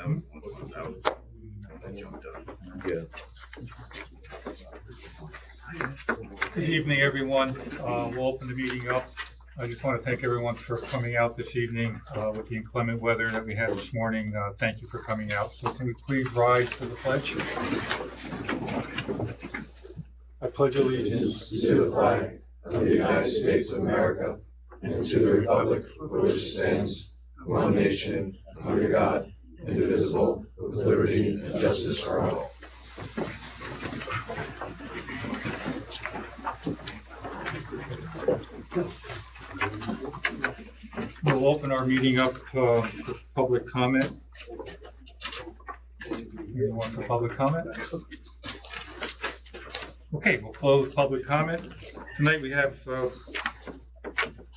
Good evening, everyone. We'll open the meeting up. I just want to thank everyone for coming out this evening with the inclement weather that we had this morning. Thank you for coming out. So can we please rise for the pledge? I pledge allegiance to the flag of the United States of America and to the republic for which it stands, one nation, under God, indivisible, with liberty and justice for all. We'll open our meeting up for public comment. Anyone for public comment? Okay, we'll close public comment. Tonight we have a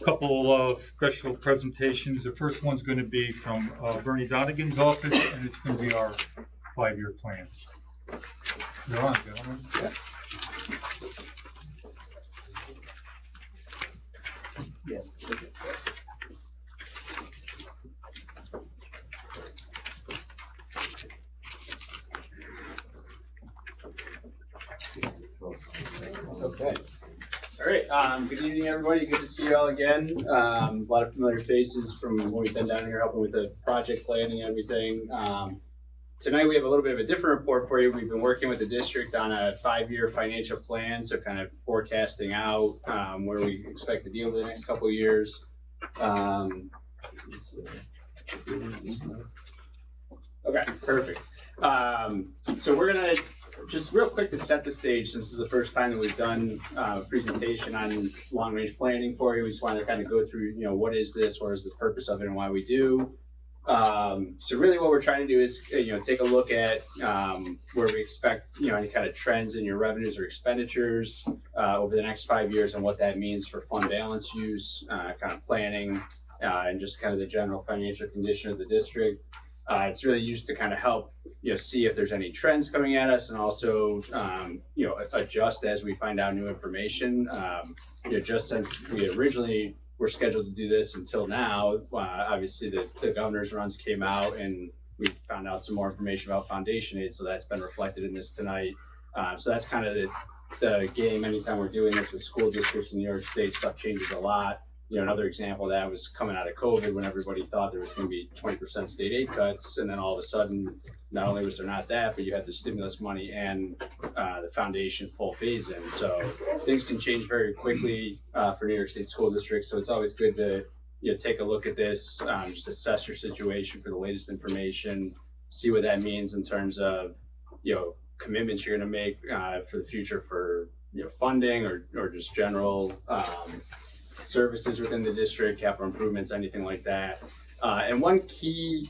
couple of special presentations. The first one's going to be from Bernie Donegan's office, and it's going to be our 5-year plan. You're on, gentlemen. Yeah. Okay. All right. Good evening, everybody. Good to see you all again. A lot of familiar faces from when we've been down here helping with the project planning and everything. Tonight we have a little bit of a different report for you. We've been working with the district on a 5-year financial plan, so kind of forecasting out where we expect to be over the next couple of years. Okay, perfect. So we're gonna just real quick to set the stage, since this is the first time that we've done a presentation on long-range planning for you. We just wanted to kind of go through, what is this, what is the purpose of it, and why we do. So really what we're trying to do is, take a look at where we expect, any kind of trends in your revenues or expenditures over the next 5 years, and what that means for fund balance use, kind of planning, and just kind of the general financial condition of the district. It's really used to kind of help, see if there's any trends coming at us, and also, adjust as we find out new information. Just since we originally were scheduled to do this until now, obviously the governor's runs came out and we found out some more information about foundation aid, so that's been reflected in this tonight. So that's kind of the game. Anytime we're doing this with school districts in New York State, stuff changes a lot. Another example of that was coming out of COVID, when everybody thought there was going to be 20% state aid cuts, and then all of a sudden, not only was there not that, but you had the stimulus money and the foundation full phase in. So things can change very quickly for New York State school districts. So it's always good to take a look at this, just assess your situation for the latest information, see what that means in terms of commitments you're going to make for the future for funding or just general services within the district, capital improvements, anything like that. And one key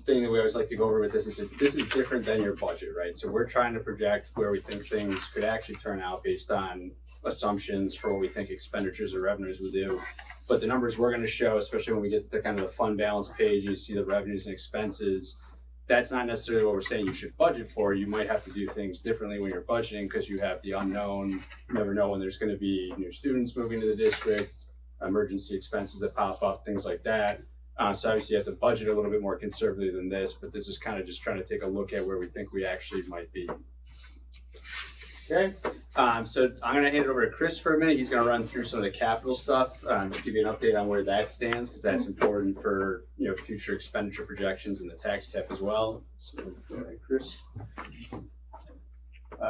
thing that we always like to go over with this is this is different than your budget, right? So we're trying to project where we think things could actually turn out based on assumptions for what we think expenditures or revenues will do. But the numbers we're going to show, especially when we get to kind of the fund balance page, you see the revenues and expenses. That's not necessarily what we're saying you should budget for. You might have to do things differently when you're budgeting because you have the unknown. You never know when there's going to be new students moving to the district, emergency expenses that pop up, things like that. So obviously you have to budget a little bit more conservatively than this, but this is kind of just trying to take a look at where we think we actually might be. Okay, so I'm going to hand it over to Chris for a minute. He's going to run through some of the capital stuff, just give you an update on where that stands, because that's important for future expenditure projections and the tax cap as well. So, go ahead, Chris.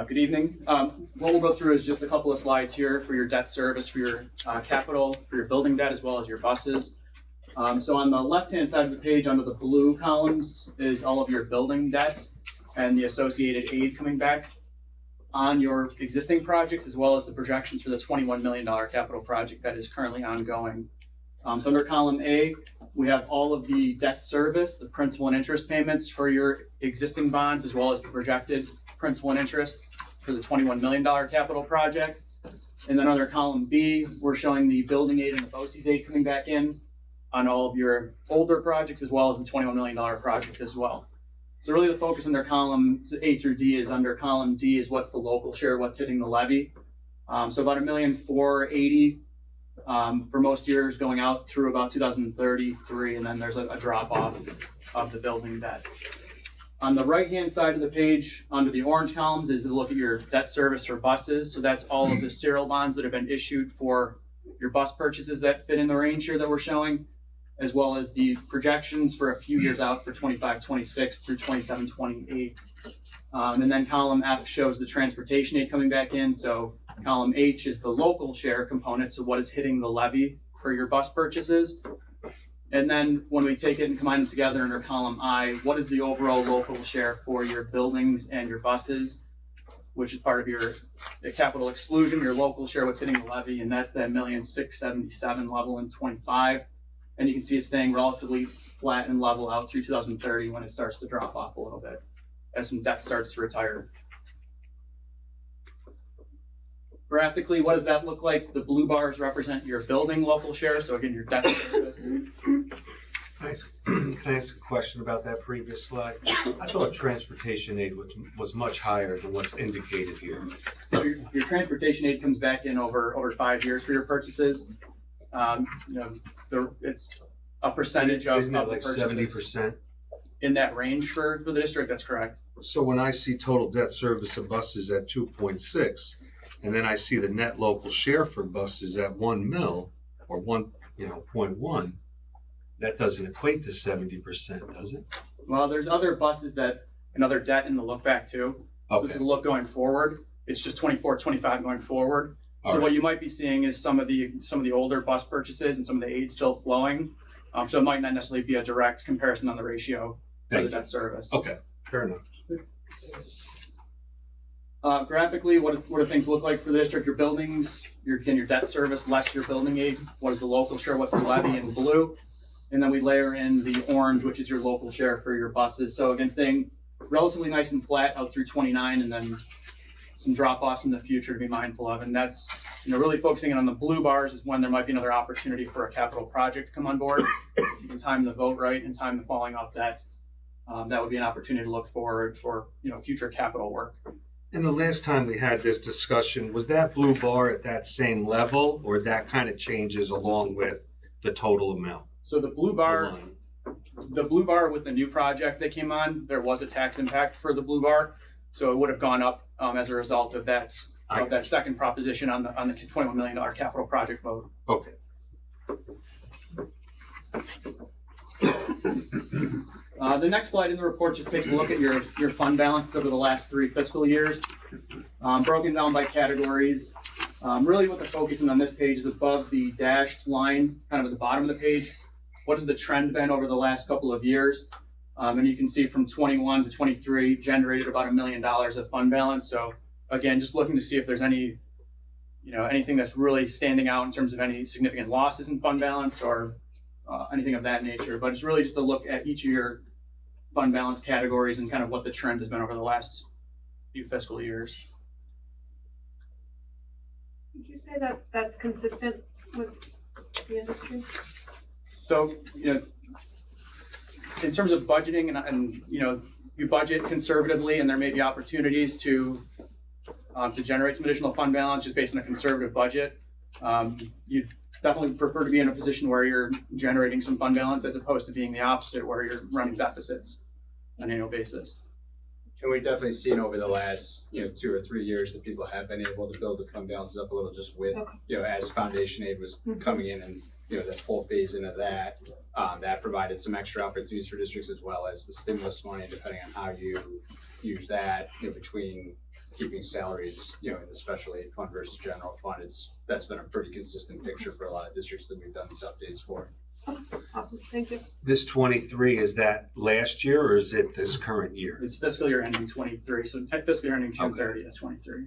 Good evening. What we'll go through is just a couple of slides here for your debt service, for your capital, for your building debt, as well as your buses. So on the left-hand side of the page, under the blue columns, is all of your building debt and the associated aid coming back on your existing projects, as well as the projections for the $21 million capital project that is currently ongoing. So under column A, we have all of the debt service, the principal and interest payments for your existing bonds, as well as the projected principal and interest for the $21 million capital project. And then under column B, we're showing the building aid and the BOCES aid coming back in on all of your older projects, as well as the $21 million project as well. So really the focus under columns A through D is under column D is what's the local share, what's hitting the levy. So about $1,480,000 for most years going out through about 2033, and then there's a drop off of the building debt. On the right-hand side of the page, under the orange columns, is to look at your debt service for buses. So that's all of the serial bonds that have been issued for your bus purchases that fit in the range here that we're showing, as well as the projections for a few years out for 25, 26 through 27, 28. And then column F shows the transportation aid coming back in. So column H is the local share component, so what is hitting the levy for your bus purchases. And then when we take it and combine them together under column I, what is the overall local share for your buildings and your buses, which is part of the capital exclusion, your local share, what's hitting the levy, and that's that $1,677,000 level in 25. And you can see it's staying relatively flat and level out through 2030 when it starts to drop off a little bit as some debt starts to retire. Graphically, what does that look like? The blue bars represent your building local share. So again, your debt service. Can I ask a question about that previous slide? I thought transportation aid was much higher than what's indicated here. So your transportation aid comes back in over 5 years for your purchases. It's a percentage of Isn't it the like purchases. 70%? In that range for the district, that's correct. So when I see total debt service of buses at 2.6, and then I see the net local share for buses at 1 mil or 0.1, that doesn't equate to 70%, does it? Well, there's other buses that another debt in the look back too. So this is a look going forward. It's just 24, 25 going forward. So what you might be seeing is some of the older bus purchases and some of the aid still flowing. So it might not necessarily be a direct comparison on the ratio for the debt service. Okay, fair enough. Graphically, what do things look like for the district? Your buildings, your debt service less your building aid. What is the local share? What's the levy in blue? And then we layer in the orange, which is your local share for your buses. So again, staying relatively nice and flat out through 29, and then some drop-offs in the future to be mindful of. And that's really focusing on the blue bars is when there might be another opportunity for a capital project to come on board. If you can time the vote right and time the falling off debt, that would be an opportunity to look forward for future capital work. And the last time we had this discussion, was that blue bar at that same level, or that kind of changes along with the total amount? So the blue bar with the new project that came on, there was a tax impact for the blue bar, so it would have gone up as a result of that second proposition on the $21 million capital project vote. Okay. The next slide in the report just takes a look at your fund balance over the last 3 fiscal years, broken down by categories. Really what the focus on this page is above the dashed line, kind of at the bottom of the page. What has the trend been over the last couple of years? And you can see from 21 to 23 generated about $1 million of fund balance. So again, just looking to see if there's any, anything that's really standing out in terms of any significant losses in fund balance or anything of that nature. But it's really just a look at each of your fund balance categories and kind of what the trend has been over the last few fiscal years. Would you say that that's consistent with the industry? So, in terms of budgeting and you budget conservatively, and there may be opportunities to generate some additional fund balance just based on a conservative budget. You'd definitely prefer to be in a position where you're generating some fund balance as opposed to being the opposite, where you're running deficits on an annual basis. And we've definitely seen over the last 2 or 3 years that people have been able to build the fund balances up a little, just with as foundation aid was coming in and the full phase into that. That provided some extra opportunities for districts, as well as the stimulus money, depending on how you use that, between keeping salaries, in the special aid fund versus general fund. That's been a pretty consistent picture for a lot of districts that we've done these updates for. Awesome, thank you. This 23, is that last year or is it this current year? It's fiscal year ending 23, so fiscal year ending June 30th, 23.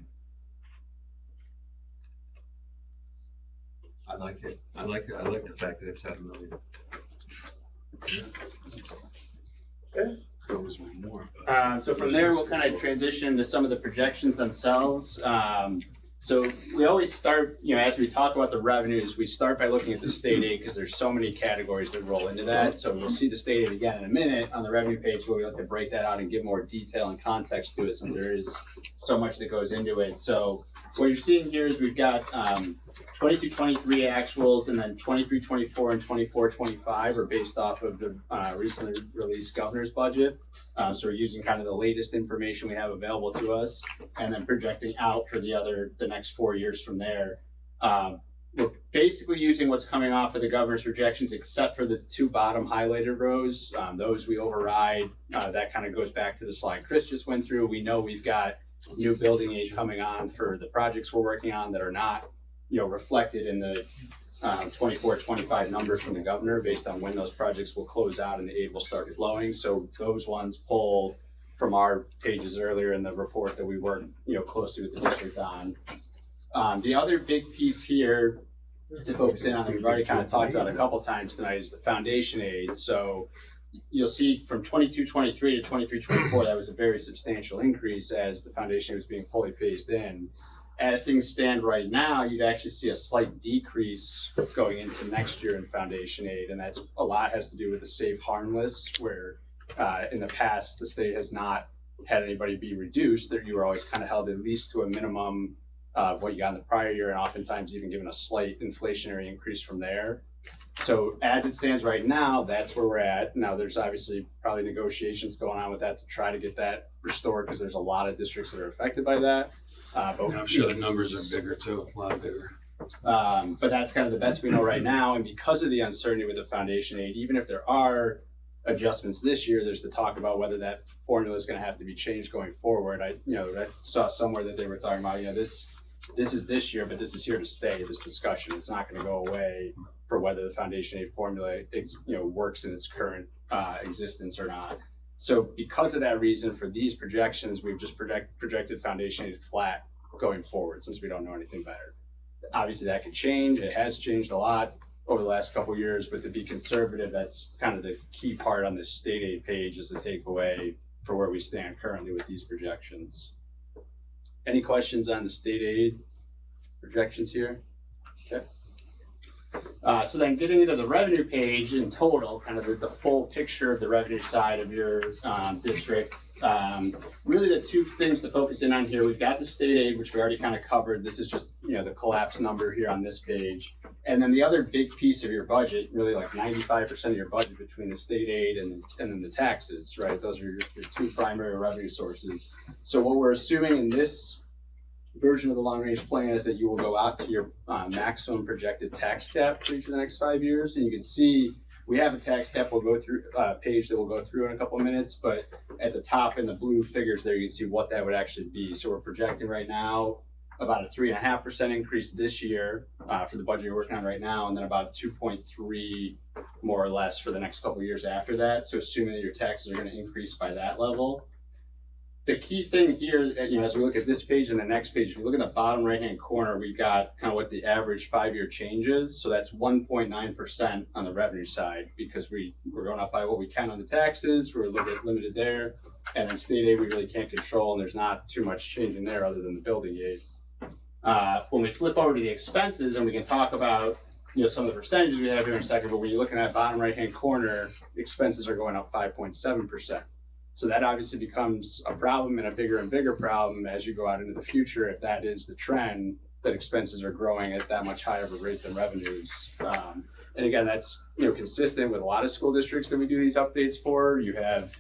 I like it. I like the fact that it's at $1 million. Okay. There was more. So from there, we'll kind of transition to some of the projections themselves. So we always start, as we talk about the revenues, we start by looking at the state aid, because there's so many categories that roll into that. So we'll see the state aid again in a minute on the revenue page, where we like to break that out and give more detail and context to it, since there is so much that goes into it. So what you're seeing here is we've got 22-23 actuals, and then 23-24 and 24-25 are based off of the recently released governor's budget. So we're using kind of the latest information we have available to us, and then projecting out for the next 4 years from there. We're basically using what's coming off of the governor's projections, except for the 2 bottom highlighted rows. Those we override. That kind of goes back to the slide Chris just went through. We know we've got new building aid coming on for the projects we're working on that are not, reflected in the 24-25 numbers from the governor based on when those projects will close out and the aid will start flowing. So those ones pull from our pages earlier in the report that we worked, closely with the district on. The other big piece here to focus in on that we've already kind of talked about a couple times tonight is the foundation aid. So you'll see from 22-23 to 23-24, that was a very substantial increase as the foundation was being fully phased in. As things stand right now, you'd actually see a slight decrease going into next year in foundation aid, and that's a lot has to do with the Save Harmless, where in the past the state has not had anybody be reduced. That you were always kind of held at least to a minimum of what you got in the prior year, and oftentimes even given a slight inflationary increase from there. So as it stands right now, that's where we're at. Now there's obviously probably negotiations going on with that to try to get that restored, because there's a lot of districts that are affected by that. But I'm sure the numbers are bigger too, a lot bigger. But that's kind of the best we know right now. And because of the uncertainty with the foundation aid, even if there are adjustments this year, there's the talk about whether that formula is going to have to be changed going forward. I saw somewhere that they were talking about, this is this year, but this is here to stay, this discussion. It's not going to go away for whether the foundation aid formula, works in its current existence or not. So because of that reason, for these projections, we've just projected foundation aid flat going forward, since we don't know anything better. Obviously that could change. It has changed a lot over the last couple of years, but to be conservative, that's kind of the key part on this state aid page, is the takeaway for where we stand currently with these projections. Any questions on the state aid projections here? Okay. So then getting into the revenue page in total, kind of the full picture of the revenue side of your district. Really the 2 things to focus in on here, we've got the state aid, which we already kind of covered. This is just, the collapse number here on this page. And then the other big piece of your budget, really like 95% of your budget between the state aid and then the taxes, right? Those are your 2 primary revenue sources. So what we're assuming in this version of the long range plan is that you will go out to your maximum projected tax cap for each of the next 5 years. And you can see we have a tax cap we'll go through page that we'll go through in a couple of minutes, but at the top in the blue figures there, you can see what that would actually be. So we're projecting right now about a 3.5% increase this year for the budget you're working on right now, and then about 2.3 more or less for the next couple of years after that. So assuming that your taxes are going to increase by that level. The key thing here, as we look at this page and the next page, if you look at the bottom right-hand corner, we've got kind of what the average 5-year change is. So that's 1.9% on the revenue side, because we're going up by what we can on the taxes. We're a little bit limited there. And then state aid, we really can't control, and there's not too much change in there other than the building aid. When we flip over to the expenses, and we can talk about some of the percentages we have here in a second, but when you're looking at bottom right-hand corner, expenses are going up 5.7%. So that obviously becomes a problem, and a bigger and bigger problem as you go out into the future, if that is the trend, that expenses are growing at that much higher of a rate than revenues. And again, that's consistent with a lot of school districts that we do these updates for. You have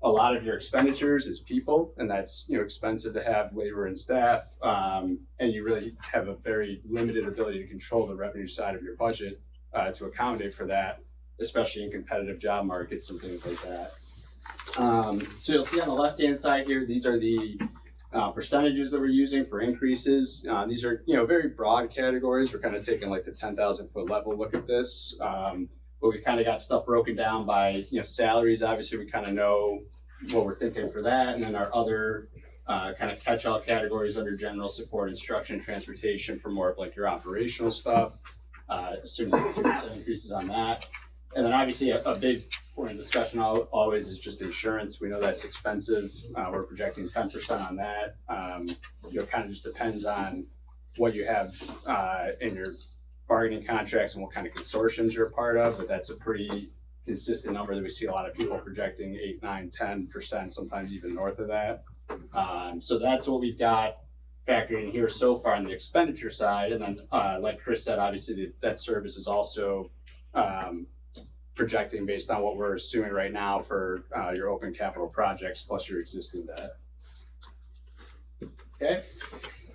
a lot of your expenditures is people, and that's expensive to have labor and staff, and you really have a very limited ability to control the revenue side of your budget to accommodate for that, especially in competitive job markets and things like that. So you'll see on the left-hand side here, these are the percentages that we're using for increases. These are very broad categories. We're kind of taking like the 10,000 foot level look at this, but we've kind of got stuff broken down by salaries. Obviously, we kind of know what we're thinking for that, and then our other kind of catch-all categories under general support, instruction, transportation for more of like your operational stuff, assuming 2% increases on that. And then obviously a big point of discussion always is just insurance. We know that's expensive. We're projecting 10% on that. Kind of just depends on what you have in your bargaining contracts and what kind of consortiums you're a part of, but that's a pretty consistent number that we see a lot of people projecting 8, 9, 10%, sometimes even north of that. So that's what we've got factored in here so far on the expenditure side. And then, like Chris said, obviously the debt service is also projecting based on what we're assuming right now for your open capital projects plus your existing debt. Okay,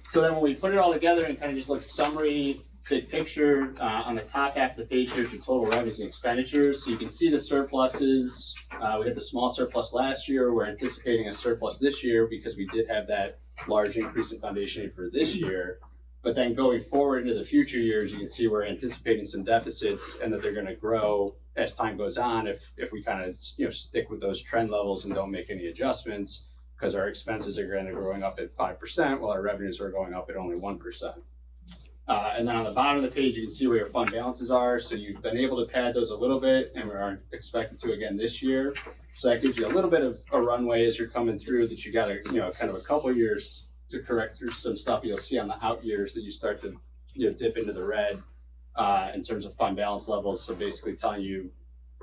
so then when we put it all together and kind of just look at summary, big picture, on the top half of the page here's your total revenues and expenditures. So you can see the surpluses. We had the small surplus last year. We're anticipating a surplus this year because we did have that large increase in foundation aid for this year. But then going forward into the future years, you can see we're anticipating some deficits and that they're going to grow as time goes on if we kind of stick with those trend levels and don't make any adjustments, because our expenses are going to growing up at 5% while our revenues are going up at only 1%. And then on the bottom of the page, you can see where your fund balances are. So you've been able to pad those a little bit, and we aren't expected to again this year. So that gives you a little bit of a runway as you're coming through, that you got kind of a couple years to correct through some stuff you'll see on the out years that you start to dip into the red in terms of fund balance levels. So basically telling you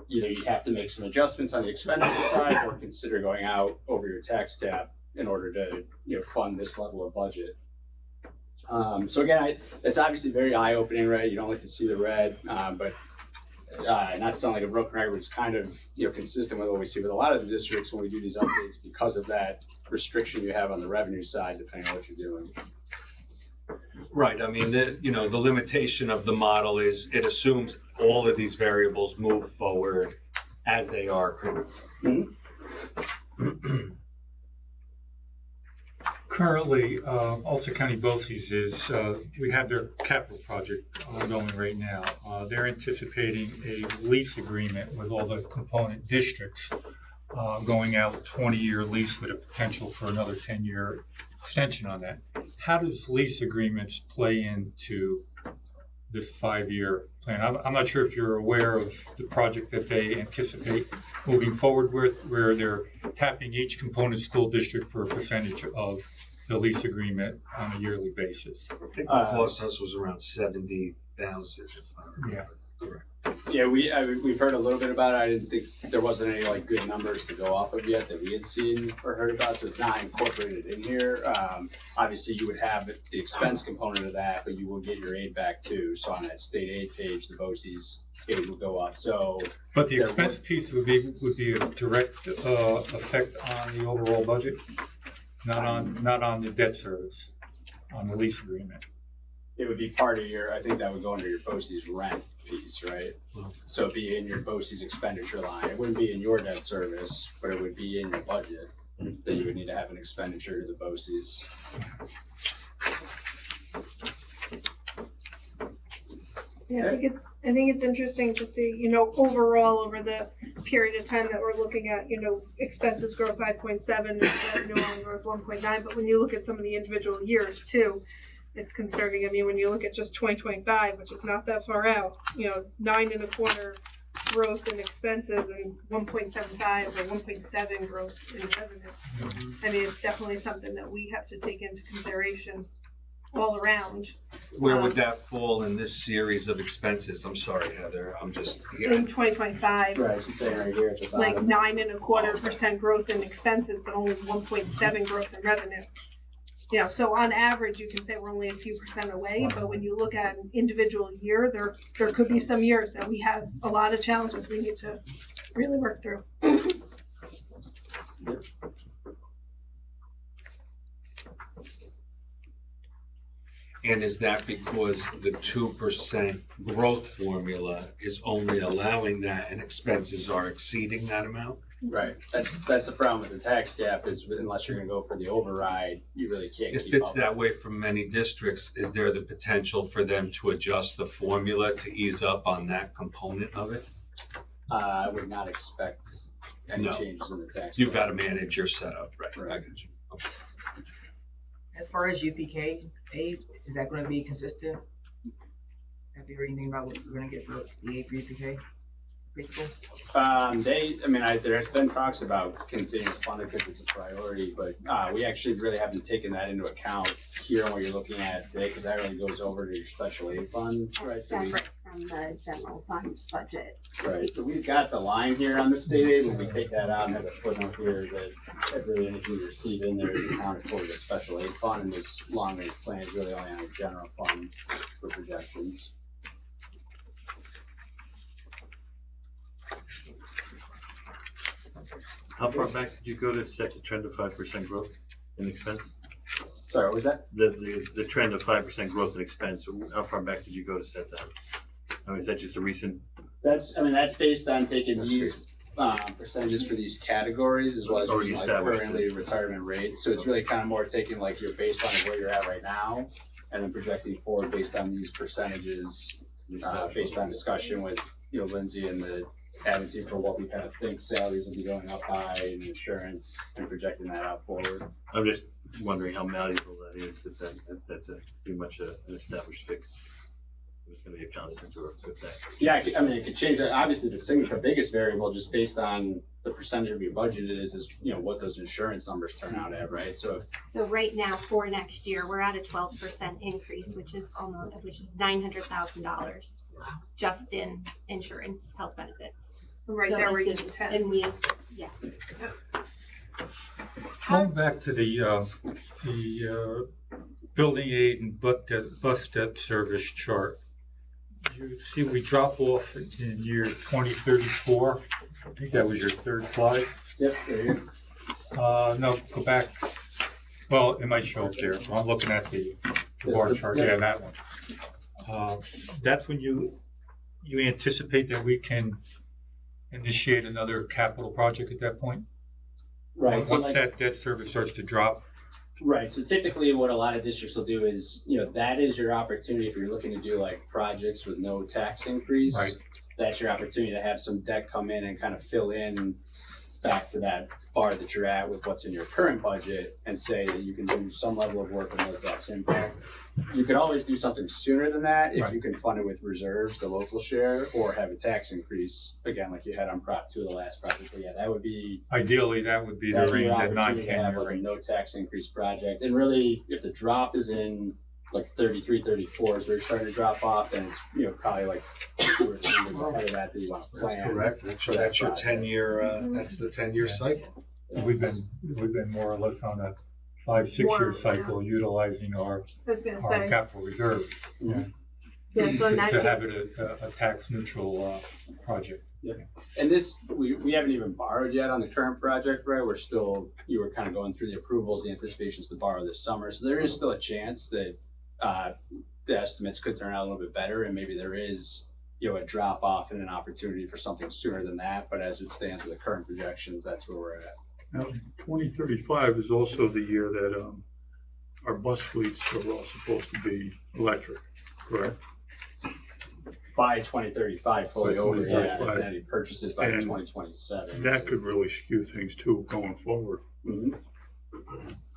either you have to make some adjustments on the expenditure side or consider going out over your tax cap in order to fund this level of budget. So again, it's obviously very eye-opening, right? You don't like to see the red, but not to sound like a broken record, it's kind of consistent with what we see with a lot of the districts when we do these updates because of that restriction you have on the revenue side, depending on what you're doing. Right. I mean, the limitation of the model is it assumes all of these variables move forward as they are currently. Mm-hmm. Currently, Ulster County BOCES is, we have their capital project ongoing right now. They're anticipating a lease agreement with all the component districts, going out 20-year lease with a potential for another 10-year extension on that. How does lease agreements play into this 5-year plan? I'm not sure if you're aware of the project that they anticipate moving forward with, where they're tapping each component school district for a percentage of the lease agreement on a yearly basis. I think the cost us was around $70,000, if I remember correct. Yeah, we've heard a little bit about it. I didn't think there wasn't any good numbers to go off of yet that we had seen or heard about, so it's not incorporated in here. Obviously, you would have the expense component of that, but you will get your aid back too. So on that state aid page, the BOCES aid will go up. So, but the expense piece would be a direct effect on the overall budget, not on the debt service, on the lease agreement. It would be part of your. I think that would go under your BOCES rent piece, right? So it'd be in your BOCES expenditure line. It wouldn't be in your debt service, but it would be in your budget that you would need to have an expenditure to the BOCES. Yeah, I think it's interesting to see, overall over the period of time that we're looking at, expenses grow 5.7 and revenue only growth 1.9. But when you look at some of the individual years too, it's concerning. I mean, when you look at just 2025, which is not that far out, 9.25% growth in expenses and 1.75 or 1.7 growth in revenue. Mm-hmm. I mean, it's definitely something that we have to take into consideration all around. Where would that fall in this series of expenses? I'm sorry, Heather. I'm just in 2025. Right, she's saying right here at the bottom. Like 9.25% growth in expenses, but only 1.7 growth in revenue. So on average, you can say we're only a few percent away, but when you look at an individual year, there could be some years that we have a lot of challenges we need to really work through. And is that because the 2% growth formula is only allowing that and expenses are exceeding that amount? Right. That's the problem with the tax cap is unless you're going to go for the override, you really can't If keep it's up. that way for many districts, is there the potential for them to adjust the formula to ease up on that component of it? I would not expect any changes in the tax You've cap. got to manage your setup, right? Right. I got you. Okay. As far as UPK aid, is that going to be consistent? Have you heard anything about what we're going to get for the aid for UPK? Preschool? There has been talks about continuing to fund it because it's a priority, but we actually really haven't taken that into account here on what you're looking at today, because that really goes over to your special aid fund, right? Separate from from the general fund budget. Right, so we've got the line here on the state aid, when we take that out and have a footnote here that really anything we receive in there is accounted for the special aid fund, and this long range plan is really only on a general fund for projections. How far back did you go to set the trend of 5% growth in expense? Sorry, what was that? The trend of 5% growth in expense, how far back did you go to set that? I mean, is that just a recent? That's based on taking these percentages for these categories as well as Already using like established. currently retirement rates. So it's really kind of more taking like your baseline of where you're at right now and then projecting forward based on these percentages, based on discussion with, you know, Lindsay and the admin team for what we kind of think salaries will be going up by and insurance and projecting that out forward. I'm just wondering how malleable that is, if that's pretty much an established fix. It's gonna be a constant or if that. Yeah, I mean, it could change that. Obviously, the biggest variable just based on the percentage of your budget is, you know, what those insurance numbers turn out at, right? So if So right now for next year, we're at a 12% increase, which is $900,000 just in insurance, health benefits. Right So there, we're this using is- 10. And we, yes. Going back to the building aid and bus debt service chart, you see we drop off in year 2034. I think that was your third slide. yep, there you go. No, go back. Well, it might show up there. I'm looking at the bar chart. Yeah, that one. That's when you anticipate that we can initiate another capital project at that point? Right. So Once that debt service starts to drop? Right. So typically what a lot of districts will do is, you know, that is your opportunity if you're looking to do like projects with no tax increase. Right. That's your opportunity to have some debt come in and kind of fill in back to that bar that you're at with what's in your current budget and say that you can do some level of work with no tax impact. You could always do something sooner than that if Right. you can fund it with reserves, the local share, or have a tax increase, again, like you had on Prop 2 of the last project. But yeah, that would be Ideally, that would be the that's your range at opportunity to have 9-10 like a range. no tax increase project. And really, if the drop is in like 33, 34 is where you're starting to drop off, then it's, you know, probably like 2 or 3 years ahead of that you want to plan. That's correct. That's for that your project. 10-year, that's the 10-year cycle. We've been more or less on a 5-6 More, year cycle utilizing our I was gonna our say, capital reserves Mhm. yeah, so in that to have case, it a tax neutral project. And this, we haven't even borrowed yet on the current project, right? We're still, you were kind of going through the approvals, the anticipations to borrow this summer. So there is still a chance that the estimates could turn out a little bit better and maybe there is, you know, a drop off and an opportunity for something sooner than that. But as it stands with the current projections, that's where we're at. Now, 2035 is also the year that our bus fleets are all supposed to be electric, correct? By 2035, fully By over, yeah, 2035. and any purchases by And 2027. That could really skew things too going forward. Mhm.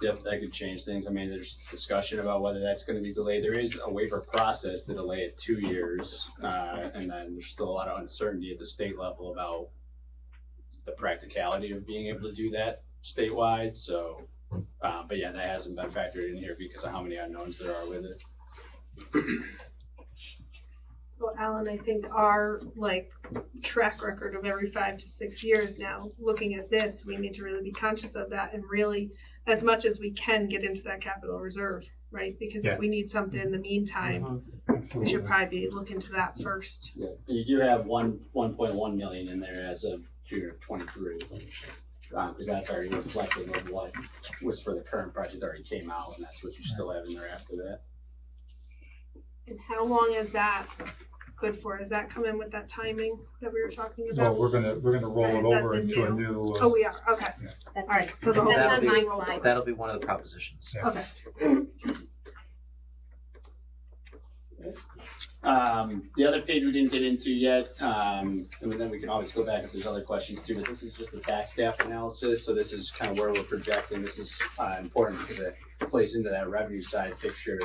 Yep, that could change things. I mean, there's discussion about whether that's going to be delayed. There is a waiver process to delay it 2 years, and then there's still a lot of uncertainty at the state level about the practicality of being able to do that statewide. So, but yeah, that hasn't been factored in here because of how many unknowns there are with it. so Alan, I think our like track record of every 5 to 6 years now, looking at this, we need to really be conscious of that and really, as much as we can, get into that capital reserve, right? Because Yeah. if we need something in the meantime, we should probably be looking to that first. Yeah, you do have 1.1 million in there as of June of 23, because that's already reflective of what was for the current project already came out, and that's what you still have in there after that. And how long is that good for? Does that come in with that timing that we were talking Well, about? we're gonna roll Or it is that over the into a new- new. Oh, we are, okay, That's all right, so the whole That's thing on my will be rolled slide. over. That'll be one of the propositions. Okay, The other page we didn't get into yet, and then we can always go back if there's other questions too, but this is just the tax gap analysis. So this is kind of where we're projecting. This is important because it plays into that revenue side picture.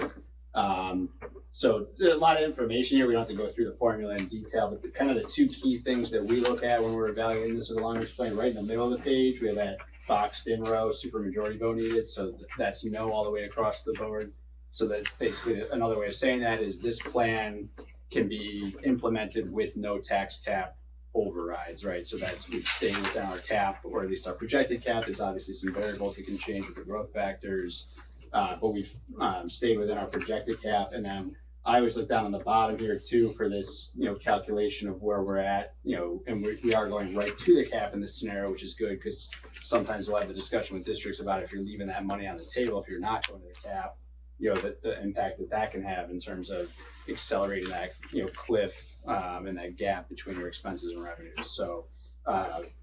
So there's a lot of information here. We don't have to go through the formula in detail, but kind of the 2 key things that we look at when we're evaluating this with the long range plan, right in the middle of the page, we have that boxed in row, supermajority vote needed. So that's no all the way across the board. So that basically another way of saying that is this plan can be implemented with no tax cap overrides, right? So that's we've stayed within our cap, or at least our projected cap. There's obviously some variables that can change with the growth factors, but we've stayed within our projected cap. And then I always look down on the bottom here too for this, calculation of where we're at, and we are going right to the cap in this scenario, which is good because sometimes we'll have the discussion with districts about if you're leaving that money on the table, if you're not going to the cap, the impact that can have in terms of accelerating that, cliff and that gap between your expenses and revenues. So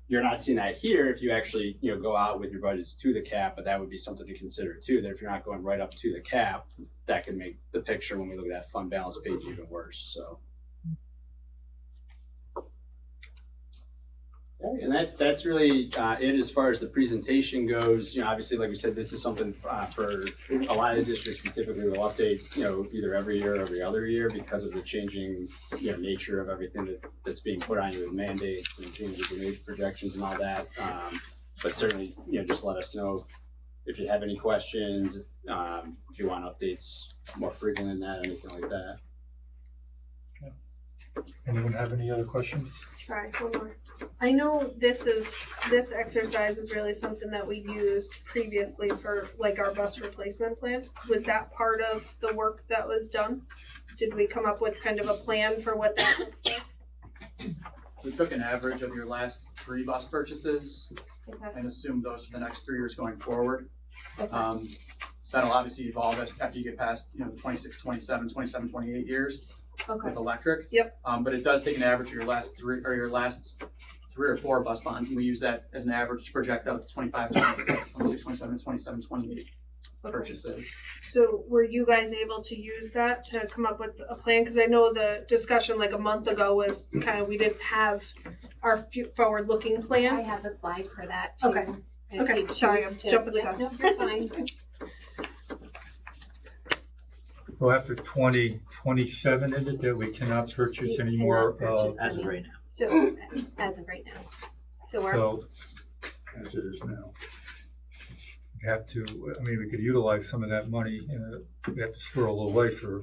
you're not seeing that here if you actually, go out with your budgets to the cap, but that would be something to consider too, that if you're not going right up to the cap, that can make the picture when we look at that fund balance page even worse, so. Okay, and that's really it as far as the presentation goes. Obviously, like we said, this is something for a lot of the districts we typically will update, either every year or every other year because of the changing, nature of everything that's being put on you with mandates and changes in age projections and all that. But certainly, just let us know if you have any questions, if you want updates more frequent than that, anything like that. Anyone have any other questions? Sorry, one more. I know this exercise is really something that we used previously for like our bus replacement plan. Was that part of the work that was done? Did we come up with kind of a plan for what that looks like? We took an average of your last 3 bus purchases Okay. and assumed those for the next 3 years going forward. Okay. That'll obviously evolve after you get past, the 26, 27, 27, 28 years. Okay. With electric. Yep. But it does take an average of your last 3 or 4 bus bonds, and we use that as an average to project out to 25, 26, 26, 27, 27, 28 purchases. So were you guys able to use that to come up with a plan? Because I know the discussion like a month ago was kind of, we didn't have our forward-looking I plan. have a slide for that too. Okay. If Okay, you sorry, choose I'm to- jumping the Yeah, gun. no, you're fine. So after 2027, is it that we cannot purchase any more? Purchase As of any. right now. So, as of right now. So our, So, as it is now. We have to, we could utilize some of that money, we have to squirrel away for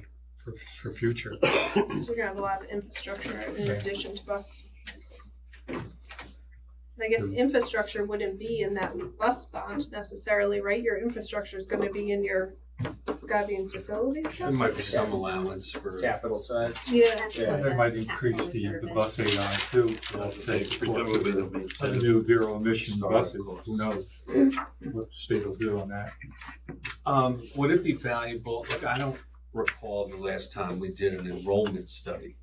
future. So we're gonna have a lot of infrastructure in addition to bus. And I guess infrastructure wouldn't be in that bus bond necessarily, right? Your infrastructure is gonna be in it's gotta be in facility There stuff? might be some allowance for. Capital sides. Yeah. that's Yeah. what That might the increase capital the reserve bus is. aid on it too, for let's say, Presumably there'll be for the new zero emission Startup buses, costs. who knows what the state will do on that. Would it be valuable, like I don't recall the last time we did an enrollment study.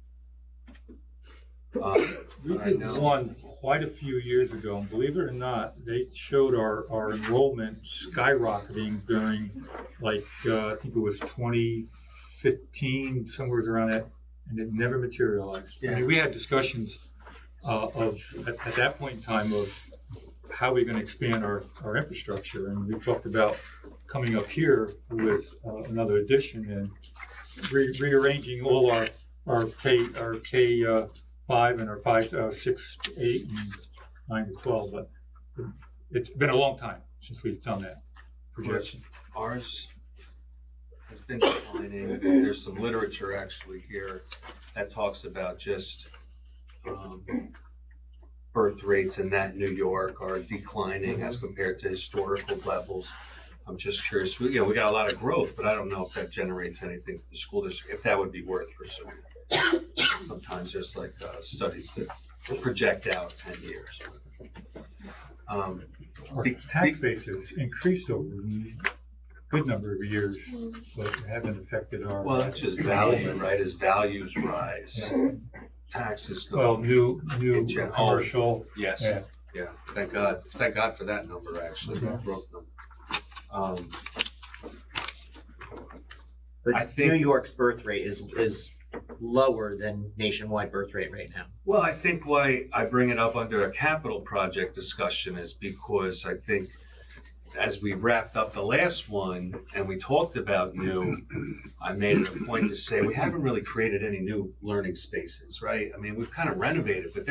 We But I did know- one quite a few years ago, and believe it or not, they showed our enrollment skyrocketing during, I think it was 2015, somewhere around that, and it never materialized. We had discussions at that point in time of how we're going to expand our infrastructure, and we talked about coming up here with another addition and rearranging all our K 5 and our 5, 6, 8, and 9 to 12, but it's been a long time since we've done that projection. Ours has been declining. There's some literature actually here that talks about just birth rates in that New York are declining as compared to historical levels. I'm just curious. We got a lot of growth, but I don't know if that generates anything for the school district, if that would be worth pursuing. Sometimes there's studies that project out 10 years. Our tax base has increased over a good number of years, but it hasn't affected our. Well, that's just value, right? As values rise, taxes go. Well, new in general. commercial. Yes. Yeah. Thank God for that number. Actually, that growth number. But I think- New York's birth rate is lower than nationwide birth rate right now. Well, I think why I bring it up under a capital project discussion is because I think as we wrapped up the last one and we talked about new, I made it a point to say we haven't really created any new learning spaces, right? We've kind of renovated, but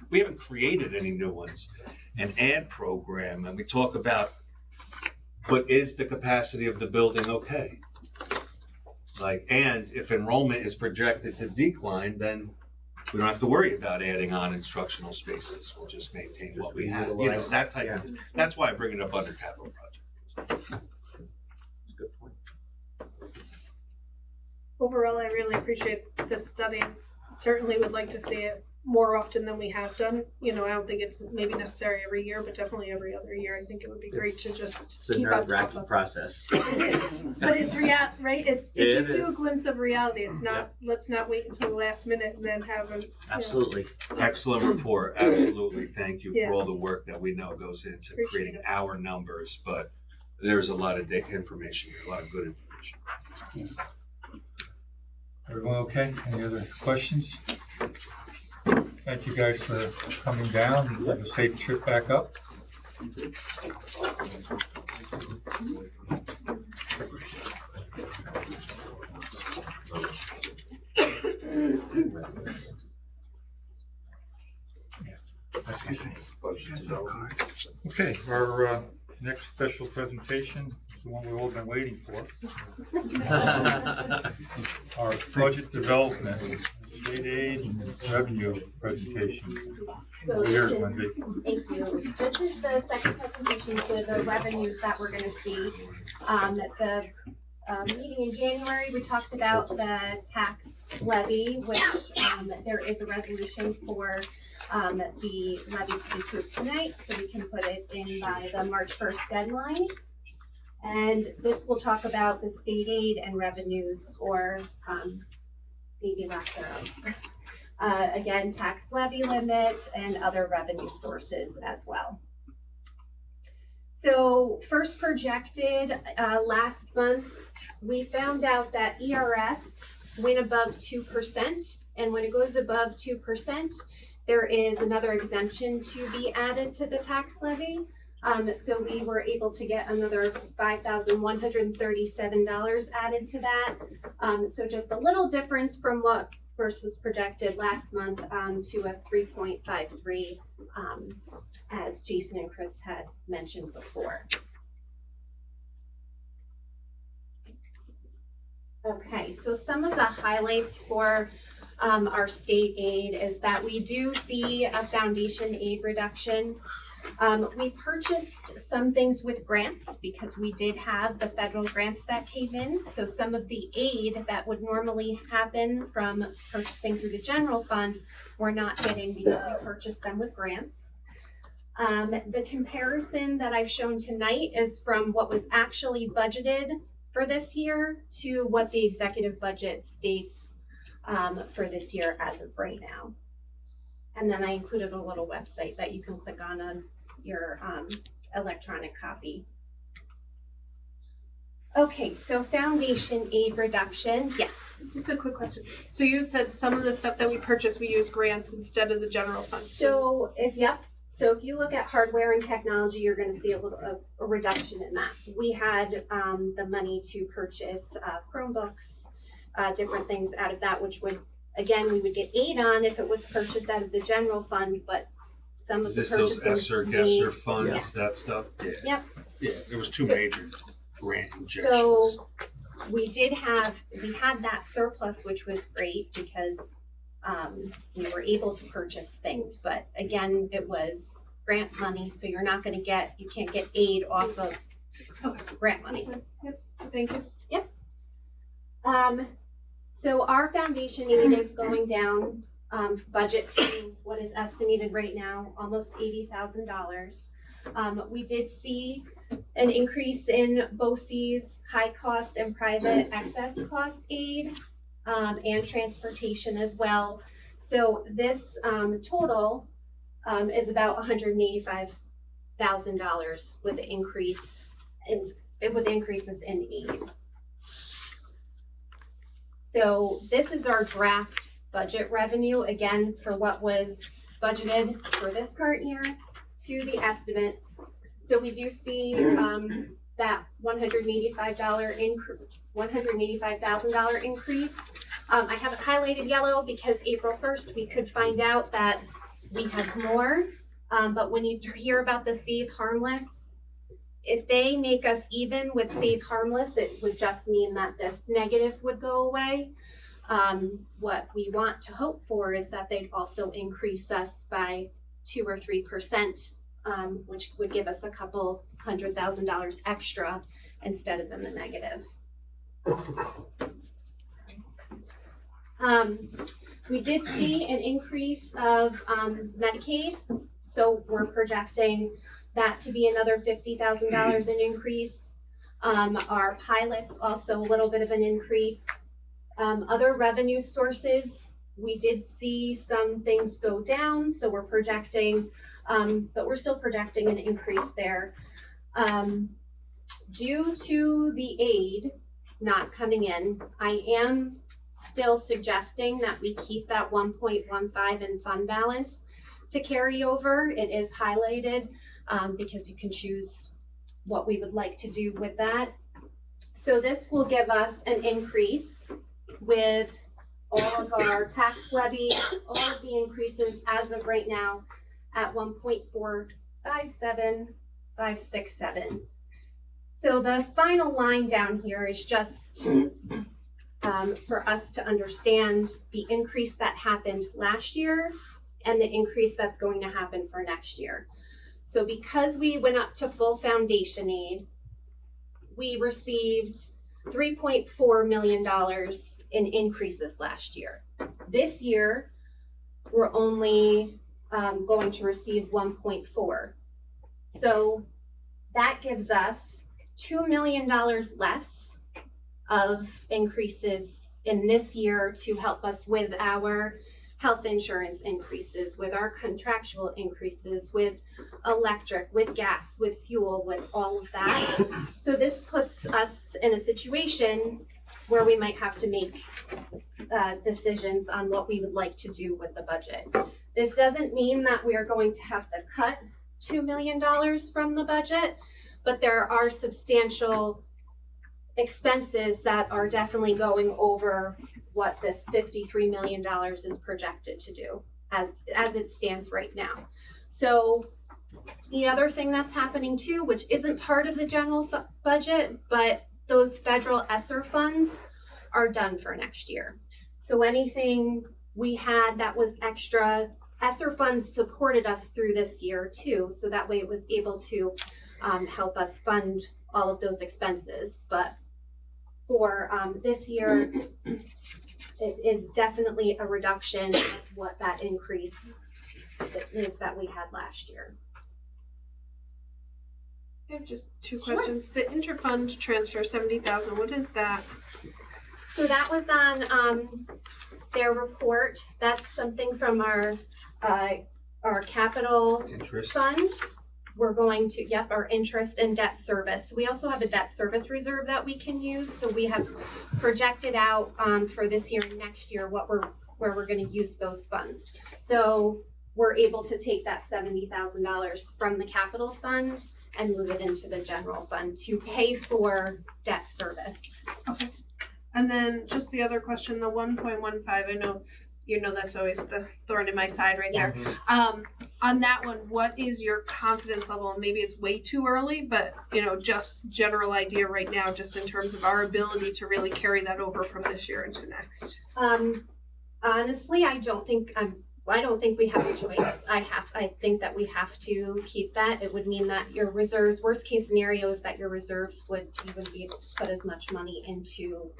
we haven't created any new ones. An ad program, and we talk about, but is the capacity of the building okay? Like, and if enrollment is projected to decline, then we don't have to worry about adding on instructional spaces. We'll just maintain what we have. You know, that type of, that's why I bring it up under capital projects. That's a good point. Overall, I really appreciate this study. Certainly would like to see it more often than we have done. You know, I don't think it's maybe necessary every year, but definitely every other year. I think it would be great to just It's a keep on top nerve-wracking of. process. It is, but it's right? It It gives you a is. glimpse of reality. It's not, let's not wait until the last minute and then have a, Absolutely. Excellent report. Absolutely. Thank you Yeah. for all the work that we know goes into Appreciate creating it. our numbers, but there's a lot of information here, a lot of good information. Everyone okay? Any other questions? Thank you guys for coming down. Have a safe trip back up. Okay, our next special presentation is the one we've all been waiting for. Our budget development, state aid and revenue presentation. So Here, this Wendy. is, thank you. This is the second presentation, so the revenues that we're gonna see. The meeting in January, we talked about the tax levy, which there is a resolution for the levy to be approved tonight, so we can put it in by the March 1st deadline. And this will talk about the state aid and revenues, or maybe lack thereof. Again, tax levy limit and other revenue sources as well. So first projected last month, we found out that ERS went above 2%, and when it goes above 2%, there is another exemption to be added to the tax levy. So we were able to get another $5,137 added to that. So just a little difference from what first was projected last month to a 3.53, as Jason and Chris had mentioned before. Okay, so some of the highlights for our state aid is that we do see a foundation aid reduction. We purchased some things with grants because we did have the federal grants that came in. So some of the aid that would normally happen from purchasing through the general fund, we're not getting because we purchased them with grants. The comparison that I've shown tonight is from what was actually budgeted for this year to what the executive budget states for this year as of right now. And then I included a little website that you can click on your electronic copy. Okay, so foundation aid reduction, yes. Just a quick question. So you had said some of the stuff that we purchased, we use grants instead of the general fund. So if you look at hardware and technology, you're gonna see a reduction in that. We had the money to purchase Chromebooks, different things out of that, which would, again, we would get aid on if it was purchased out of the general fund, but some of Is the this those purchases ESSER funds, yes. that stuff? Yeah. Yep. Yeah, there was two So- major grant injections. So we had that surplus, which was great because we were able to purchase things, but again, it was grant money, so you can't get aid off of grant money. Yep, thank you. Yep. So our foundation aid is going down, budget to what is estimated right now, almost $80,000. We did see an increase in BOCES, high cost and private excess cost aid, and transportation as well. So this total is about $185,000 with increases in aid. So this is our draft budget revenue, again, for what was budgeted for this current year to the estimates. So we do see that $185,000 increase. I have it highlighted yellow because April 1st, we could find out that we had more. But when you hear about the Save Harmless if they make us even with save harmless, it would just mean that this negative would go away. What we want to hope for is that they'd also increase us by 2 or 3%, which would give us a couple $100,000 extra instead of in the negative. We did see an increase of Medicaid, so we're projecting that to be another $50,000 in increase. Our pilots also a little bit of an increase. Other revenue sources, we did see some things go down, so we're projecting, but we're still projecting an increase there. Due to the aid not coming in, I am still suggesting that we keep that 1.15 in fund balance to carry over. It is highlighted because you can choose what we would like to do with that. So this will give us an increase with all of our tax levy, all of the increases as of right now at 1.457567. So the final line down here is just for us to understand the increase that happened last year and the increase that's going to happen for next year. So because we went up to full foundation aid, we received $3.4 million in increases last year. This year, we're only going to receive 1.4. So that gives us $2 million less of increases in this year to help us with our health insurance increases, with our contractual increases, with electric, with gas, with fuel, with all of that. So this puts us in a situation where we might have to make decisions on what we would like to do with the budget. This doesn't mean that we are going to have to cut $2 million from the budget, but there are substantial expenses that are definitely going over what this $53 million is projected to do as it stands right now. So the other thing that's happening too, which isn't part of the general budget, but those federal ESSER funds are done for next year. So anything we had that was extra, ESSER funds supported us through this year too, so that way it was able to help us fund all of those expenses. But for this year, it is definitely a reduction of what that increase is that we had last year. I have just two questions. The interfund transfer, $70,000, what is that? So that was on their report. That's something from our capital Interest. fund. We're going to, our interest and debt service. We also have a debt service reserve that we can use. So we have projected out for this year and next year where we're going to use those funds. So we're able to take that $70,000 from the capital fund and move it into the general fund to pay for debt service. Okay. And then just the other question, the 1.15, I know that's always the thorn in my side right there. On that one, what is your confidence level? Maybe it's way too early, but just general idea right now, just in terms of our ability to really carry that over from this year into next. Honestly, I don't think we have a choice. I think that we have to keep that. It would mean that your reserves, worst case scenario is that your reserves you wouldn't be able to put as much money into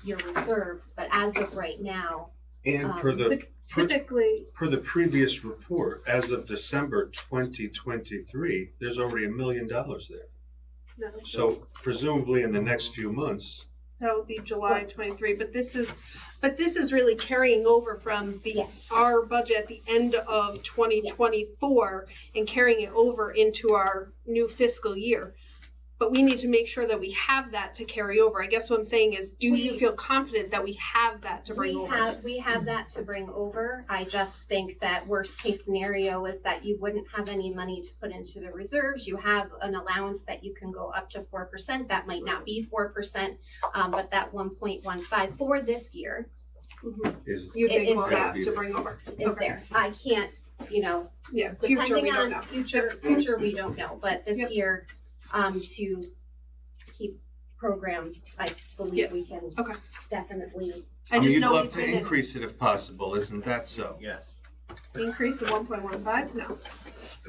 your reserves. But as of right now, And per the previous report, as of December 2023, there's already $1 million there. No, So presumably in the next few months. that would be July 23. But this is really carrying over from our budget at the end of 2024 and carrying it over into our new fiscal year. But we need to make sure that we have that to carry over. I guess what I'm saying is, do you feel confident that we have that to bring over? We have that to bring over. I just think that worst case scenario is that you wouldn't have any money to put into the reserves. You have an allowance that you can go up to 4%. That might not be 4%, but that 1.15 for this year You think we'll have to bring over? Is there. I can't, future depending we don't on know. future we don't know. But this year, to keep program. I believe we can definitely I just you'd know love we've to been increase it if possible, isn't that so? Yes. increase to 1.15. No,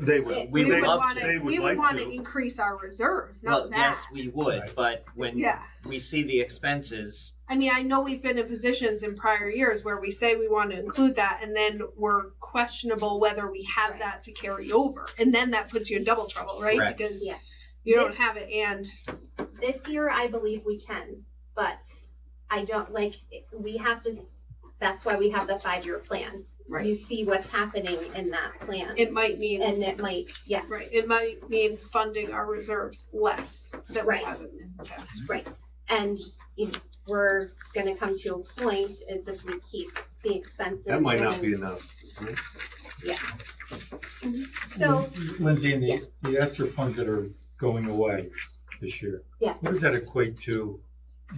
They would. It- We would love want to. They would we like would want to to. increase our reserves, not Well, that. yes, we would, Right. but when Yeah. we see the expenses, I mean, I know we've been in positions in prior years where we say we want to include that, and then we're questionable whether we have Right. that to carry over, and then that puts you in double trouble, right? Correct. Because Yeah. you don't This- have it, and This year, I believe we can, but I don't like. We have to. That's why we have the 5-year plan. Right. You see what's happening in that plan, it might mean and it might. Yes. right. It might mean funding our reserves less than Right. we haven't in the past. Right. And you know, we're going to come to a point as if we keep the expenses. That might not going. be enough. Right? So Lindsay, and the ESSER funds that are going away this year, yes. what does that equate to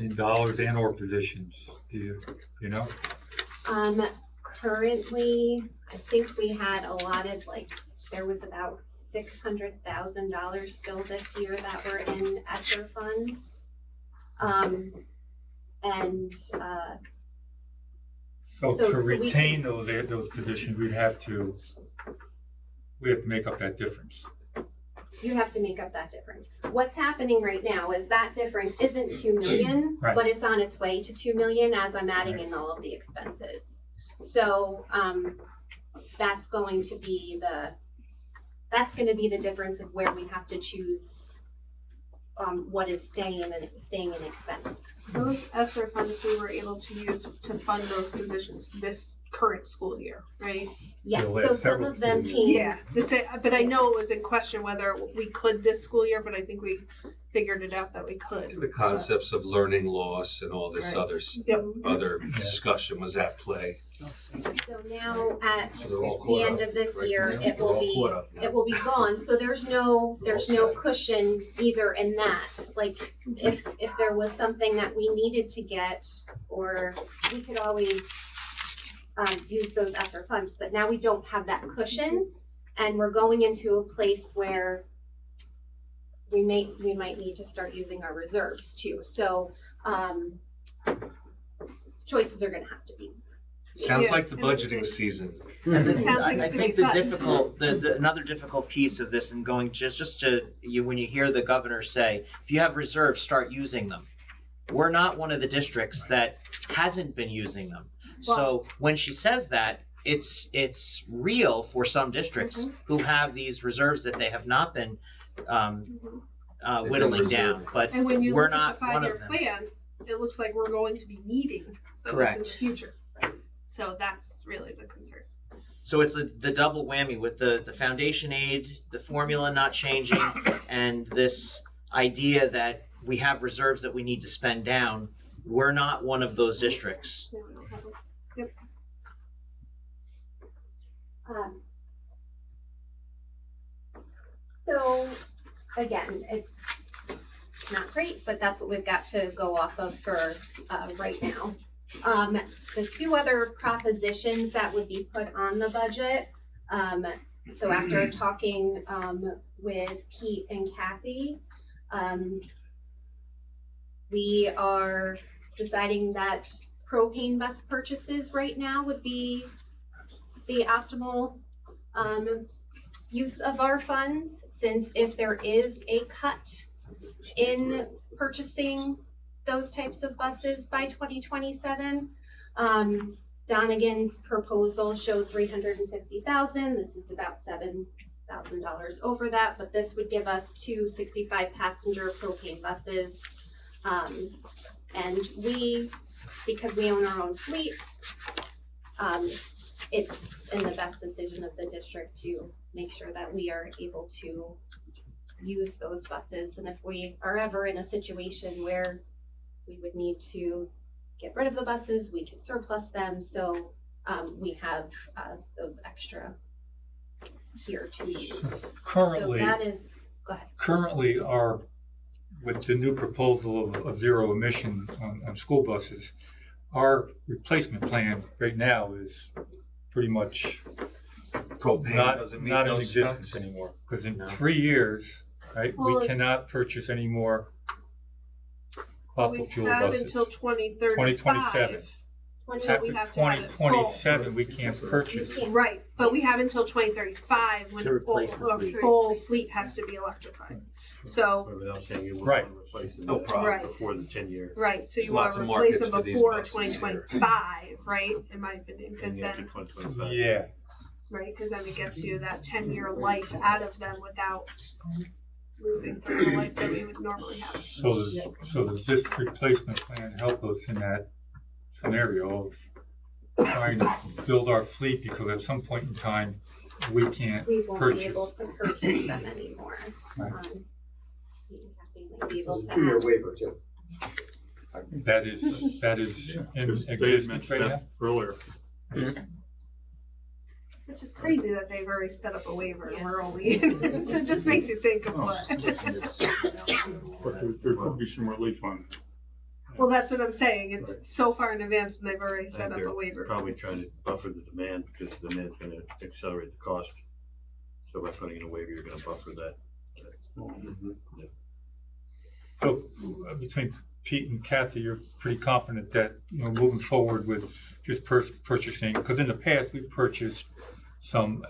in dollars and or positions? Do you know? Currently, I think we had allotted there was about $600,000 still this year that were in ESSER funds. So So- to so we retain those positions, we have to make up that difference. You have to make up that difference. What's happening right now is that difference isn't 2 million, Right. but it's on its way to 2 million as I'm adding in all of the expenses. So that's going to be the difference of where we have to choose what is staying in expense. Those ESSER funds we were able to use to fund those positions this current school year, right? Yes, The so last some several of them schools. came. Yeah, but I know it was in question whether we could this school year, but I think we figured it out that we could. The concepts of learning loss and all this Right. other Yep. discussion was at play. So now at So they're all the caught end up of this right year, now. it They're will all be caught up now. it will be gone. So there's no set. cushion either in that. Like if there was something that we needed to get, or we could always use those ESSER funds. But now we don't have that cushion, and we're going into a place where we might need to start using our reserves too. So choices are going to have to be. Sounds Yeah. like the budgeting season. And It sounds like I it's gonna think be the fun. difficult, the another difficult piece of this, and going just to you, when you hear the governor say, if you have reserves, start using them. We're not one of the districts that hasn't been using them. So when she says that, it's real for some districts who have these reserves that they have not been whittling down. But And when you we're look at not the one 5-year of them. plan, it looks like we're going to be needing those in the Correct. future. So that's really the concern. So it's the double whammy with the foundation aid, the formula not changing, and this idea that we have reserves that we need to spend down. We're not one of those districts. Yeah, we don't have them. Yep. So again, it's not great, but that's what we've got to go off of for right now. The two other propositions that would be put on the budget. So after talking with Pete and Kathy, we are deciding that propane bus purchases right now would be the optimal use of our funds, since if there is a cut in purchasing those types of buses by 2027, Donegan's proposal showed $350,000. This is about $7,000 over that, but this would give us 2 65-passenger propane buses. And because we own our own fleet, it's in the best decision of the district to make sure that we are able to use those buses. And if we are ever in a situation where we would need to get rid of the buses, we can surplus them. So we have those extra here to use. Currently, So that is, go ahead. currently with the new proposal of zero emission on school buses, our replacement plan right now is pretty much Propane not doesn't meet in those existence specs. anymore. Because in No. 3 years, right? Well, We cannot purchase any more fossil fuel We have buses. until 2035. 2027. So After we have to have it full. 2027, we can't purchase. Right, but we have until 2035 when To replace the a fleet. full fleet has to be electrified. So, But without saying you Right. want to replace them No problem. Right. before the 10 years. right, so you There's want lots to of replace them markets for these before buses here. 2025, right? In my opinion, And because you have to then, 2025. Yeah, right, because then it gets you that 10-year life out of them without losing some of the life that we would normally have. so does this replacement plan help us in that scenario of trying to build our fleet, because at some point in time, we can't We won't purchase. be able to purchase them anymore. Right. We won't be able to Two-year have. waiver too. That is in Because they had existence mentioned right that now? earlier. Which is crazy that they've already set up a waiver and we're only, so it just makes you think of what. But there could be some relief on it. Well, that's what I'm saying. It's so far in advance and they've already I set think up they're a waiver. probably trying to buffer the demand because the demand's going to accelerate the cost. So by putting in a waiver, you're going to buffer that. So between Pete and Kathy, you're pretty confident that, moving forward with just purchasing, because in the past, we purchased some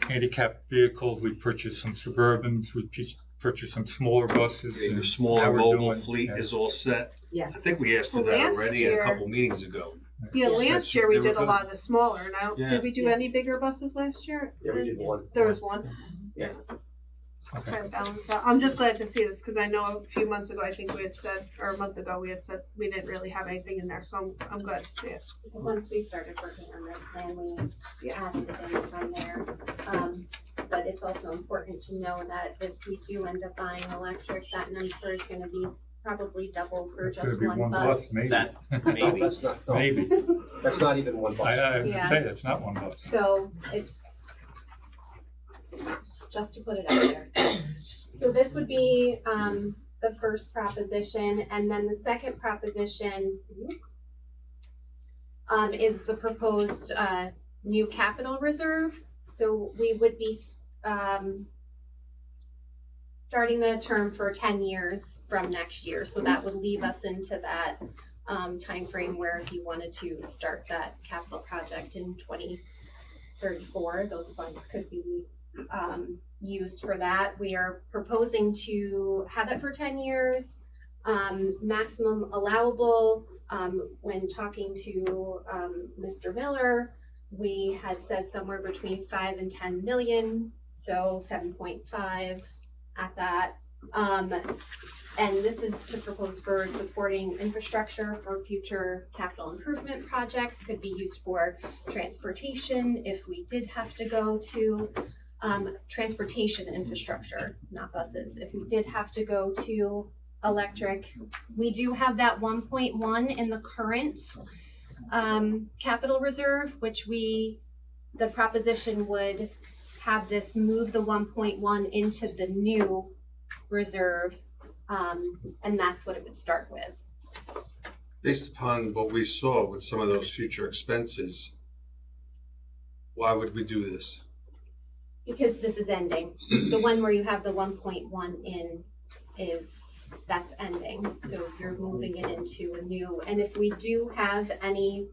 handicapped vehicles, we purchased some Suburbans, we purchased some smaller buses. Your and smaller now we're mobile doing- fleet is all set. I Yes. think we asked for Well, that last already year- a couple meetings ago. Yeah, last year we They were did a good. lot of the smaller. Now, Yeah. did we do any bigger buses last year? Yeah, we did one. There was one. Yeah. Just trying to balance out. I'm just glad to see this because I know a few months ago, I think we had said, or a month ago, we had said we didn't really have anything in there. So I'm glad to see it. Once we started working on this plan, we added it in from there. But it's also important to know that if we do end up buying electric, that number is gonna be probably double for It's gonna just be one bus. maybe. That, No, maybe. that's not, no, Maybe. that's not even one bus. I would Yeah. say that's not one bus. So it's just to put it out there. So this would be the first proposition, and then the second proposition is the proposed new capital reserve. So we would be starting the term for 10 years from next year. So that would leave us into that timeframe where if you wanted to start that capital project in 2034, those funds could be used for that. We are proposing to have it for 10 years. Maximum allowable, when talking to Mr. Miller, we had said somewhere between 5 and 10 million, so 7.5 at that. And this is to propose for supporting infrastructure for future capital improvement projects, could be used for transportation if we did have to go to transportation infrastructure, not buses. If we did have to go to electric, we do have that 1.1 in the current capital reserve, which the proposition would have this move the 1.1 into the new reserve, and that's what it would start with. Based upon what we saw with some of those future expenses, why would we do this? Because this is ending. The one where you have the 1.1 in that's ending. So you're moving it into a new, and if we do have any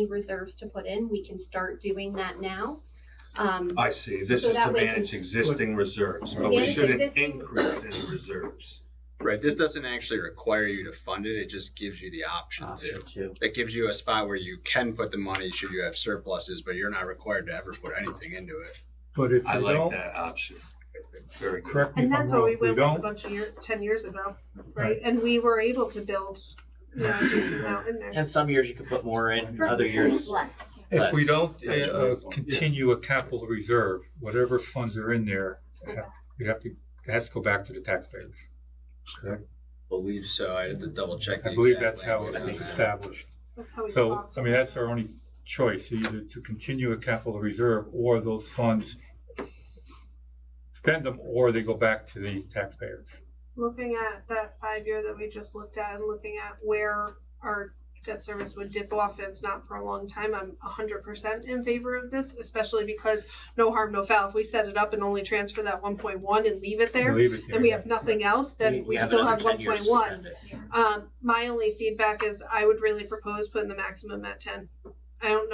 reserves to put in, we can start doing that now. I see. This So is that to way manage existing reserves, To but we manage shouldn't existing- increase any reserves. Right, this doesn't actually require you to fund it, it just gives you the option to. It gives you a spot where you can put the money should you have surpluses, but you're not required to ever put anything into it. But if I you like don't, that option. Very good. correct me And if I'm that's what wrong, we if we went with a don't, bunch of 10 years ago, right? And we were able to build, a decent amount in there. And some years you could put more in, other years Less. if we don't That's right. continue a capital reserve, whatever funds are in there, it has to go back to the taxpayers. Correct? Believe so, I have to double check the I believe exact that's how language it on was that. established. That's how we So, talked. I mean, that's our only choice, either to continue a capital reserve or those funds spend them or they go back to the taxpayers. Looking at that 5-year that we just looked at and looking at where our debt service would dip off, and it's not for a long time, I'm 100% in favor of this, especially because no harm, no foul. If we set it up and only transfer that 1.1 and leave it there, and we have nothing else, then we still have 1.1. My only feedback is I would really propose putting the maximum at 10. I don't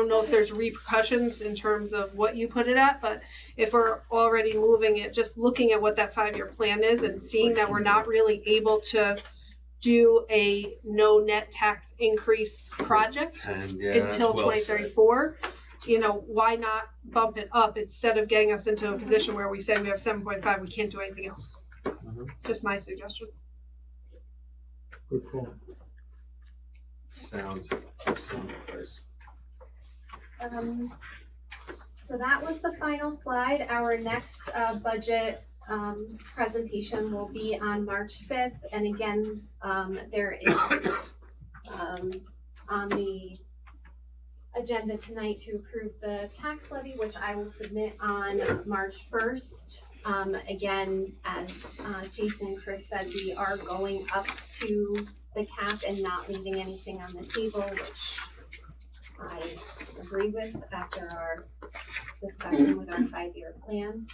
know if there's repercussions in terms of what you put it at, but if we're already moving it, just looking at what that 5-year plan is and seeing that we're not really able to do a no net tax increase project until 2034, why not bump it up instead of getting us into a position where we say we have 7.5, we can't do anything else. Just my suggestion. Good call. Sound advice. So that was the final slide. Our next budget presentation will be on March 5th. And again, there is on the agenda tonight to approve the tax levy, which I will submit on March 1st. Again, as Jason and Chris said, we are going up to the cap and not leaving anything on the table, which I agree with after our discussion with our 5-year plan.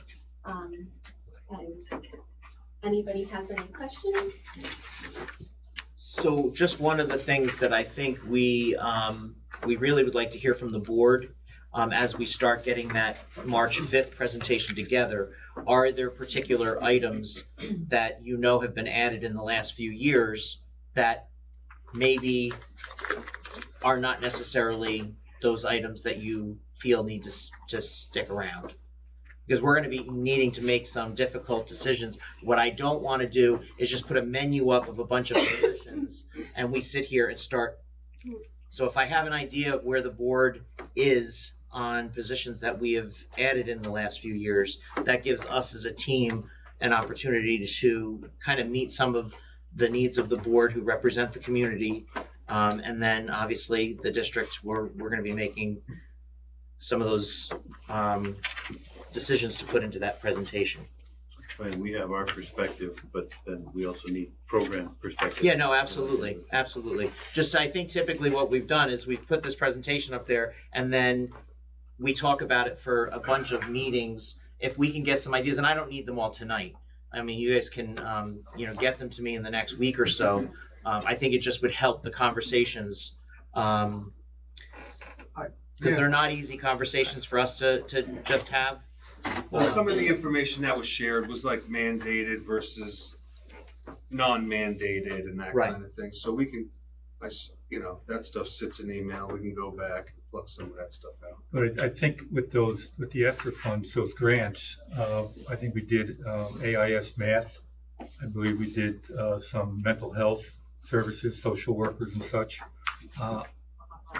And anybody has any questions? So just one of the things that I think we really would like to hear from the board as we start getting that March 5th presentation together, are there particular items that have been added in the last few years that maybe are not necessarily those items that you feel need to just stick around? Because we're going to be needing to make some difficult decisions. What I don't want to do is just put a menu up of a bunch of positions and we sit here and start. So if I have an idea of where the board is on positions that we have added in the last few years, that gives us as a team an opportunity to kind of meet some of the needs of the board who represent the community. And then obviously the district, we're going to be making some of those decisions to put into that presentation. Right, we have our perspective, but then we also need program perspective. Yeah, no, absolutely, absolutely. Just I think typically what we've done is we've put this presentation up there and then we talk about it for a bunch of meetings. If we can get some ideas, and I don't need them all tonight. I mean, you guys can, get them to me in the next week or so. I think it just would help the conversations. Because they're not easy conversations for us to just have. Well, some of the information that was shared was like mandated versus non-mandated and that kind of thing. So we can, that stuff sits in email. We can go back and pluck some of that stuff out. But I think with the ESSER funds, those grants, I think we did AIS math. I believe we did some mental health services, social workers and such.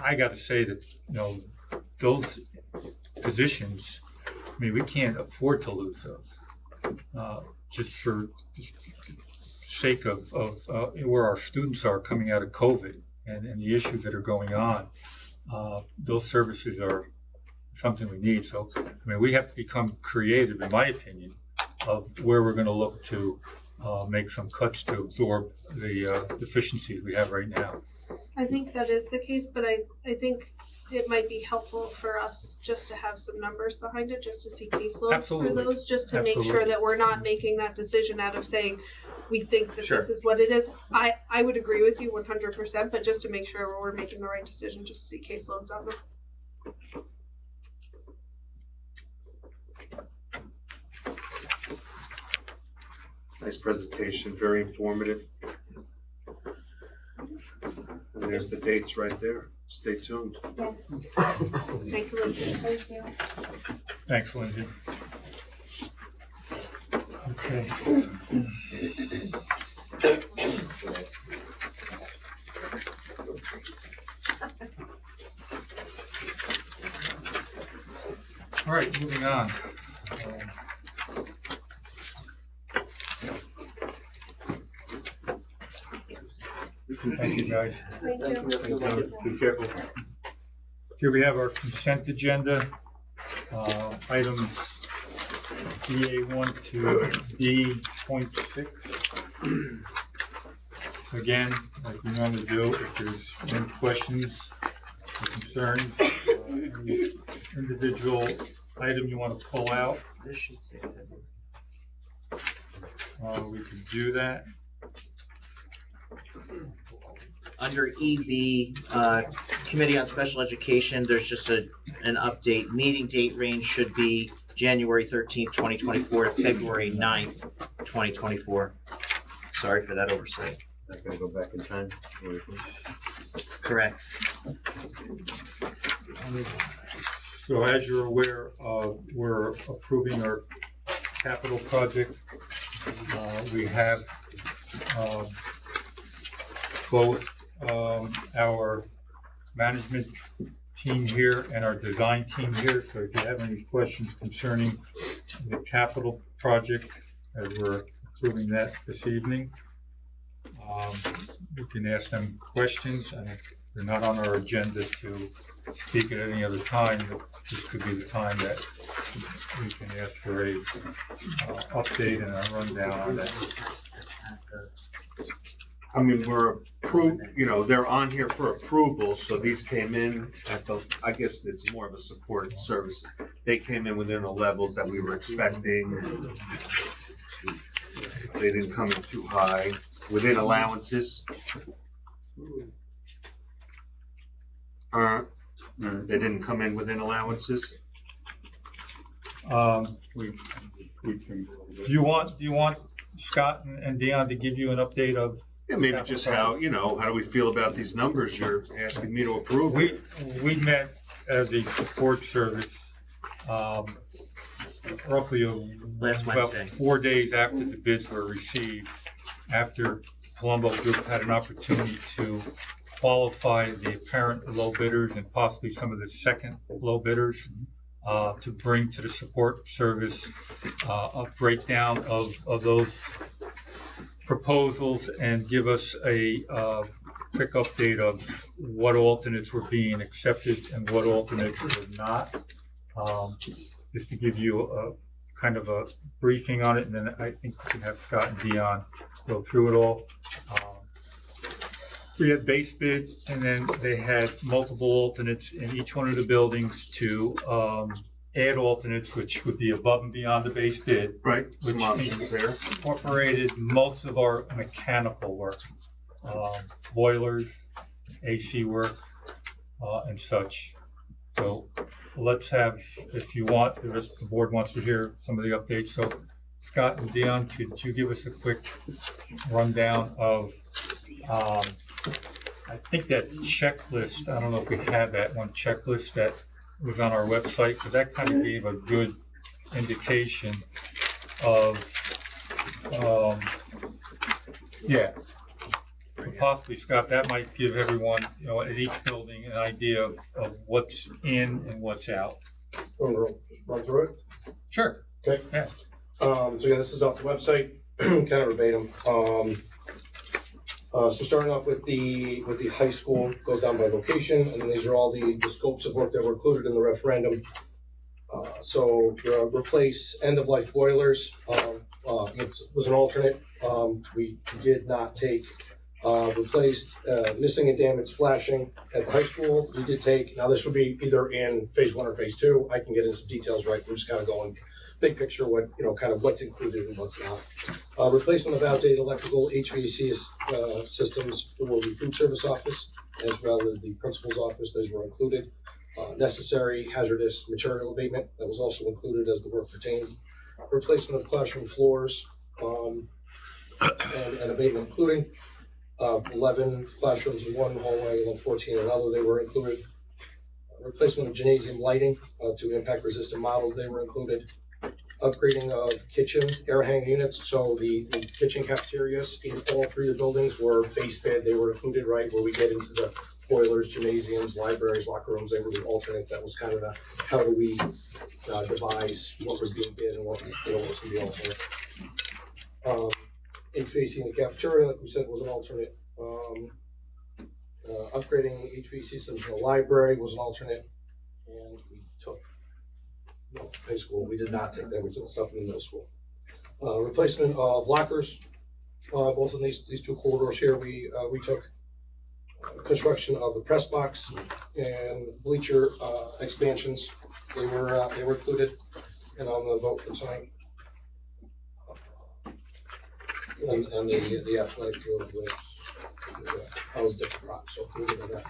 I got to say that, those positions, I mean, we can't afford to lose those. Just for the sake of where our students are coming out of COVID and the issues that are going on, those services are something we need. So, I mean, we have to become creative, in my opinion, of where we're going to look to make some cuts to absorb the deficiencies we have right now. I think that is the case, but I think it might be helpful for us just to have some numbers behind it, just to see caseload for those, just to make sure that we're not making that decision out of saying we think that this is what it is. I would agree with you 100%, but just to make sure we're making the right decision, just to see caseloads on them. Nice presentation, very informative. And there's the dates right there. Stay tuned. Yes. Thank you, Lindsay. Thank you. Thanks, Lindsay. Okay. All right, moving on. Thank you, guys. Thank you. Be careful. Here we have our consent agenda, items DA1 to D.6. again, like we normally do, if there's any questions or concerns, any individual item you want to pull out, This should say February. we can do that. Under EB, Committee on Special Education, there's just an update. Meeting date range should be January 13th, 2024 to February 9th, 2024. Sorry for that oversight. Not gonna go back in time. Correct. So as you're aware, we're approving our capital project. We have both our management team here and our design team here. So if you have any questions concerning the capital project, as we're approving that this evening, you can ask them questions, and if they're not on our agenda to speak at any other time, this could be the time that we can ask for a update and a rundown on that. I mean, we're approved, you know, they're on here for approval, so these came in at the, I guess it's more of a support service. They came in within the levels that we were expecting. They didn't come in too high, within allowances. They didn't come in within allowances. We can. Do you want Scott and Dion to give you an update of? Yeah, maybe just how, you know, how do we feel about these numbers you're asking me to approve? We met as a support service, roughly Last about Wednesday. 4 days after the bids were received, after Colombo Group had an opportunity to qualify the apparent low bidders and possibly some of the second low bidders, to bring to the support service a breakdown of those proposals and give us a quick update of what alternates were being accepted and what alternates were not. Just to give you a kind of a briefing on it, and then I think we can have Scott and Dion go through it all. We had base bid, and then they had multiple alternates in each one of the buildings to add alternates, which would be above and beyond the base bid. Right, some Which options there. incorporated most of our mechanical work, boilers, AC work, and such. So let's have, if you want, the rest of the board wants to hear some of the updates. So Scott and Dion, could you give us a quick rundown of, I think that checklist, I don't know if we have that one checklist that was on our website, but that kind of gave a good indication of, possibly, Scott, that might give everyone, you know, at each building an idea of what's in and what's out. Just run through it. Sure. Okay. Yeah. So yeah, this is off the website, kind of verbatim. So starting off with the high school, goes down by location, and then these are all the scopes of work that were included in the referendum. So replace end-of-life boilers. It was an alternate. We did not take. Replaced missing and damaged flashing at the high school. We did take, now this would be either in phase 1 or phase 2. I can get into some details, right? We're just kind of going big picture, what, you know, kind of what's included and what's not. Replacement of outdated electrical HVAC systems for the food service office, as well as the principal's office. Those were included. Necessary hazardous material abatement, that was also included as the work pertains. Replacement of classroom floors and abatement including 11 classrooms in one hallway, and then 14 in another, they were included. Replacement of gymnasium lighting to impact resistant models, they were included. Upgrading of kitchen air handling units, so the kitchen cafeterias in all 3 of the buildings were base bid, they were included, right, where we get into the boilers, gymnasiums, libraries, locker rooms, they were the alternates. That was kind of the, how do we devise what was being bid and what was going to be alternates. HVAC in the cafeteria, like we said, was an alternate. Upgrading HVAC systems in the library was an alternate, and we took high school. We did not take that. We took stuff in the middle school. Replacement of lockers both in these two corridors here, we took construction of the press box and bleacher expansions. They were included and on the vote for tonight. And the athletic field was different rock, so we'll get to that.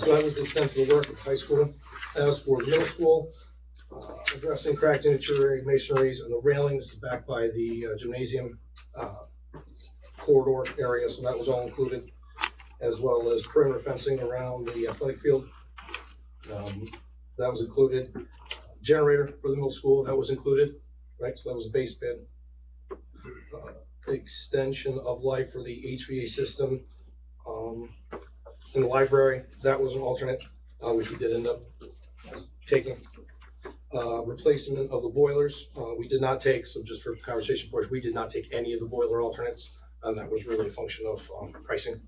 So that was the extent of the work at the high school. As for the middle school, addressing cracked and deteriorating masonries and the railings back by the gymnasium corridor area, so that was all included, as well as perimeter fencing around the athletic field. That was included. Generator for the middle school, that was included, right? So that was a base bid. Extension of life for the HVA system in the library, that was an alternate, which we did end up taking. Replacement of the boilers, we did not take, so just for conversation purposes, we did not take any of the boiler alternates, and that was really a function of pricing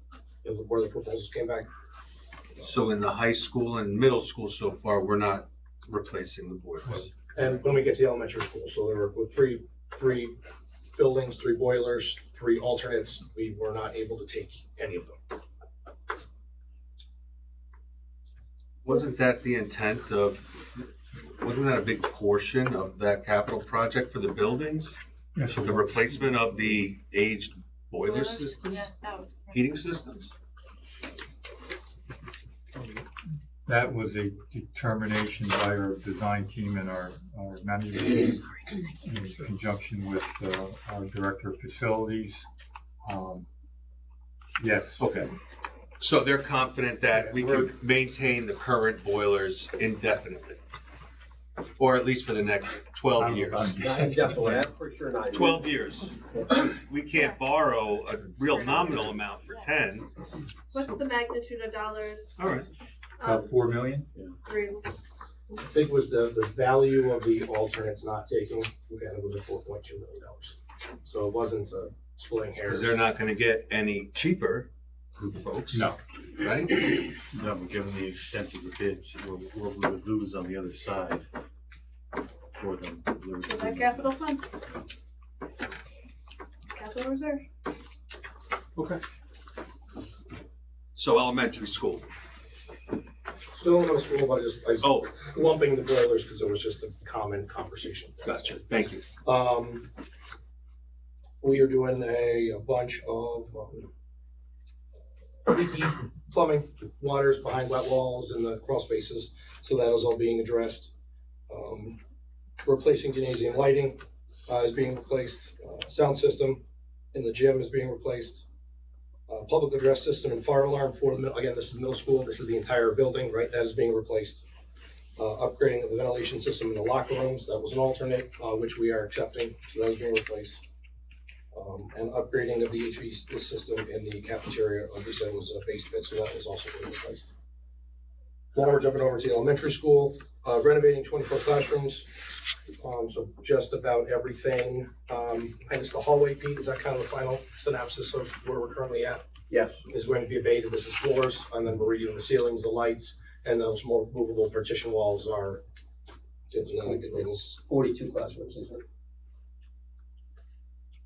of the boiler proposals came back. So in the high school and middle school so far, we're not replacing the boilers. And when we get to the elementary school, so there were three buildings, 3 boilers, 3 alternates, we were not able to take any of them. Wasn't that the intent of, wasn't that a big portion of that capital project for the buildings? Yes, The replacement of the aged boiler systems, heating systems? that was a determination by our design team and our management team in conjunction with our director of facilities. Yes. Okay. So they're confident that we can maintain the current boilers indefinitely? Or at least for the next 12 years? 12 years. We can't borrow a real nominal amount for 10. What's the magnitude of dollars? All right. About 4 million? 3. I think it was the value of the alternates not taking, it was at $4.2 million. So it wasn't splitting hairs. Because they're not going to get any cheaper, folks. No. Right? No, but given the extent of the bids, what we would lose on the other side for them. So that capital fund? Capital reserve? Okay. So elementary school. Still in middle school, but I just lumping the boilers because it was just a common conversation. Gotcha. Thank you. We are doing a bunch of leaky plumbing, waters behind wet walls and the crawl spaces, so that is all being addressed. Replacing gymnasium lighting is being replaced. Sound system in the gym is being replaced. Public address system and fire alarm for the middle, again, this is middle school, this is the entire building, right? That is being replaced. Upgrading of the ventilation system in the locker rooms, that was an alternate, which we are accepting, so that is being replaced. And upgrading of the HVAC system in the cafeteria, like we said, was a base bid, so that was also being replaced. Now we're jumping over to the elementary school, renovating 24 classrooms. So just about everything, and it's the hallway, Pete, is that kind of the final synopsis of where we're currently at? Yes. Is going to be abated, this is floors, and then we're redoing the ceilings, the lights, and those more movable partition walls are good news. 42 classrooms, isn't it?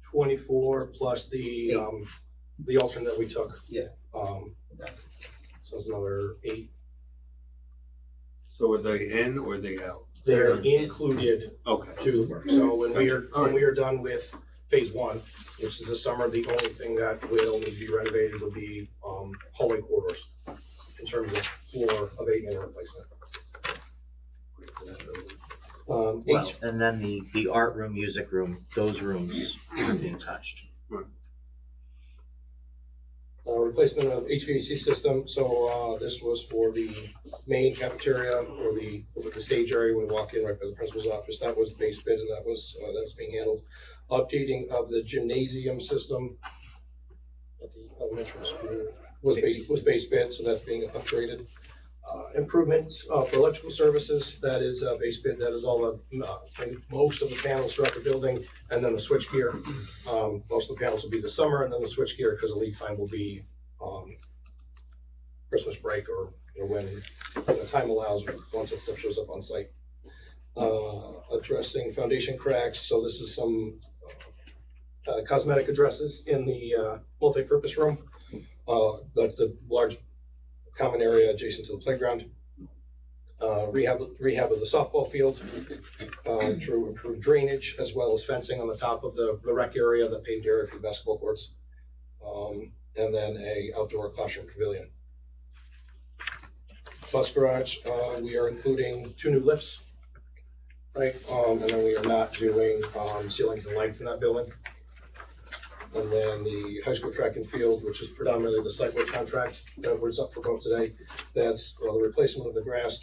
24 plus the alternate we took. Yeah. So it's another 8. So are they in or are they out? They're included to the work. So when we are done with phase 1, which is this summer, the only thing that will need to be renovated would be hallway corridors in terms of floor abatement and replacement. Well, and then the art room, music room, those rooms aren't being touched. Replacement of HVAC system. So this was for the main cafeteria or the stage area when we walk in right by the principal's office. That was base bid, and that was being handled. Updating of the gymnasium system at the elementary school was base bid, so that's being upgraded. Improvements for electrical services, that is base bid. That is all most of the panels throughout the building, and then the switch gear. Most of the panels will be this summer, and then the switch gear, because the lead time will be Christmas break or when the time allows, once that stuff shows up on site. Addressing foundation cracks. So this is some cosmetic addresses in the multi-purpose room. That's the large common area adjacent to the playground. Rehab of the softball field through improved drainage, as well as fencing on the top of the rec area, the paved area for the basketball courts, and then a outdoor classroom pavilion. Bus garage, we are including 2 new lifts, right? And then we are not doing ceilings and lights in that building. And then the high school track and field, which is predominantly the site work contract that was up for vote today. That's the replacement of the grass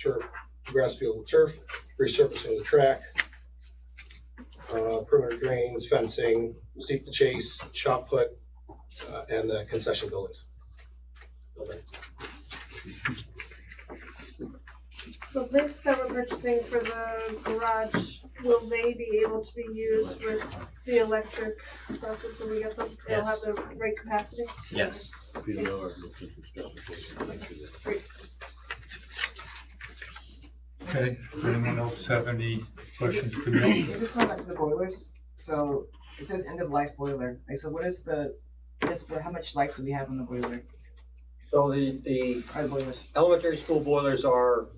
field with turf, resurfacing the track, perimeter drains, fencing, steeplechase, shot put, and the concession building. The lifts that we're purchasing for the garage, will they be able to be used with the electric buses when we get them? They'll have Yes. the right capacity? Yes. These are looked at the specifications. Make sure that- Great. Okay, anyone else have any questions, Camille? Just going back to the boilers, so it says end of life boiler, like, so what is how much life do we have on the boiler, So the or the boilers? elementary school boilers are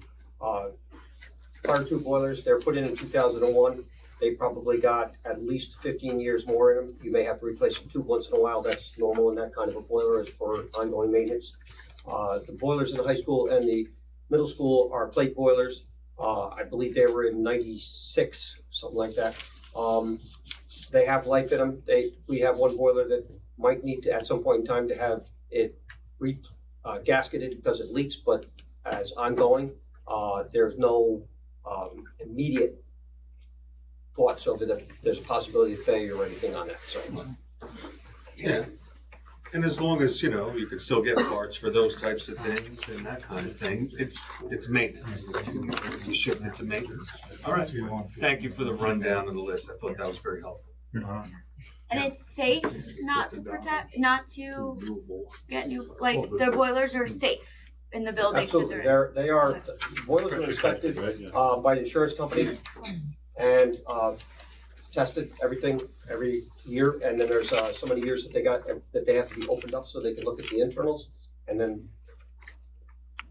fire tube boilers. They're put in 2001. They probably got at least 15 years more in them. You may have to replace the tube once in a while. That's normal in that kind of a boiler as for ongoing maintenance. The boilers in the high school and the middle school are plate boilers. I believe they were in 96, something like that. They have life in them. We have one boiler that might need to, at some point in time, to have it gasketed because it leaks, but as ongoing, there's no immediate thoughts over that there's a possibility of failure or anything on that. So, Yeah. And as long as, you know, you can still get parts for those types of things and that kind of thing, it's maintenance. You shift it to maintenance. All right. Thank you for the rundown of the list. I thought that was very helpful. And it's safe not to get new, like the boilers are safe in the building. absolutely, they are. Boilers are inspected by the insurance company and tested everything every year, and then there's so many years that they have to be opened up so they can look at the internals and then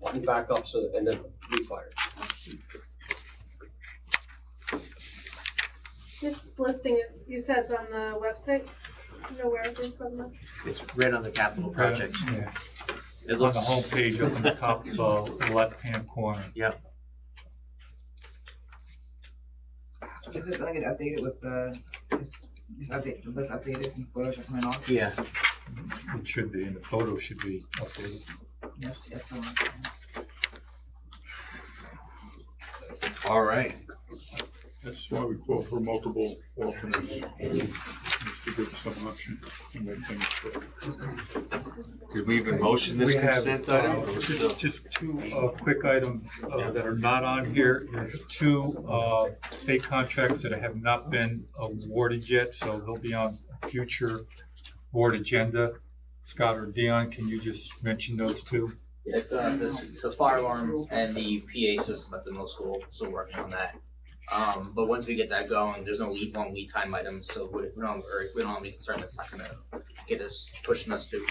button back up and then refired. This listing, you said it's on the website? You know where it is on the? It's right on the capital project. Yeah. It looks on the homepage up in the top left-hand corner. Yep. Is it gonna get updated with this updated since boilers are coming off? Yeah. It should be, and the photo should be updated. Yes, so. All right. That's why we call for multiple alternates, to give some option and make things fit. Did we even motion this We have, consent item? Or was it just 2 quick items that are not on here. There's 2 state contracts that have not been awarded yet, so they'll be on a future board agenda. Scott or Dion, can you just mention those 2? It's the fire alarm and the PA system at the middle school, still working on that. But once we get that going, there's no long lead time items, so we don't have any concern that's not gonna get us, pushing us to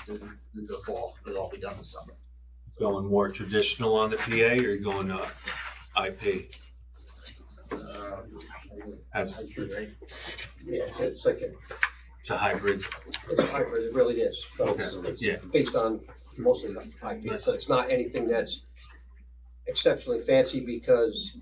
the fall. It'll all be done this summer. going more traditional on the PA, or you going IP? As Yeah, it's like it's a hybrid. it's a hybrid. It really is. So Okay. it's Yeah. based on mostly the IP, so it's not anything that's exceptionally fancy because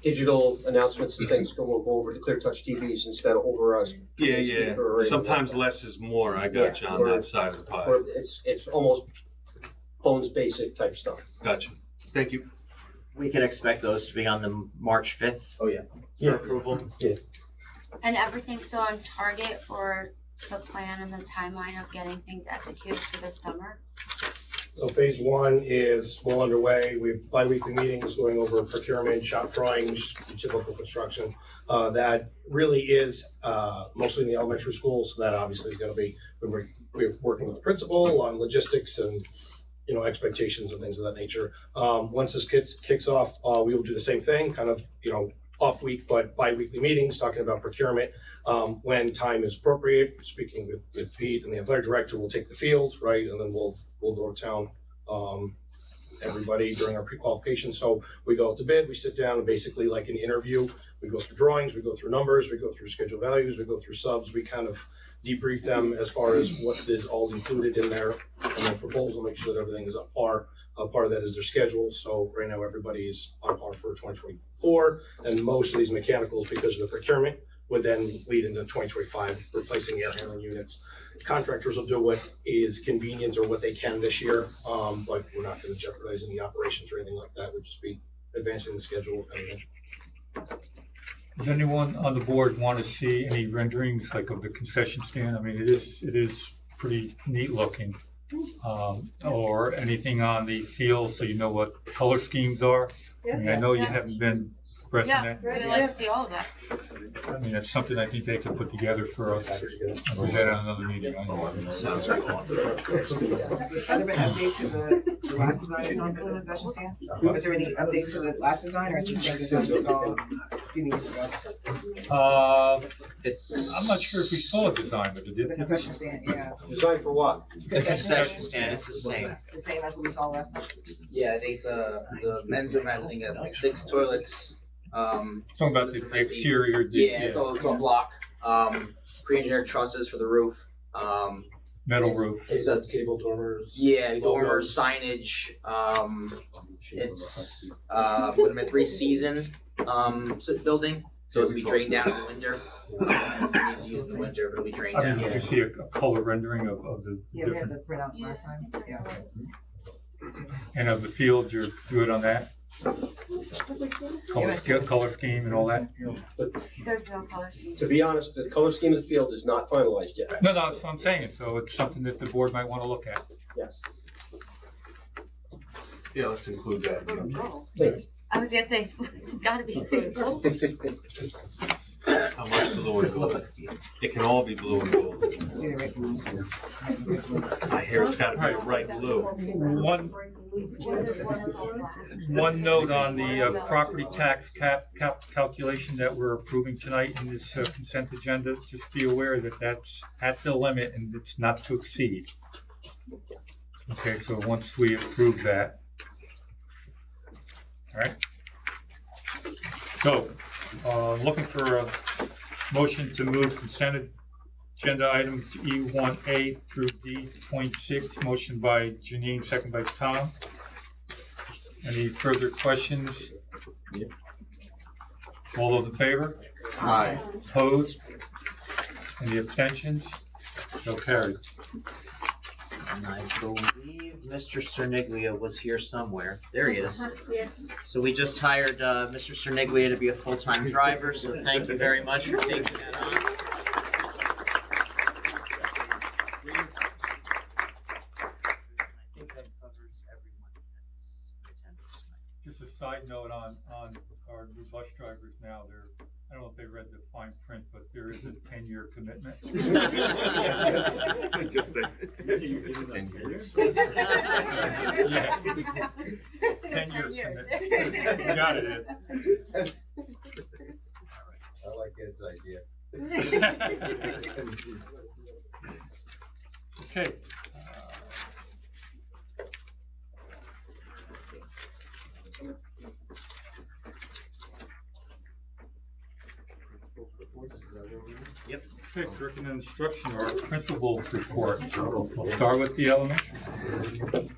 digital announcements and things will go over the clear touch TVs instead of over us. Yeah. Sometimes less is more. I got you on that side of the pie. Or it's almost phones basic type stuff. Gotcha. Thank you. We can expect those to be on the March 5th. Oh, yeah. For approval. Yeah. And everything's still on target for the plan and the timeline of getting things executed for this summer? So phase 1 is well underway. We have bi-weekly meetings going over procurement, shop drawings, typical construction. That really is mostly in the elementary school, so that obviously is going to be, we're working with the principal on logistics and expectations and things of that nature. Once this kicks off, we will do the same thing, kind of, off week, but bi-weekly meetings, talking about procurement. When time is appropriate, speaking with Pete and the athletic director, we'll take the field, right? And then we'll go to town, everybody during our pre-qualification. So we go out to bid, we sit down and basically like an interview, we go through drawings, we go through numbers, we go through schedule values, we go through subs, we kind of debrief them as far as what is all included in their proposal, make sure that everything is up par. Part of that is their schedule. So right now everybody is on par for 2024, and most of these mechanicals, because of the procurement, would then lead into 2025, replacing air handling units. Contractors will do what is convenient or what they can this year, but we're not going to jeopardize any operations or anything like that. We'll just be advancing the schedule, if anything. Does anyone on the board want to see any renderings like of the concession stand? I mean, it is pretty neat looking. Or anything on the field so you know what color schemes are. I mean, I know you haven't been pressing that. We'd like to see all of that. I mean, that's something I think they could put together for us. We'll get on another meeting. Sounds cool. Have there been updates to the last design that's on the concession stand? Was there any updates to the last design, or is it the same design we saw a few meetings ago? I'm not sure if we saw a design, but it did. The concession stand, yeah. Design for what? The concession stand, it's the same. The same as what we saw last time? Yeah, I think it's the men's room has, I think, 6 toilets. Talking about the exterior. Yeah, it's all block. Pre-engineered trusses for the roof. Metal roof. It's a cable dormers. Yeah, dormers, signage. It's would have been 3-season building, so it's gonna be drained down in the winter. You need to use in the winter, but it'll be drained I down. mean, did you see a color rendering of the Yeah, we had different, the printouts last time, yeah. and of the field? You're good on that? Color scheme and all that? There's no color scheme. To be honest, the color scheme of the field is not finalized yet. No, that's what I'm saying. So it's something that the board might want to look at. Yes. Yeah, let's include that. I was gonna say, it's gotta be included. How much blue and gold? It can all be blue and gold. I hear it's gotta be a bright blue. One note on the property tax cap calculation that we're approving tonight in this consent agenda. Just be aware that that's at the limit and it's not to exceed. Okay, so once we approve that. All right. So, looking for a motion to move consent agenda items E1A through D.6. Motion by Janine, second by Tom. Any further questions? Yep. All those in favor? Aye. Opposed? Any abstentions? So carried. And I believe Mr. Cerniglia was here somewhere. There he is. So we just hired Mr. Cerniglia to be a full-time driver, so thank you very much for taking that on. I think that covers everyone that's in attendance tonight. Just a side note on our new bus drivers now, I don't know if they read the fine print, but there is a 10-year commitment. Just say. 10 years. Yeah. 10-year commitment. You got it, Ed. I like Ed's idea. Okay. Yep. Okay, curriculum and instruction, our principal's report. We'll start with the elementary.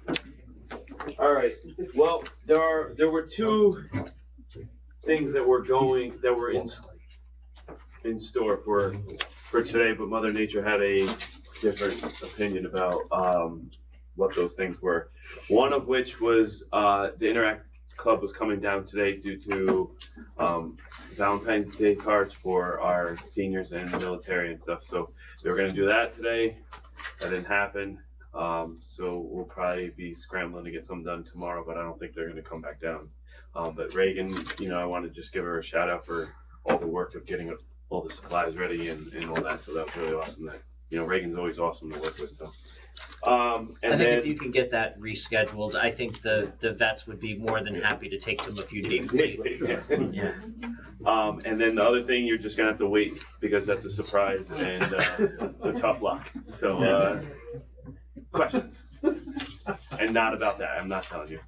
All right. Well, there were two things that were in store for today, but Mother Nature had a different opinion about what those things were. One of which was the Interact Club was coming down today due to Valentine's Day cards for our seniors and military and stuff. So they were going to do that today. That didn't happen. So we'll probably be scrambling to get some done tomorrow, but I don't think they're going to come back down. But Reagan, I want to just give her a shout out for all the work of getting all the supplies ready and all that. So that was really awesome. That Reagan's always awesome to work with. So I And think if then you can get that rescheduled, I think the vets would be more than happy to take them a few days late. Yeah. and then the other thing, you're just gonna have to wait because that's a surprise, and so tough luck. So questions, and not about that. I'm not telling you.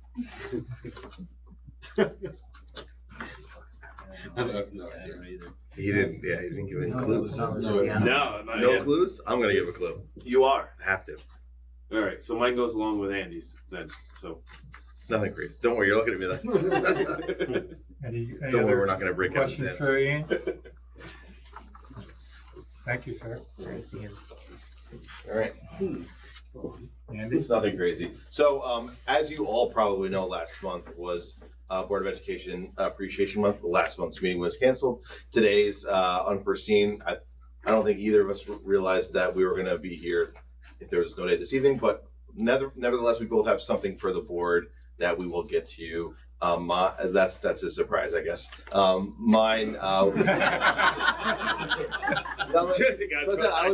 He didn't. Yeah, he didn't give any clues. No Clues. I'm gonna give a clue. You are. I have to. All right. So mine goes along with Andy's then. So Nothing crazy. Don't worry. You're looking at me like. Any Don't worry. other We're not gonna break out. questions for Ian? Thank you, sir. All right. Andy? It's nothing crazy. So, as you all probably know, last month was Board of Education Appreciation Month. Last month's meeting was canceled. Today's unforeseen. I don't think either of us realized that we were going to be here if there was no day this evening, but nevertheless, we both have something for the board that we will get to you. That's a surprise, I guess. Mine. I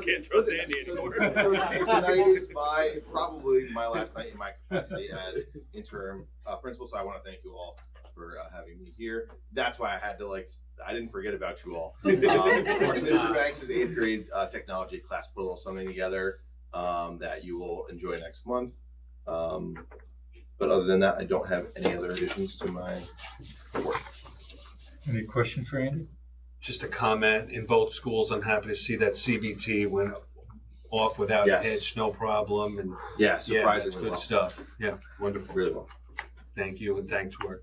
can't trust Andy anymore. Tonight is probably my last night in my capacity as interim principal, so I want to thank you all for having me here. That's why I had to I didn't forget about you all. Of course, Mr. Banks' 8th grade technology class put a little something together that you will enjoy next month. But other than that, I don't have any other additions to my report. Any questions for Andy? Just a comment, in both schools, I'm happy to see that CBT went off without a hitch, no problem, and surprisingly that's good well. stuff. Yeah, wonderful. Really well. Thank you, and thank you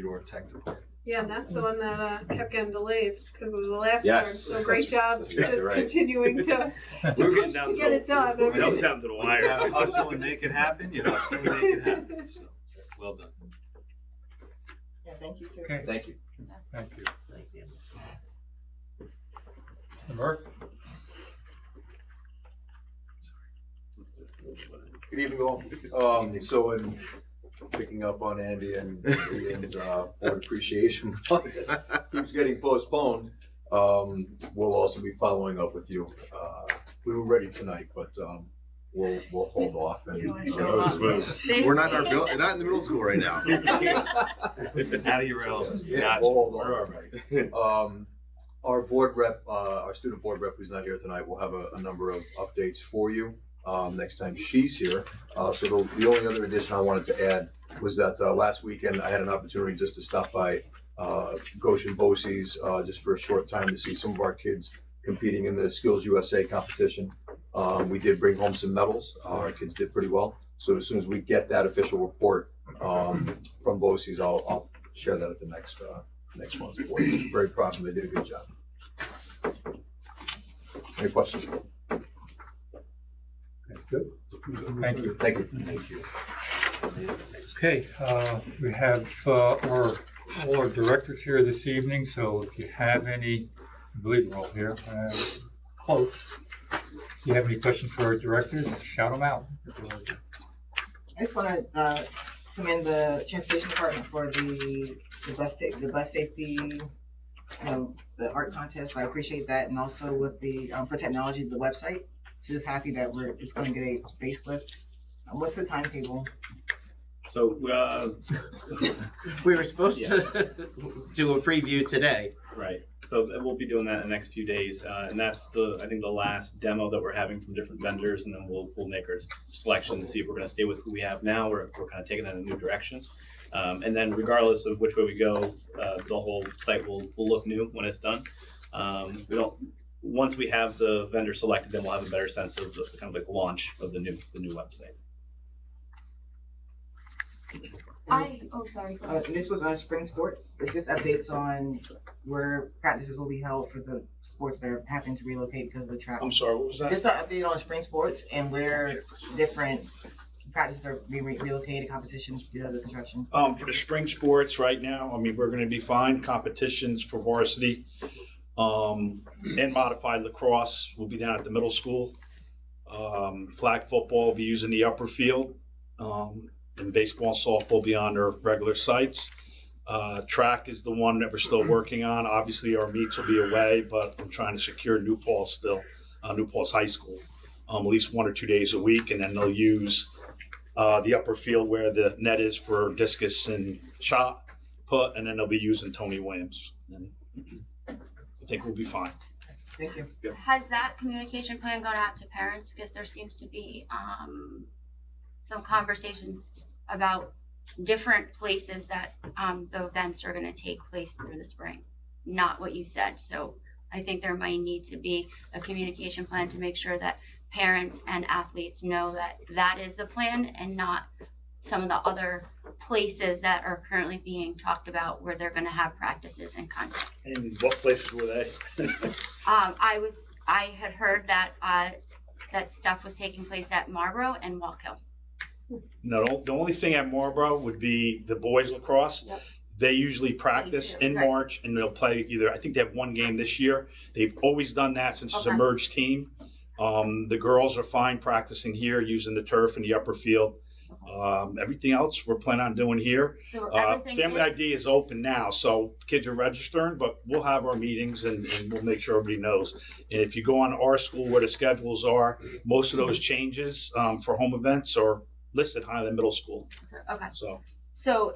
to our tech department. Yeah, and that's the one that kept getting delayed because of the last Yes, term. So great job that's exactly just right. continuing to push to get it done. That was down to the wire. You gotta hustle and make it happen. You hustle and make it happen. So, well done. Yeah, thank you too. Okay. Thank you. Thank you. Thanks, Andy. Murph? Good evening, all. So in picking up on Andy and Ian's board appreciation, keeps getting postponed. We'll also be following up with you. We were ready tonight, but we'll hold off. And We're not in not in the middle school right now. Out of your element. Yeah, we'll hold on. We're all right. Our board rep, our student board rep who's not here tonight, will have a number of updates for you next time she's here. So the only other addition I wanted to add was that last weekend I had an opportunity just to stop by Goshen Bosse's just for a short time to see some of our kids competing in the Skills USA competition. We did bring home some medals. Our kids did pretty well. So as soon as we get that official report from Bosse's, I'll share that at the next month's board. Very proud of them. They did a good job. Any questions? That's good. Thank you. Thank you. Thank you. Okay, we have all our directors here this evening, so if you have any, I believe we're all here, close. If you have any questions for our directors, shout them out. I just want to commend the transportation department for the bus safety, the art contest. I appreciate that, and also with the for technology, the website. So just happy that it's going to get a facelift. What's the timetable? So we were supposed to do a preview today. Right. So we'll be doing that in the next few days, and that's I think the last demo that we're having from different vendors, and then we'll make our selection to see if we're going to stay with who we have now, or if we're kind of taking that in a new direction. And then regardless of which way we go, the whole site will look new when it's done. Once we have the vendor selected, then we'll have a better sense of the kind of like launch of the new website. Sorry. This was spring sports. Just updates on where practices will be held for the sports that are having to relocate because of the travel. I'm sorry, what was that? Just an update on spring sports and where different practices are being relocated, competitions due to the construction. For the spring sports right now, I mean, we're gonna be fine. Competitions for varsity and modified lacrosse will be down at the middle school. Flag football will be using the upper field. And baseball and softball will be on their regular sites. Track is the one that we're still working on. Obviously, our meets will be away, but I'm trying to secure New Paltz still, New Paltz High School. at least 1 or 2 days a week, and then they'll use the upper field where the net is for discus and shot put, and then they'll be using Tony Williams. And I think we'll be fine. Thank you. Yep. Has that communication plan gone out to parents? Because there seems to be some conversations about different places that the events are going to take place through the spring. Not what you said. So I think there might need to be a communication plan to make sure that parents and athletes know that that is the plan and not some of the other places that are currently being talked about where they're going to have practices and content. And what places were they? I had heard that that stuff was taking place at Marlboro and Walk Hill. No, the only thing at Marlboro would be the boys lacrosse. Yep. They usually practice in right. March, and they'll play either, I think they have 1 game this year. They've always done that since it's a Okay. merged team. The girls are fine practicing here using the turf in the upper field. Everything else we're planning on doing here. So everything Family is- ID is open now, so kids are registering, but we'll have our meetings and we'll make sure everybody knows. And if you go on our school where the schedules are, most of those changes for home events are listed Highland Middle School. Okay. So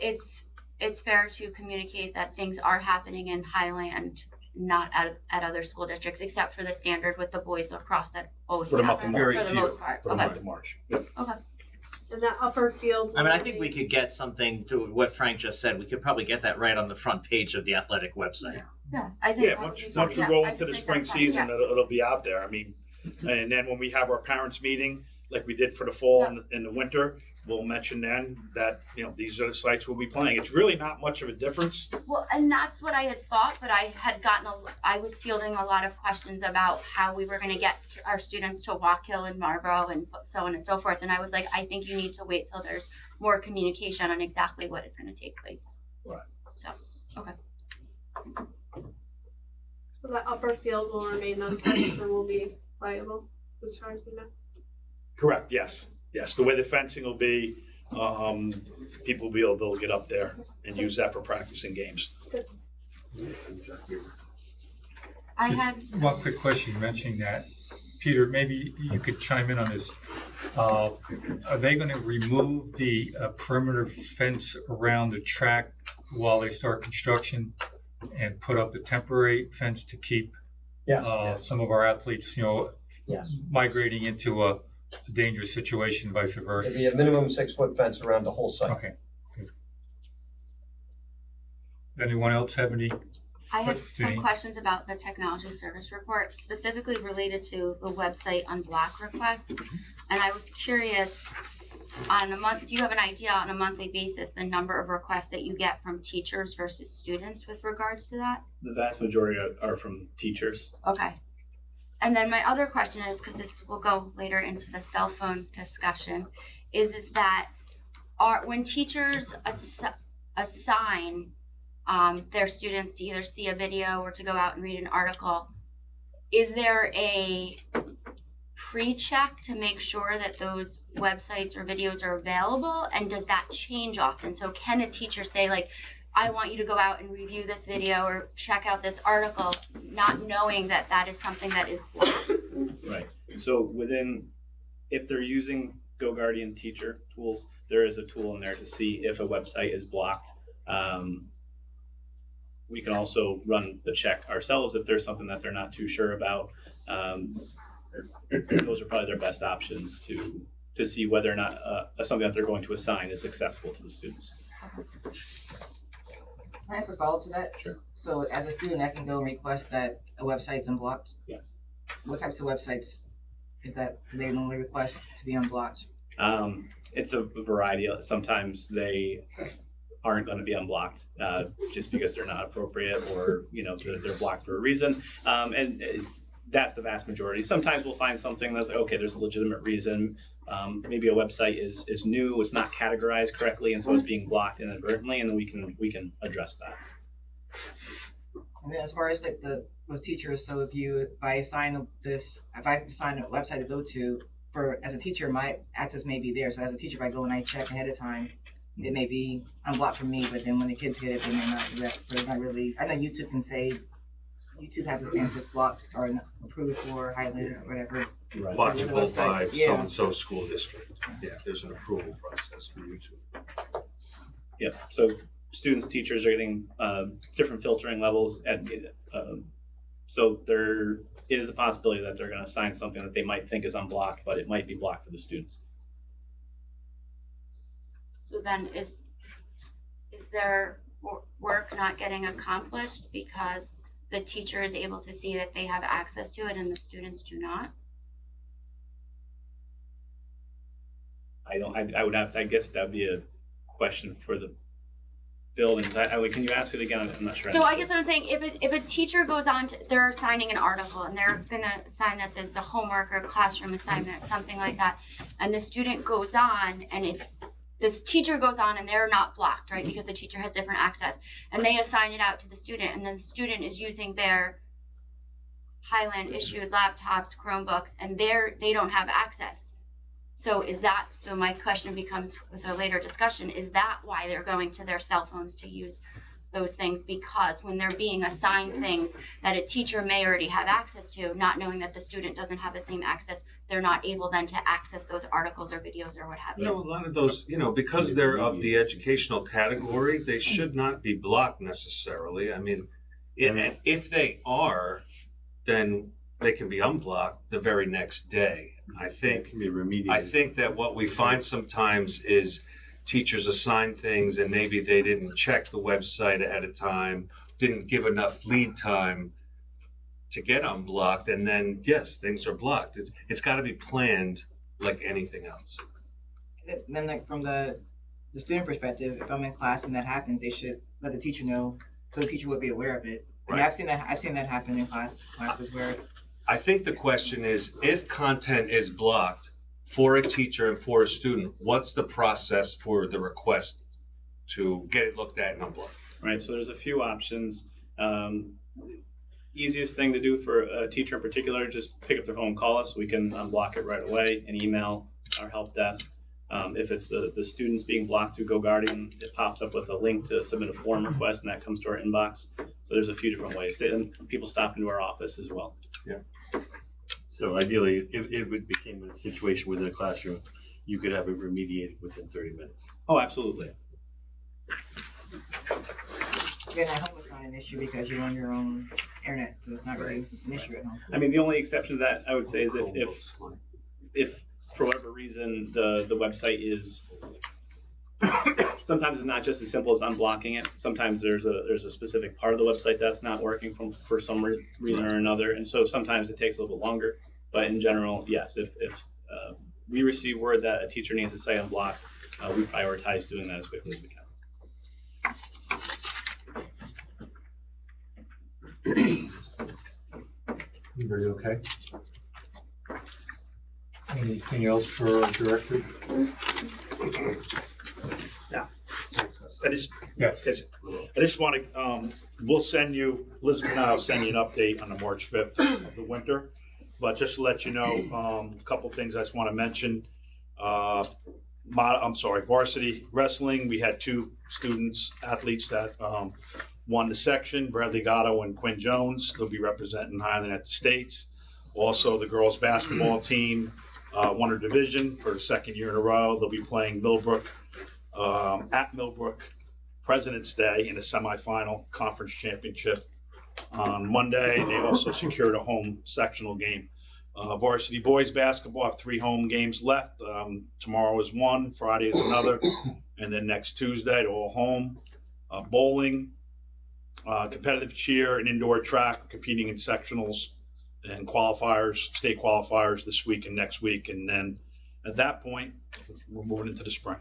it's fair to communicate that things are happening in Highland, not at other school districts, except for the standard with the boys lacrosse that always for the month happen of March. for the most part. For the Okay. month of March. Yep. Okay. And that upper field. I mean, I think we could get something to what Frank just said. We could probably get that right on the front page of the athletic website. Yeah, I think. Yeah, once we roll into the spring season, it'll be out there. I mean, and then when we have our parents' meeting, like we did for the fall and the winter, we'll mention then that, these are the sites we'll be playing. It's really not much of a difference. Well, and that's what I had thought, but I had I was fielding a lot of questions about how we were going to get our students to Walk Hill and Marlboro and so on and so forth. And I was like, I think you need to wait till there's more communication on exactly what is going to take place. Right. So, okay. So that upper field will remain untouched and will be viable as far as we know. Correct, yes. Yes, the way the fencing will be, people will be able to get up there and use that for practicing games. I had One quick question mentioning that. Peter, maybe you could chime in on this. Are they going to remove the perimeter fence around the track while they start construction and put up a temporary fence to keep some of our athletes, migrating into a dangerous situation, vice versa? It'd be a minimum 6-foot fence around the whole site. Okay. Good. Anyone else have any? I had some questions about the technology service report, specifically related to the website unblock requests. And I was curious, on a month, do you have an idea on a monthly basis the number of requests that you get from teachers versus students with regards to that? The vast majority are from teachers. Okay. And then my other question is, because this will go later into the cell phone discussion, is that when teachers assign their students to either see a video or to go out and read an article, is there a pre-check to make sure that those websites or videos are available? And does that change often? So can a teacher say, like, I want you to go out and review this video or check out this article, not knowing that that is something that is blocked? Right. So if they're using GoGuardian teacher tools, there is a tool in there to see if a website is blocked. We can also run the check ourselves if there's something that they're not too sure about. Those are probably their best options to see whether or not something that they're going to assign is accessible to the students. Can I ask a follow-up to that? Sure. So as a student, I can go and request that a website's unblocked? Yes. What types of websites do they normally request to be unblocked? It's a variety. Sometimes they aren't going to be unblocked just because they're not appropriate, or they're blocked for a reason. And that's the vast majority. Sometimes we'll find something that's like, okay, there's a legitimate reason. Maybe a website is new, it's not categorized correctly, and so it's being blocked inadvertently, and then we can address that. And then as far as like those teachers, so if I assign a website to go to, as a teacher, my access may be there. So as a teacher, if I go and I check ahead of time, it may be unblocked for me, but then when the kids get it, they may not do that. So it's not really, I know YouTube can say, YouTube has a stance that's blocked or approved for Highland or whatever. watchable by Yeah. so-and-so school district. Yeah, there's an approval process for YouTube. Yep, so students, teachers are getting different filtering levels so there is a possibility that they're gonna assign something that they might think is unblocked, but it might be blocked for the students. So then is their work not getting accomplished because the teacher is able to see that they have access to it and the students do not? I guess that'd be a question for the buildings. Can you ask it again? I'm not sure. So I guess what I'm saying, if a teacher goes on to, they're signing an article and they're gonna sign this as a homework or classroom assignment, something like that, and the student goes on and this teacher goes on and they're not blocked, right? Because the teacher has different access and they assign it out to the student and then the student is using their Highland issued laptops, Chromebooks, and they don't have access. So my question becomes with a later discussion, is that why they're going to their cell phones to use those things? Because when they're being assigned things that a teacher may already have access to, not knowing that the student doesn't have the same access, they're not able then to access those articles or videos or what have you. A lot of those, because they're of the educational category, they should not be blocked necessarily. I mean, if they are, then they can be unblocked the very next day. I think that what we find sometimes is teachers assign things and maybe they didn't check the website ahead of time, didn't give enough lead time to get unblocked, and then yes, things are blocked. It's got to be planned like anything else. Then, like from the student perspective, if I'm in class and that happens, they should let the teacher know, so the teacher would be aware of it. Right. I've seen that happen in classes where. I think the question is, if content is blocked for a teacher and for a student, what's the process for the request to get it looked at and unblocked? Right, so there's a few options. Easiest thing to do for a teacher in particular, just pick up their phone, call us. We can unblock it right away and email our help desk. If it's the students being blocked through GoGuardian, it pops up with a link to submit a form request and that comes to our inbox. So there's a few different ways. And people stop into our office as well. Yeah. So ideally, if it became a situation within a classroom, you could have it remediated within 30 minutes. Oh, absolutely. Again, at home it's not an issue because you're on your own internet, so it's not really an issue at home. I mean, the only exception to that I would say is if for whatever reason the website is sometimes it's not just as simple as unblocking it. Sometimes there's a specific part of the website that's not working for some reason or another, and so sometimes it takes a little bit longer. But in general, yes, if we receive word that a teacher needs a site unblocked, we prioritize doing that as quickly as we can. Everybody okay? Anything else for our directors? Yeah. I just want to, we'll send you, Elizabeth and I will send you an update on the March 5th of the winter. But just to let you know, a couple things I just want to mention. Varsity wrestling, we had two athletes that won the section, Bradley Gatto and Quinn Jones. They'll be representing Highland at the States. Also, the girls basketball team won a division for the second year in a row. They'll be playing Millbrook at Millbrook President's Day in a semifinal conference championship on Monday. They also secured a home sectional game. Varsity boys basketball have 3 home games left. Tomorrow is one, Friday is another, and then next Tuesday they're all home. Bowling, competitive cheer, and indoor track competing in sectionals and qualifiers, state qualifiers this week and next week, and then at that point we're moving into the spring.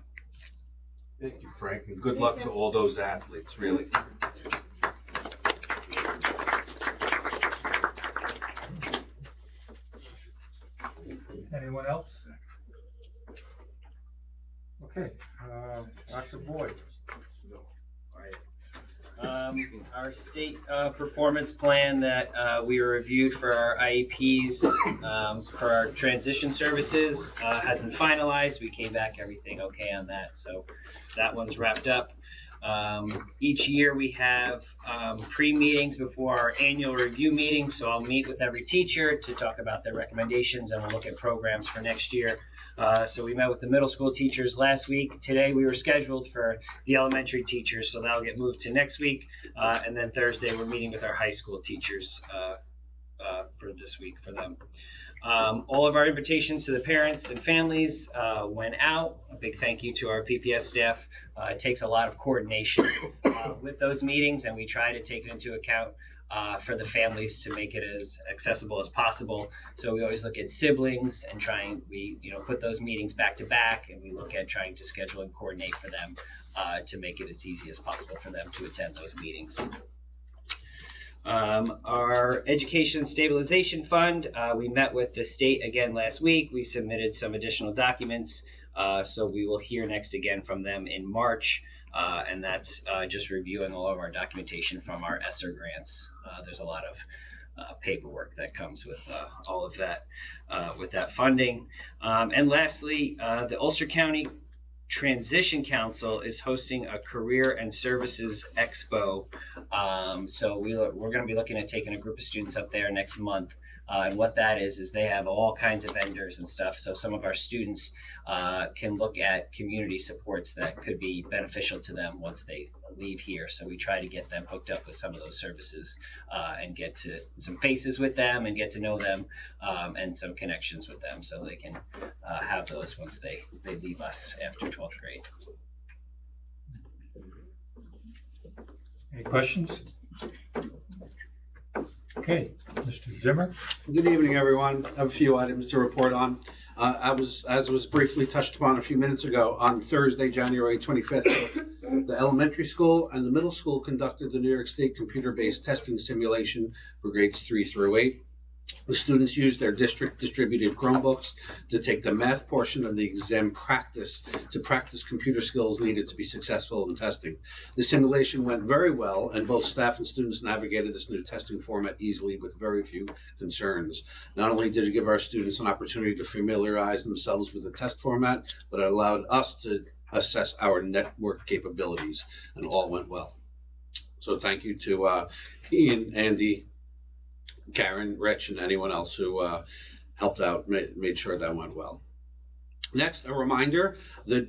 Thank you, Frank, and good luck to all those athletes, really. Anyone else? Okay, Dr. Boyd. Our state performance plan that we reviewed for our IEPs for our transition services has been finalized. We came back everything okay on that, so that one's wrapped up. Each year we have pre-meetings before our annual review meeting, so I'll meet with every teacher to talk about their recommendations and we'll look at programs for next year. So we met with the middle school teachers last week. Today we were scheduled for the elementary teachers, so that'll get moved to next week. And then Thursday we're meeting with our high school teachers for this week for them. All of our invitations to the parents and families went out. A big thank you to our PPS staff. It takes a lot of coordination with those meetings, and we try to take it into account for the families to make it as accessible as possible. So we always look at siblings and we put those meetings back to back, and we look at trying to schedule and coordinate for them to make it as easy as possible for them to attend those meetings. Our Education Stabilization Fund, we met with the state again last week. We submitted some additional documents, so we will hear next again from them in March. And that's just reviewing all of our documentation from our ESSER grants. There's a lot of paperwork that comes with all of that, with that funding. And lastly, the Ulster County Transition Council is hosting a Career and Services Expo. So we're going to be looking at taking a group of students up there next month. And what that is they have all kinds of vendors and stuff. So some of our students can look at community supports that could be beneficial to them once they leave here. So we try to get them hooked up with some of those services and get to some faces with them and get to know them and some connections with them so they can have those once they leave us after 12th grade. Any questions? Okay, Mr. Zimmer. Good evening, everyone. I have a few items to report on. As was briefly touched upon a few minutes ago, on Thursday, January 25th, the elementary school and the middle school conducted the New York State computer-based testing simulation for grades 3 through 8. The students used their district-distributed Chromebooks to take the math portion of the exam to practice computer skills needed to be successful in testing. The simulation went very well, and both staff and students navigated this new testing format easily with very few concerns. Not only did it give our students an opportunity to familiarize themselves with the test format, but it allowed us to assess our network capabilities, and all went well. So thank you to Ian, Andy, Karen, Rich, and anyone else who helped out, made sure that went well. Next, a reminder, the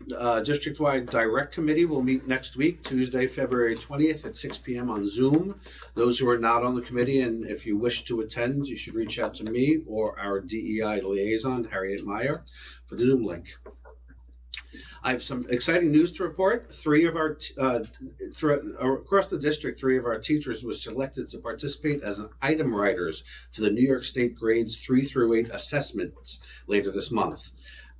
district-wide direct committee will meet next week, Tuesday, February 20th at 6 p.m. on Zoom. Those who are not on the committee, and if you wish to attend, you should reach out to me or our DEI liaison, Harriet Meyer, for the Zoom link. I have some exciting news to report. Across the district, 3 of our teachers were selected to participate as item writers for the New York State grades 3 through 8 assessments later this month.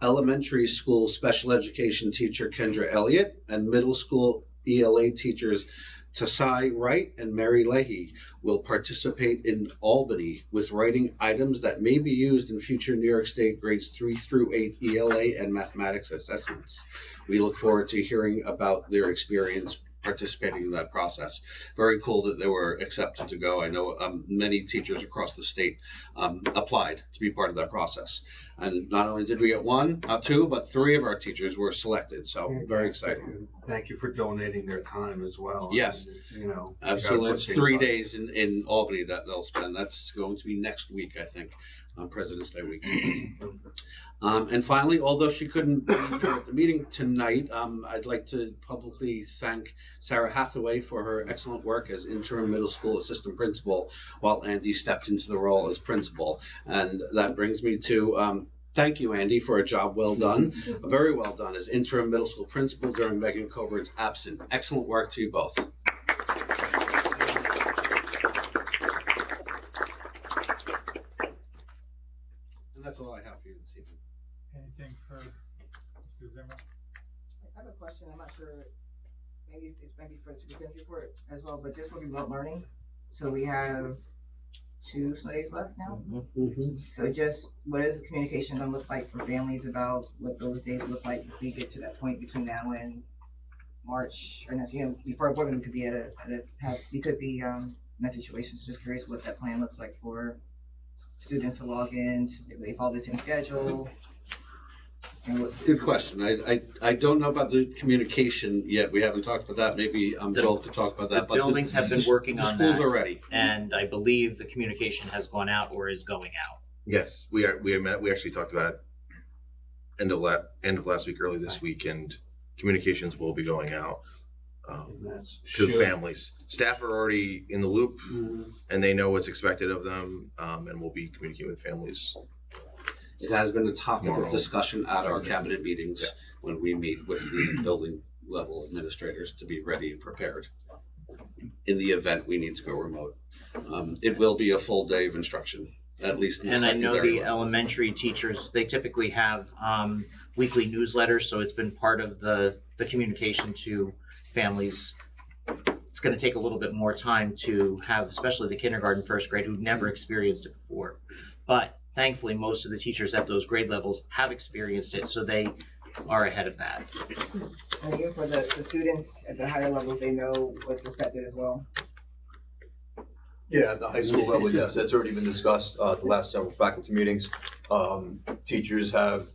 Elementary school special education teacher Kendra Elliott and middle school ELA teachers Tasai Wright and Mary Leahy will participate in Albany with writing items that may be used in future New York State grades 3 through 8 ELA and mathematics assessments. We look forward to hearing about their experience participating in that process. Very cool that they were accepted to go. I know many teachers across the state applied to be part of that process. And not only did we get 1, not 2, but 3 of our teachers were selected. So very exciting. Thank you for donating their time as well. Yes, absolutely. It's 3 days in Albany that they'll spend. That's going to be next week, I think, on President's Day week. And finally, although she couldn't be here at the meeting tonight, I'd like to publicly thank Sarah Hathaway for her excellent work as interim middle school assistant principal while Andy stepped into the role as principal. And that brings me to thank you, Andy, for a job well done, very well done as interim middle school principal during Megan Coburn's absence. Excellent work to you both. And that's all I have for you this evening. Anything for Mr. Zimmer? I have a question. I'm not sure. Maybe it's maybe for the superintendent's report as well, but just for remote learning. So we have 2 snow days left now. So just what is the communication going to look like for families about what those days look like if we get to that point between now and March, or not, before our board meeting, we could be we could be in that situation. So just curious what that plan looks like for students to log in, if they follow the same schedule. Good question. I don't know about the communication yet. We haven't talked about that. Maybe Joel could talk about that. The buildings have been working on that. The schools are ready. And I believe the communication has gone out or is going out. Yes, we actually talked about it end of last week, early this week, and communications will be going out to families. Staff are already in the loop, and they know what's expected of them, and we'll be communicating with families. It has been a topic of discussion at our cabinet meetings when we meet with the building level administrators to be ready and prepared in the event we need to go remote. It will be a full day of instruction, at least in the secondary And I know the level. elementary teachers, they typically have weekly newsletters, so it's been part of the communication to families. It's going to take a little bit more time to have, especially the kindergarten, first grade, who've never experienced it before. But thankfully, most of the teachers at those grade levels have experienced it, so they are ahead of that. And even for the students at the higher levels, they know what's expected as well. Yeah, at the high school level, yes, that's already been discussed at the last several faculty meetings. Teachers have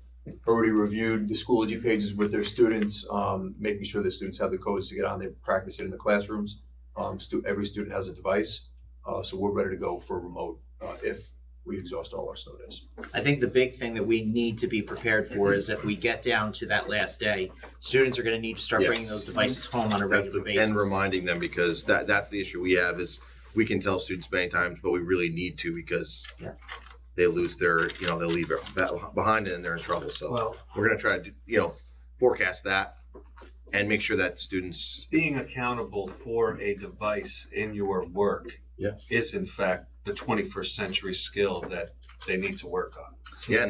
already reviewed the Schoology pages with their students, making sure the students have the codes to get on there, practice it in the classrooms. Every student has a device, so we're ready to go for remote if we exhaust all our snow days. I think the big thing that we need to be prepared for is if we get down to that last day, students are going to need to start bringing those devices home on a regular basis. And reminding them, because that's the issue we have is we can tell students many times, but we really need to because they lose their, they'll leave it behind and they're in trouble. So we're going to try to, forecast that and make sure that students being accountable for a device in your work is in fact the 21st century skill that they need to work on. Yeah.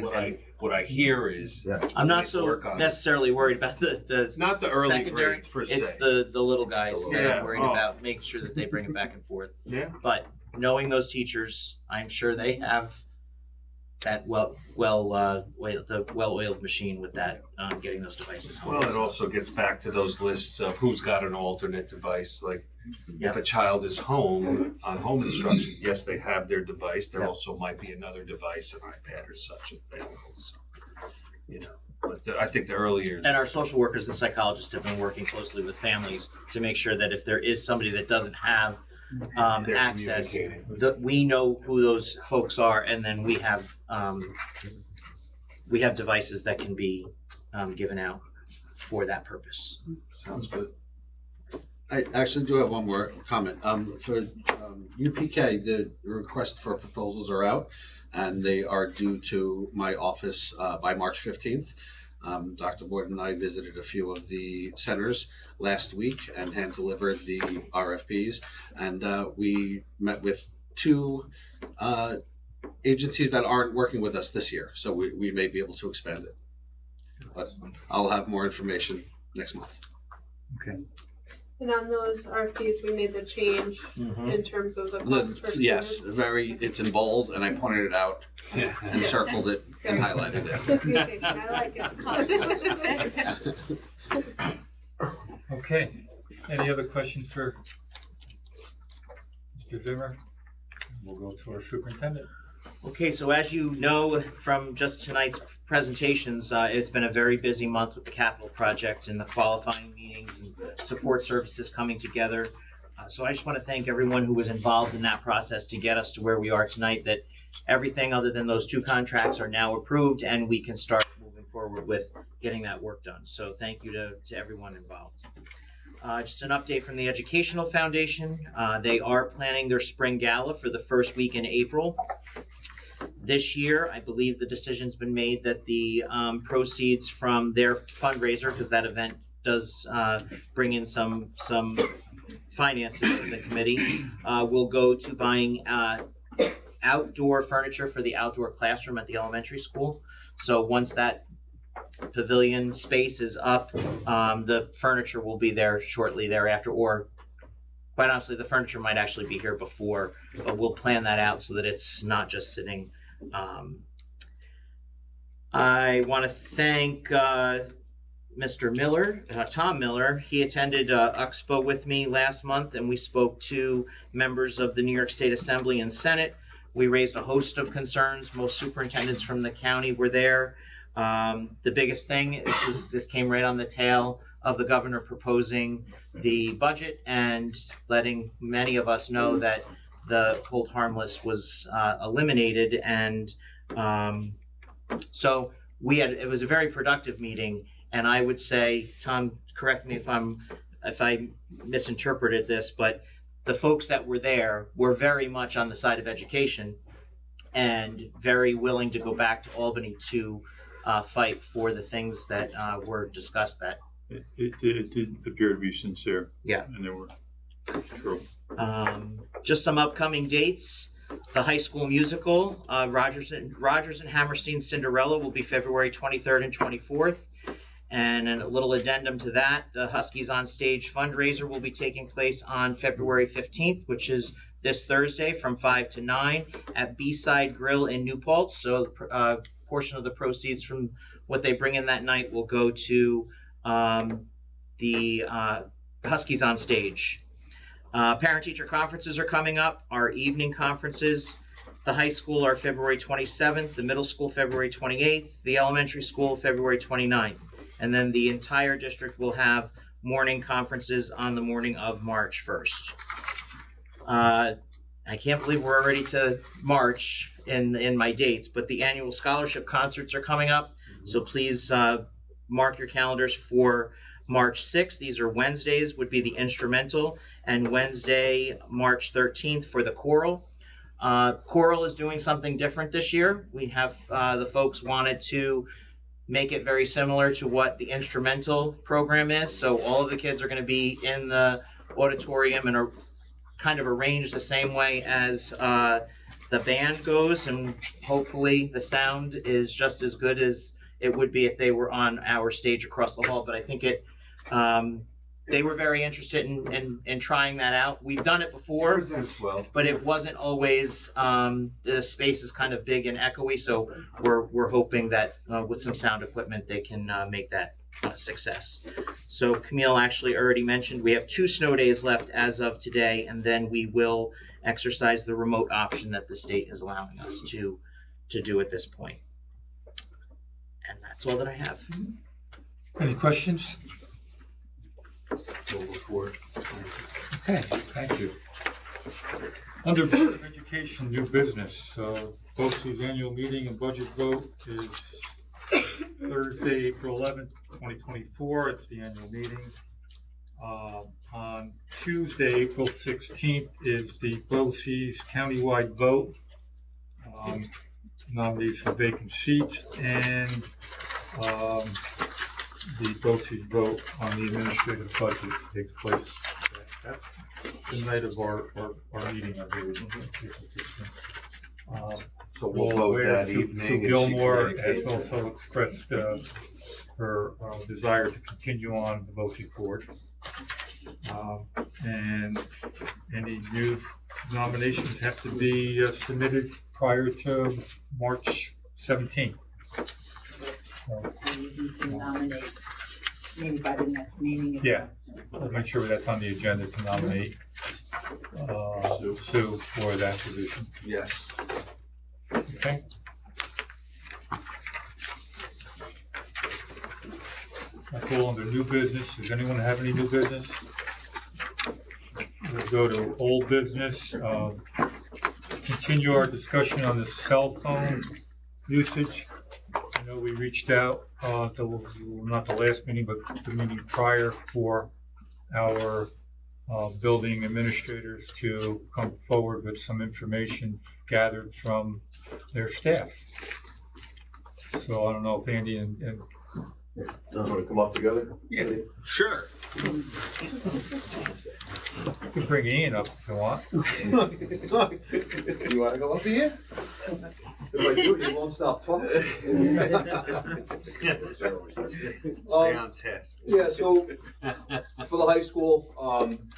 What I hear is I'm not so necessarily worried about the not the early secondary grades per se. It's the little guys that Yeah. I'm worried about making sure that they bring it back and forth. Yeah. But knowing those teachers, I'm sure they have that well-oiled machine with that getting those devices home. Well, it also gets back to those lists of who's got an alternate device. Like if a child is home on home instruction, yes, they have their device. There also might be another device, an iPad or such available. So, but I think the earlier And our social workers and psychologists have been working closely with families to make sure that if there is somebody that doesn't have access, that we know who those folks are, and then we have devices that can be given out for that purpose. Sounds good. I actually do have one more comment. For UPK, the request for proposals are out, and they are due to my office by March 15th. Dr. Boyd and I visited a few of the centers last week and hand-delivered the RFPs, and we met with two agencies that aren't working with us this year, so we may be able to expand it. But I'll have more information next month. Okay. And on those RFPs, we made the change in terms of the cost per student. Yes, it's in bold, and I pointed it out and circled it and highlighted Good it. communication, I like it. Okay, any other questions for Mr. Zimmer? We'll go to our superintendent. Okay, so as you know from just tonight's presentations, it's been a very busy month with the capital project and the qualifying meetings and support services coming together. So I just want to thank everyone who was involved in that process to get us to where we are tonight, that everything other than those two contracts are now approved and we can start moving forward with getting that work done. So thank you to everyone involved. Just an update from the Educational Foundation. They are planning their spring gala for the first week in April. This year, I believe the decision's been made that the proceeds from their fundraiser, because that event does bring in some finances to the committee, will go to buying outdoor furniture for the outdoor classroom at the elementary school. So once that pavilion space is up, the furniture will be there shortly thereafter, or quite honestly, the furniture might actually be here before, but we'll plan that out so that it's not just sitting. I want to thank Mr. Miller, Tom Miller. He attended UXPO with me last month, and we spoke to members of the New York State Assembly and Senate. We raised a host of concerns. Most superintendents from the county were there. The biggest thing, this came right on the tail of the governor proposing the budget and letting many of us know that the hold harmless was eliminated, and so it was a very productive meeting. And I would say, Tom, correct me if I misinterpreted this, but the folks that were there were very much on the side of education and very willing to go back to Albany to fight for the things that were discussed. That it did appear to be sincere. Yeah, and they were true. Just some upcoming dates. The high school musical, Rogers and Hammerstein's Cinderella, will be February 23rd and 24th. And a little addendum to that, the Huskies on Stage fundraiser will be taking place on February 15th, which is this Thursday from 5 to 9 at B-Side Grill in New Paltz. So a portion of the proceeds from what they bring in that night will go to the Huskies on Stage. Parent-teacher conferences are coming up. Our evening conferences, the high school are February 27th, the middle school February 28th, the elementary school February 29th. And then the entire district will have morning conferences on the morning of March 1st. I can't believe we're already to March in my dates, but the annual scholarship concerts are coming up. So please mark your calendars for March 6th. These are Wednesdays, would be the instrumental, and Wednesday, March 13th for the choral. Choral is doing something different this year. We have the folks wanted to make it very similar to what the instrumental program is. So all of the kids are going to be in the auditorium and are kind of arranged the same way as the band goes, and hopefully the sound is just as good as it would be if they were on our stage across the hall. But I think they were very interested in trying that out. We've done it before, well, but it wasn't always, the space is kind of big and echoey, so we're hoping that with some sound equipment they can make that a success. So Camille actually already mentioned we have 2 snow days left as of today, and then we will exercise the remote option that the state is allowing us to do at this point. And that's all that I have. Any questions? Okay, thank you. Under Board of Education, new business. BOCES annual meeting and budget vote is Thursday, April 11th, 2024. It's the annual meeting. On Tuesday, April 16th, is the BOCES countywide vote. Nominees for vacant seats, and the BOCES vote on the administrative budget takes place. That's the night of our meeting, I believe. So we'll vote that evening. Sue Gilmore has also expressed her desire to continue on the BOCES board. And any new nominations have to be submitted prior to March 17th. So you need to nominate maybe by the next meeting. Yeah, I'll make sure that's on the agenda to nominate Sue for that position. Yes. Okay. That's all under new business. Does anyone have any new business? We'll go to old business. Continue our discussion on the cell phone usage. I know we reached out to, not the last meeting, but the meeting prior, for our building administrators to come forward with some information gathered from their staff. So I don't know if Andy and want to come up together? Yeah, sure. You can bring Ian up if you want. You want to go up here? If I do, he won't stop talking. Stay on task. Yeah, so for the high school,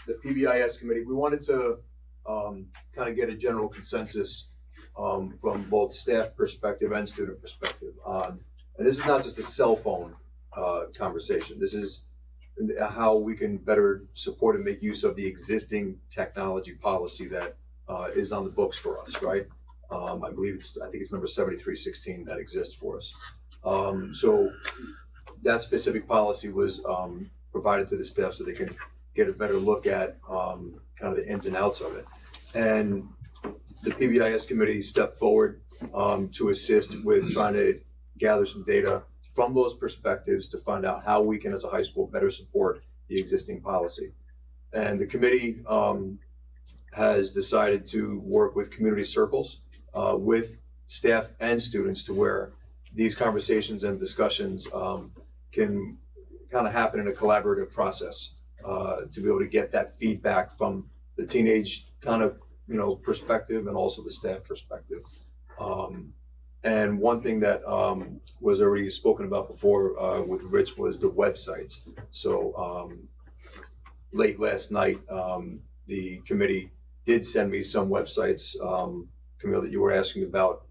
the PBIS committee, we wanted to kind of get a general consensus from both staff perspective and student perspective on, and this is not just a cell phone conversation. This is how we can better support and make use of the existing technology policy that is on the books for us, right? I think it's number 7316 that exists for us. So that specific policy was provided to the staff so they can get a better look at kind of the ins and outs of it. And the PBIS committee stepped forward to assist with trying to gather some data from those perspectives to find out how we can, as a high school, better support the existing policy. And the committee has decided to work with community circles with staff and students to where these conversations and discussions can kind of happen in a collaborative process to be able to get that feedback from the teenage kind of perspective and also the staff perspective. And one thing that was already spoken about before with Rich was the websites. So late last night, the committee did send me some websites, Camille, that you were asking about,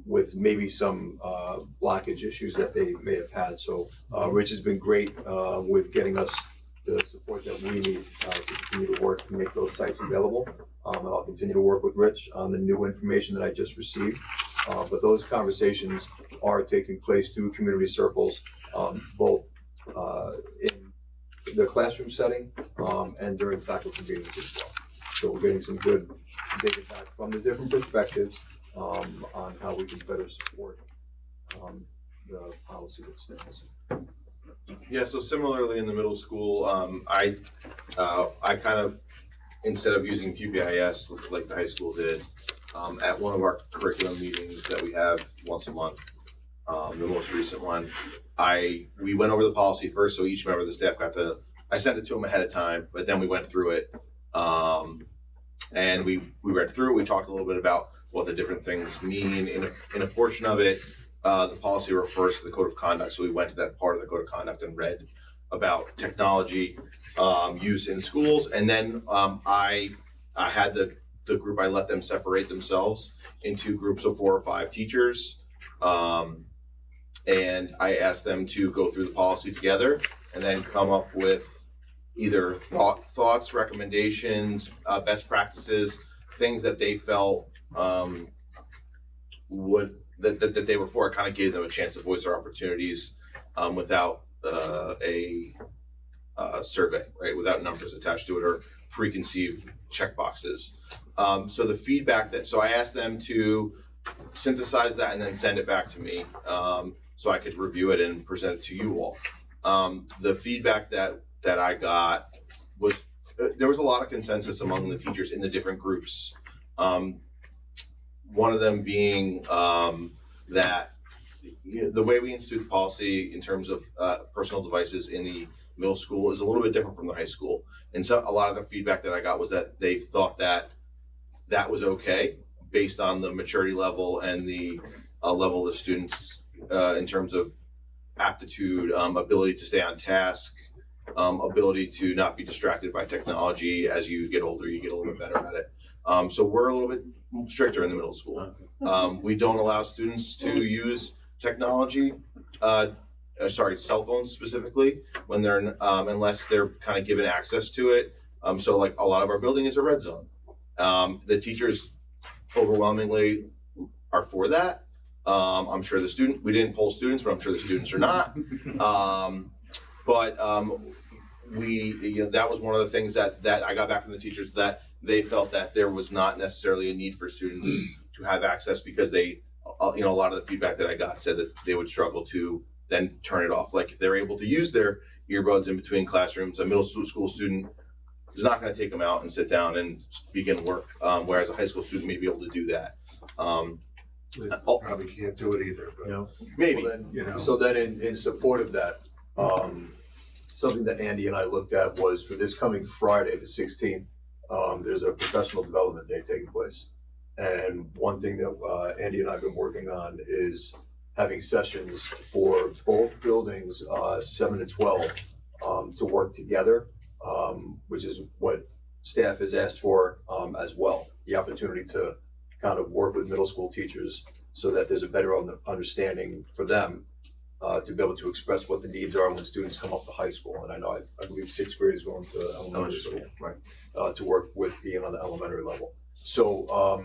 with maybe some blockage issues that they may have had. So Rich has been great with getting us the support that we need to continue to work to make those sites available. And I'll continue to work with Rich on the new information that I just received. But those conversations are taking place through community circles, both in the classroom setting and during faculty meetings as well. So we're getting some good data back from the different perspectives on how we can better support the policy that stands. Yeah, so similarly in the middle school, I kind of, instead of using PBIS like the high school did, at one of our curriculum meetings that we have once a month, the most recent one, we went over the policy first, so each member of the staff I sent it to them ahead of time, but then we went through it, and we read through it. We talked a little bit about what the different things mean. In a portion of it, the policy refers to the code of conduct, so we went to that part of the code of conduct and read about technology use in schools, and then I had the group, I let them separate themselves into groups of 4 or 5 teachers, and I asked them to go through the policy together and then come up with either thoughts, recommendations, best practices, things that they felt that they were for. It kind of gave them a chance to voice their opportunities without a survey, right? Without numbers attached to it or preconceived checkboxes. So the feedback so I asked them to synthesize that and then send it back to me so I could review it and present it to you all. The feedback that I got was there was a lot of consensus among the teachers in the different groups. One of them being that the way we institute the policy in terms of personal devices in the middle school is a little bit different from the high school. And so a lot of the feedback that I got was that they thought that was okay based on the maturity level and the level of the students in terms of aptitude, ability to stay on task, ability to not be distracted by technology. As you get older, you get a little bit better at it. So we're a little bit stricter in the middle school. We don't allow students to use technology, cell phones specifically, when they're unless they're kind of given access to it. So like a lot of our building is a red zone. The teachers overwhelmingly are for that. I'm sure we didn't poll students, but I'm sure the students are not. That was one of the things that I got back from the teachers, that they felt that there was not necessarily a need for students to have access because a lot of the feedback that I got said that they would struggle to then turn it off. Like if they're able to use their earbuds in between classrooms, a middle school student is not going to take them out and sit down and begin work, whereas a high school student may be able to do that. Probably can't do it either, but maybe. So then in support of that, something that Andy and I looked at was for this coming Friday, the 16th, there's a professional development day taking place. And one thing that Andy and I have been working on is having sessions for both buildings, 7 to 12, to work together, which is what staff has asked for as well. The opportunity to kind of work with middle school teachers so that there's a better understanding for them to be able to express what the needs are when students come up to high school. And I know I believe 6th grade is going to elementary school, right? To work with being on the elementary level. So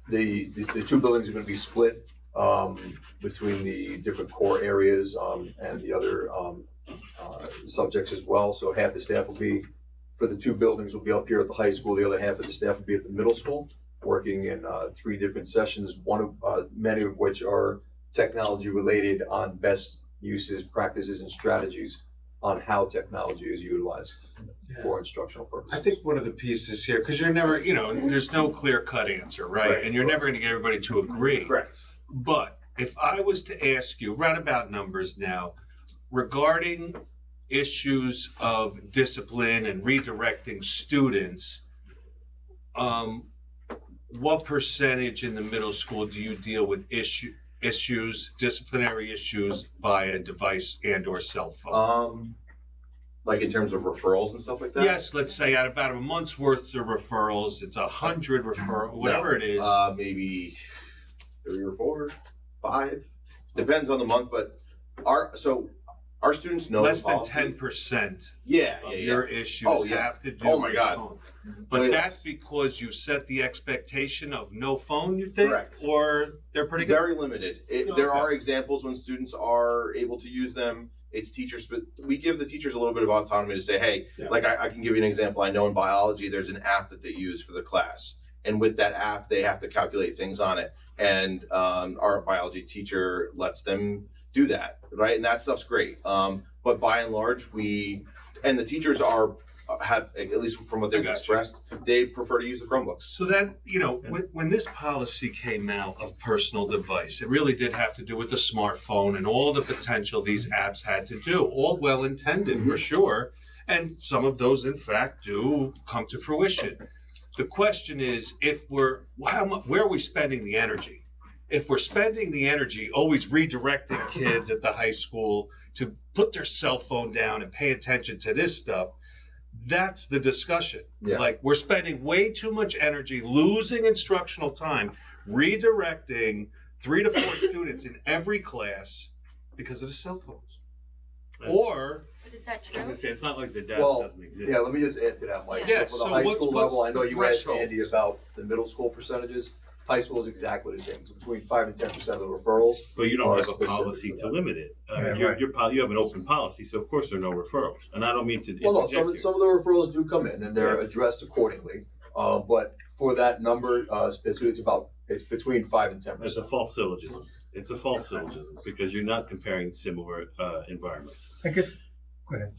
the 2 buildings are going to be split between the different core areas and the other subjects as well. So half the staff will be, for the two buildings, will be up here at the high school. The other half of the staff will be at the middle school, working in 3 different sessions, many of which are technology related on best uses, practices, and strategies on how technology is utilized for instructional purposes. I think one of the pieces here, because you're never, there's no clear-cut answer, right? And you're never going to get everybody to agree. Correct. But if I was to ask you, roundabout numbers now, regarding issues of discipline and redirecting students, what percentage in the middle school do you deal with issues, disciplinary issues via device and or cell phone? Like in terms of referrals and stuff like that? Yes, let's say out about a month's worth of referrals, it's 100 referrals, whatever it is. Maybe 3 or 4, 5. Depends on the month, but our students know less the than policy. 10% of your issues have to do with phone. But that's because you set the expectation of no phone, you think? Correct. Or they're pretty good? Very limited. There are examples when students are able to use them. It's teachers, but we give the teachers a little bit of autonomy to say, hey, like I can give you an example. I know in biology, there's an app that they use for the class. And with that app, they have to calculate things on it. And our biology teacher lets them do that, right? And that stuff's great. But by and large, and the teachers have, at least from what they've expressed, they prefer to use the Chromebooks. So then, when this policy came out of personal device, it really did have to do with the smartphone and all the potential these apps had to do. All well intended, for sure. And some of those, in fact, do come to fruition. The question is, where are we spending the energy? If we're spending the energy always redirecting kids at the high school to put their cell phone down and pay attention to this stuff, that's the discussion. Like, we're spending way too much energy, losing instructional time, redirecting 3 to 4 students in every class because of the cell phones. Or... But is that true? I was gonna say, it's not like the data doesn't exist. Yeah, let me just add to that, Mike. Yeah, So for the high school what's level, I know the you asked threshold? Andy about the middle school percentages. High school is exactly the same. It's between 5 and 10% of the referrals. But you don't are have a specific policy for to that. limit it. Yeah, You have an open policy, so of course there are no referrals. And I don't mean to Well, no, interject some of the referrals do come in and they're addressed accordingly. But for that number, it's between 5 and 10%. It's a false syllogism. It's a false syllogism because you're not comparing similar environments. I guess, go ahead.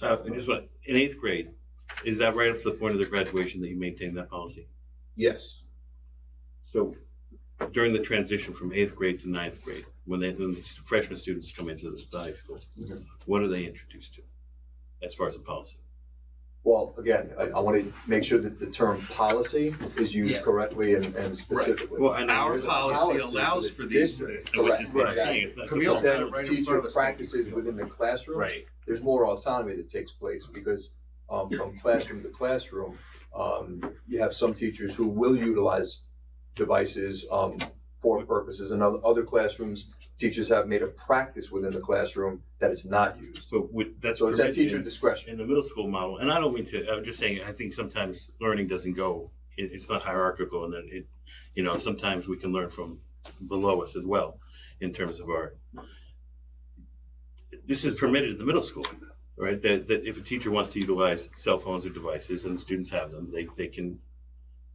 In 8th grade, is that right up to the point of the graduation that you maintain that policy? Yes. So during the transition from 8th grade to 9th grade, when the freshman students come into the high school, what are they introduced to as far as the policy? Well, again, I want to make sure that the term policy is used correctly and specifically. Well, and our There's a policy allows the for these district. things. Correct, Right. exactly. It's not- Camille, then teacher practices within the classroom. Right. There's more autonomy that takes place because from classroom to classroom, you have some teachers who will utilize devices for purposes, and other classrooms, teachers have made a practice within the classroom that it's not used. So it's at teacher discretion. In the middle school model, and I don't mean to, I'm just saying, I think sometimes learning doesn't go, it's not hierarchical, and then sometimes we can learn from below us as well in terms of this is permitted in the middle school, right? That if a teacher wants to utilize cell phones or devices and the students have them, they can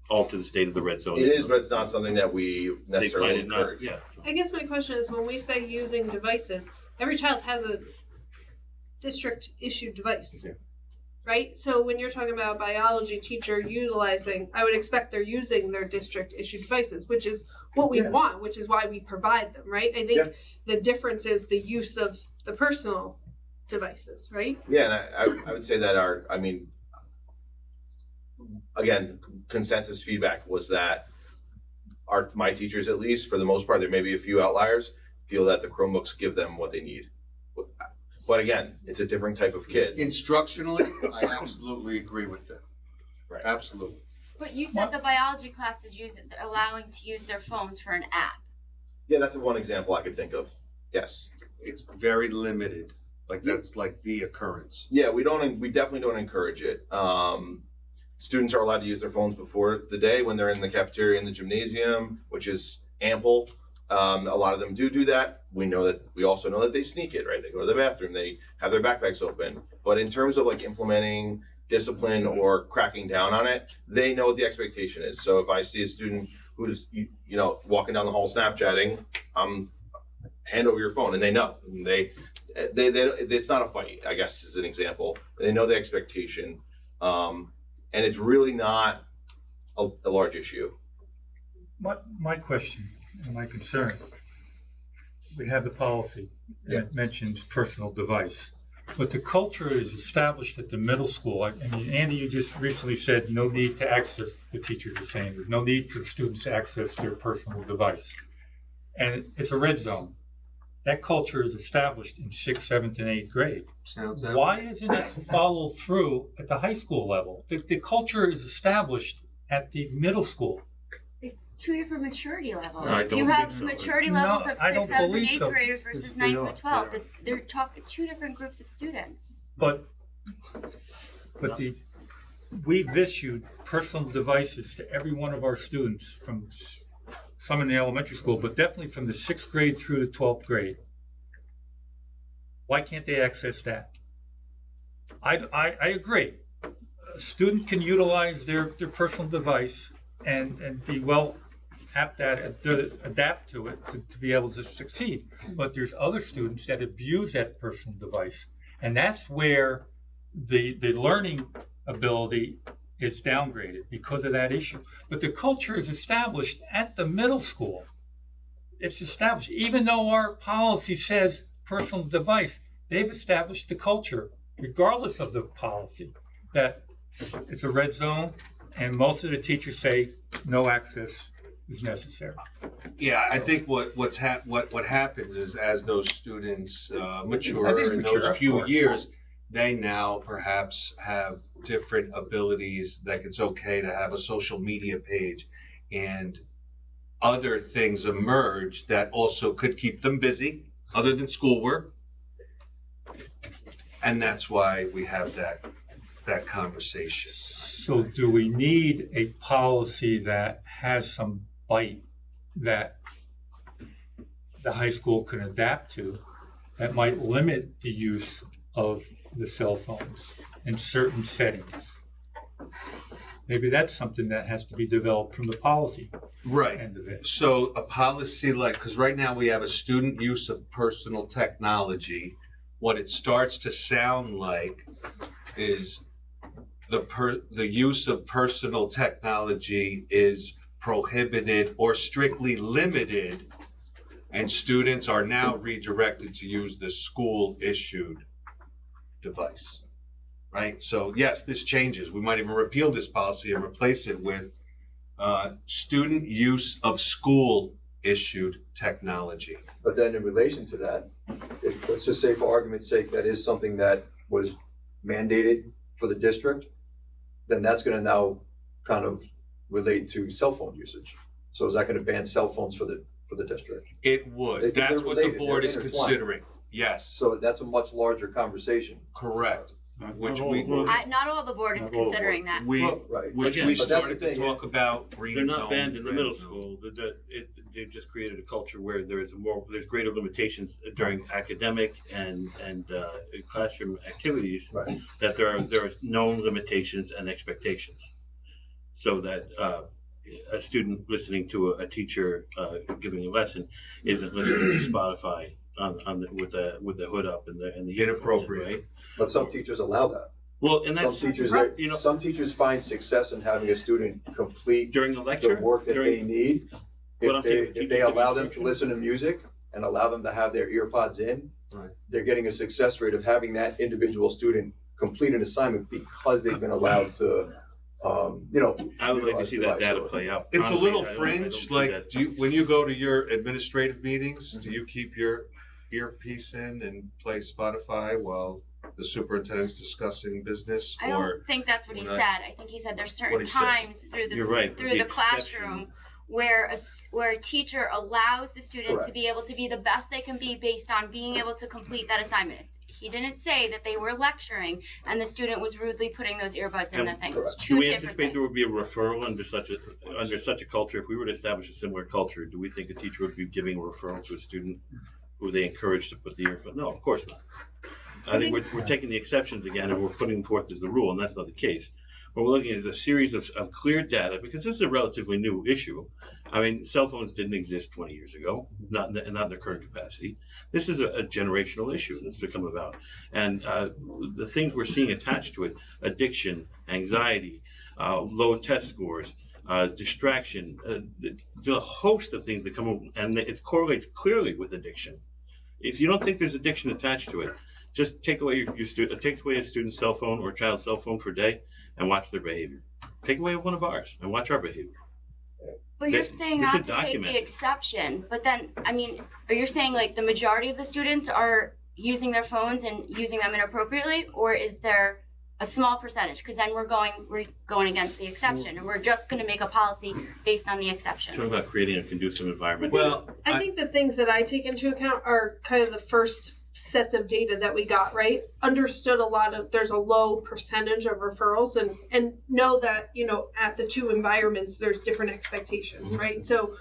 alter the state of the red zone. It is, but it's not something that we necessarily encourage. I guess my question is, when we say using devices, every child has a district issued device, right? So when you're talking about a biology teacher utilizing, I would expect they're using their district issued devices, which is what we want, which is why we provide them, right? I think the difference is the use of the personal devices, right? Yeah, and I would say that again, consensus feedback was that my teachers, at least for the most part, there may be a few outliers, feel that the Chromebooks give them what they need. But again, it's a different type of kid. Instructionally, I absolutely agree with that. Right. Absolutely. But you said the biology classes they're allowing to use their phones for an app. Yeah, that's one example I could think of. Yes. It's very limited. That's like the occurrence. Yeah, we definitely don't encourage it. Students are allowed to use their phones before the day when they're in the cafeteria in the gymnasium, which is ample. A lot of them do that. We also know that they sneak it, right? They go to the bathroom, they have their backpacks open. But in terms of like implementing discipline or cracking down on it, they know what the expectation is. So if I see a student who's walking down the hall Snapchatting, hand over your phone, and they know. And they it's not a fight, I guess, is an example. They know the expectation, and it's really not a large issue. My question and my concern, we have the policy, and it mentions personal device. But the culture is established at the middle school. I mean, Andy, you just recently said no need to access, the teachers are saying, there's no need for students to access their personal device. And it's a red zone. That culture is established in 6th, 7th, and 8th grade. Why isn't it followed through at the high school level? The culture is established at the middle school. It's two different maturity levels. No, I don't you have think so. maturity levels of I 6th, don't 7th, and believe 8th so. graders versus 9th through 12th. They're talking two different groups of students. But we've issued personal devices to every one of our students, from some in the elementary school, but definitely from the 6th grade through the 12th grade. Why can't they access that? I agree. A student can utilize their personal device and be well apt at it, adapt to it to be able to succeed. But there's other students that abuse that personal device. And that's where the learning ability is downgraded because of that issue. But the culture is established at the middle school. It's established, even though our policy says personal device, they've established the culture, regardless of the policy, that it's a red zone, and most of the teachers say no access is necessary. Yeah, I think what happens is as those students mature in those few years, they now perhaps have different abilities, that it's okay to have a social media page, and other things emerge that also could keep them busy, other than schoolwork. And that's why we have that conversation. So do we need a policy that has some bite that the high school can adapt to, that might limit the use of the cell phones in certain settings? Maybe that's something that has to be developed from the policy end of it. So a policy because right now we have a student use of personal technology. What it starts to sound like is the use of personal technology is prohibited or strictly limited, and students are now redirected to use the school-issued device, right? So yes, this changes. We might even repeal this policy and replace it with student use of school-issued technology. But then in relation to that, let's just say for argument's sake, that is something that was mandated for the district, then that's gonna now kind of relate to cell phone usage. So is that gonna ban cell phones for the district? It would. That's what the board is considering. Yes. So that's a much larger conversation. Correct. Which Not all the board is considering that. Which we started to talk about. They're not banned in the middle school. They've just created a culture where there's greater limitations during academic and classroom activities. Right. That there are known limitations and expectations, so that a student listening to a teacher giving a lesson isn't listening to Spotify with the hood up and the inappropriate. Right? But some teachers allow that. Well, and that's some teachers find success in having a student complete during the lecture, the work that they need. If they allow them to listen to music and allow them to have their ear pods in, they're getting a success rate of having that individual student complete an assignment because they've been allowed to, I would like to see that data play out. It's honestly, a little fringe. When you go to your administrative meetings, do you keep your earpiece in and play Spotify while the superintendent's discussing business? I don't think that's what he said. I think he said there's certain times through the classroom where a teacher allows the student to Correct. be able to be the best they can be based on being able to complete that assignment. He didn't say that they were lecturing and the student was rudely putting those earbuds in their thing. It's Do two we different anticipate there things. would be a referral under such a culture? If we were to establish a similar culture, do we think a teacher would be giving a referral to a student who they encouraged to put the earphone? No, of course not. I think we're taking the exceptions again and we're putting them forth as the rule, and that's not the case. What we're looking at is a series of clear data, because this is a relatively new issue. I mean, cell phones didn't exist 20 years ago, not in their current capacity. This is a generational issue that's become about. And the things we're seeing attached to it, addiction, anxiety, low test scores, distraction, there's a host of things that come up, and it correlates clearly with addiction. If you don't think there's addiction attached to it, just take away take away a student's cell phone or a child's cell phone for a day and watch their behavior. Take away one of ours and watch our behavior. But you're saying this not is to take the documented. exception, but then, I mean, are you saying like the majority of the students are using their phones and using them inappropriately, or is there a small percentage? Because then we're going against the exception, and we're just going to make a policy based on the exceptions. Talk about creating a conducive environment. I think the things that I take into account are kind of the first sets of data that we got, right? Understood there's a low percentage of referrals and know that, at the two environments, there's different expectations, right? So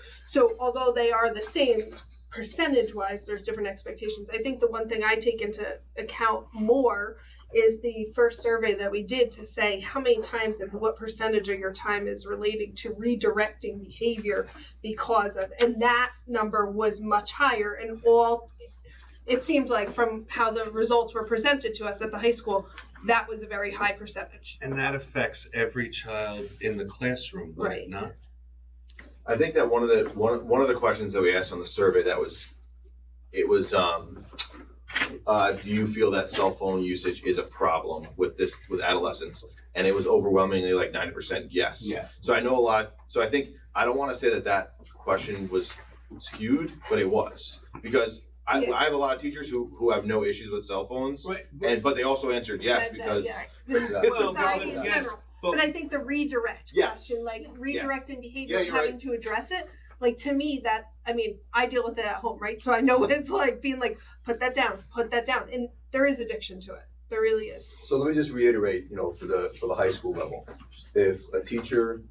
although they are the same percentage wise, there's different expectations. I think the one thing I take into account more is the first survey that we did to say how many times and what percentage of your time is relating to redirecting behavior because of, and that number was much higher and it seemed like from how the results were presented to us at the high school, that was a very high percentage. And that affects every child in the classroom, would it not? I think that one of the questions that we asked on the survey do you feel that cell phone usage is a problem with adolescents? And it was overwhelmingly like 90% yes. Yes. So I know I think I don't want to say that question was skewed, but it was, because I have a lot of teachers who have no issues with cell phones, but they also answered yes because Society in general. But I think the redirect question, like redirecting behavior, and having to address it, like to me, I deal with it at home, right? So I know what it's like being like, put that down, and there is addiction to it. There really is. So let me just reiterate, for the high school level, if a teacher,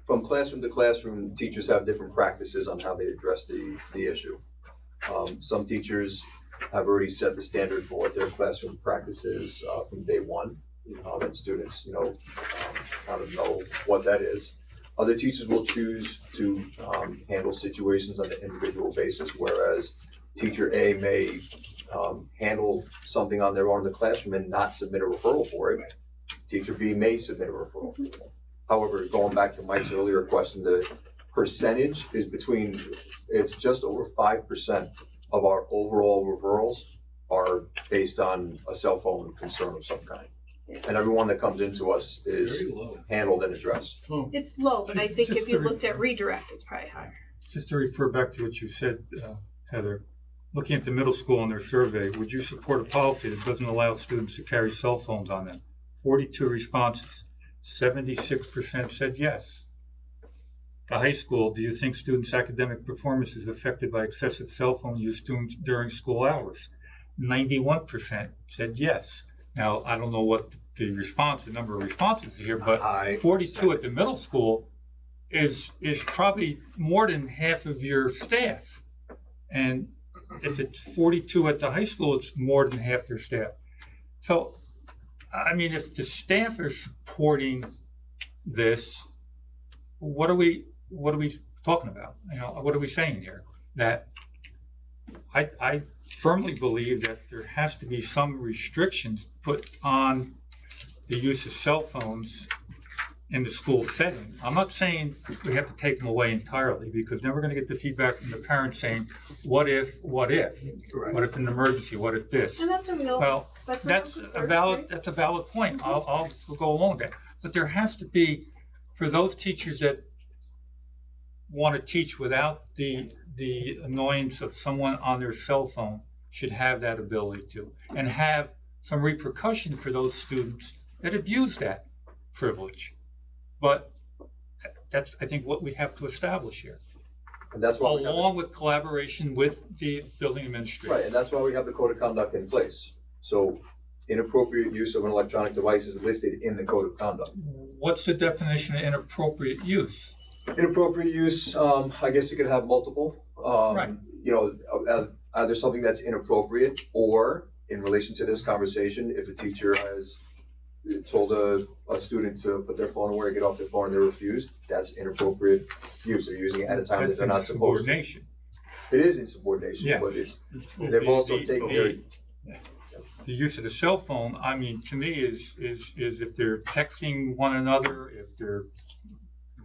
from classroom to classroom, teachers have different practices on how they address the issue. Some teachers have already set the standard for what their classroom practice is from day one, and students, want to know what that is. Other teachers will choose to handle situations on an individual basis, whereas teacher A may handle something on their own in the classroom and not submit a referral for it. Teacher B may submit a referral for it. However, going back to Mike's earlier question, the percentage is it's just over 5% of our overall referrals are based on a cell phone concern of some kind. And everyone that comes into us is handled and addressed. It's low, but I think if you looked at redirect, it's probably higher. Just to refer back to what you said, Heather, looking at the middle school and their survey, would you support a policy that doesn't allow students to carry cell phones on them? 42 responses, 76% said yes. The high school, do you think students' academic performance is affected by excessive cell phone use during school hours? 91% said yes. Now, I don't know what the number of responses here, but 42 at the middle school is probably more than half of your staff. And if it's 42 at the high school, it's more than half their staff. So, I mean, if the staff are supporting this, what are we talking about? What are we saying here? That I firmly believe that there has to be some restrictions put on the use of cell phones in the school setting. I'm not saying we have to take them away entirely, because then we're going to get the feedback from the parents saying, what if an emergency, what if this? And that's what we all. Well, that's a valid point. I'll go along with that. But there has to be, for those teachers that want to teach without the annoyance of someone on their cell phone, should have that ability to, and have some repercussions for those students that abuse that privilege. But that's, I think, what we have to establish here. And that's why we have Along with collaboration with the building administrator. Right, and that's why we have the code of conduct in place. So inappropriate use of an electronic device is listed in the code of conduct. What's the definition of inappropriate use? Inappropriate use, I guess you could have multiple. Right. You know, either something that's inappropriate, or in relation to this conversation, if a teacher has told a student to put their phone away or get off their phone and they refused, that's inappropriate use. They're using it at a time that they're not supposed to. It is insubordination, Yes. but they've also taken their. The use of the cell phone, I mean, to me is if they're texting one another, if they're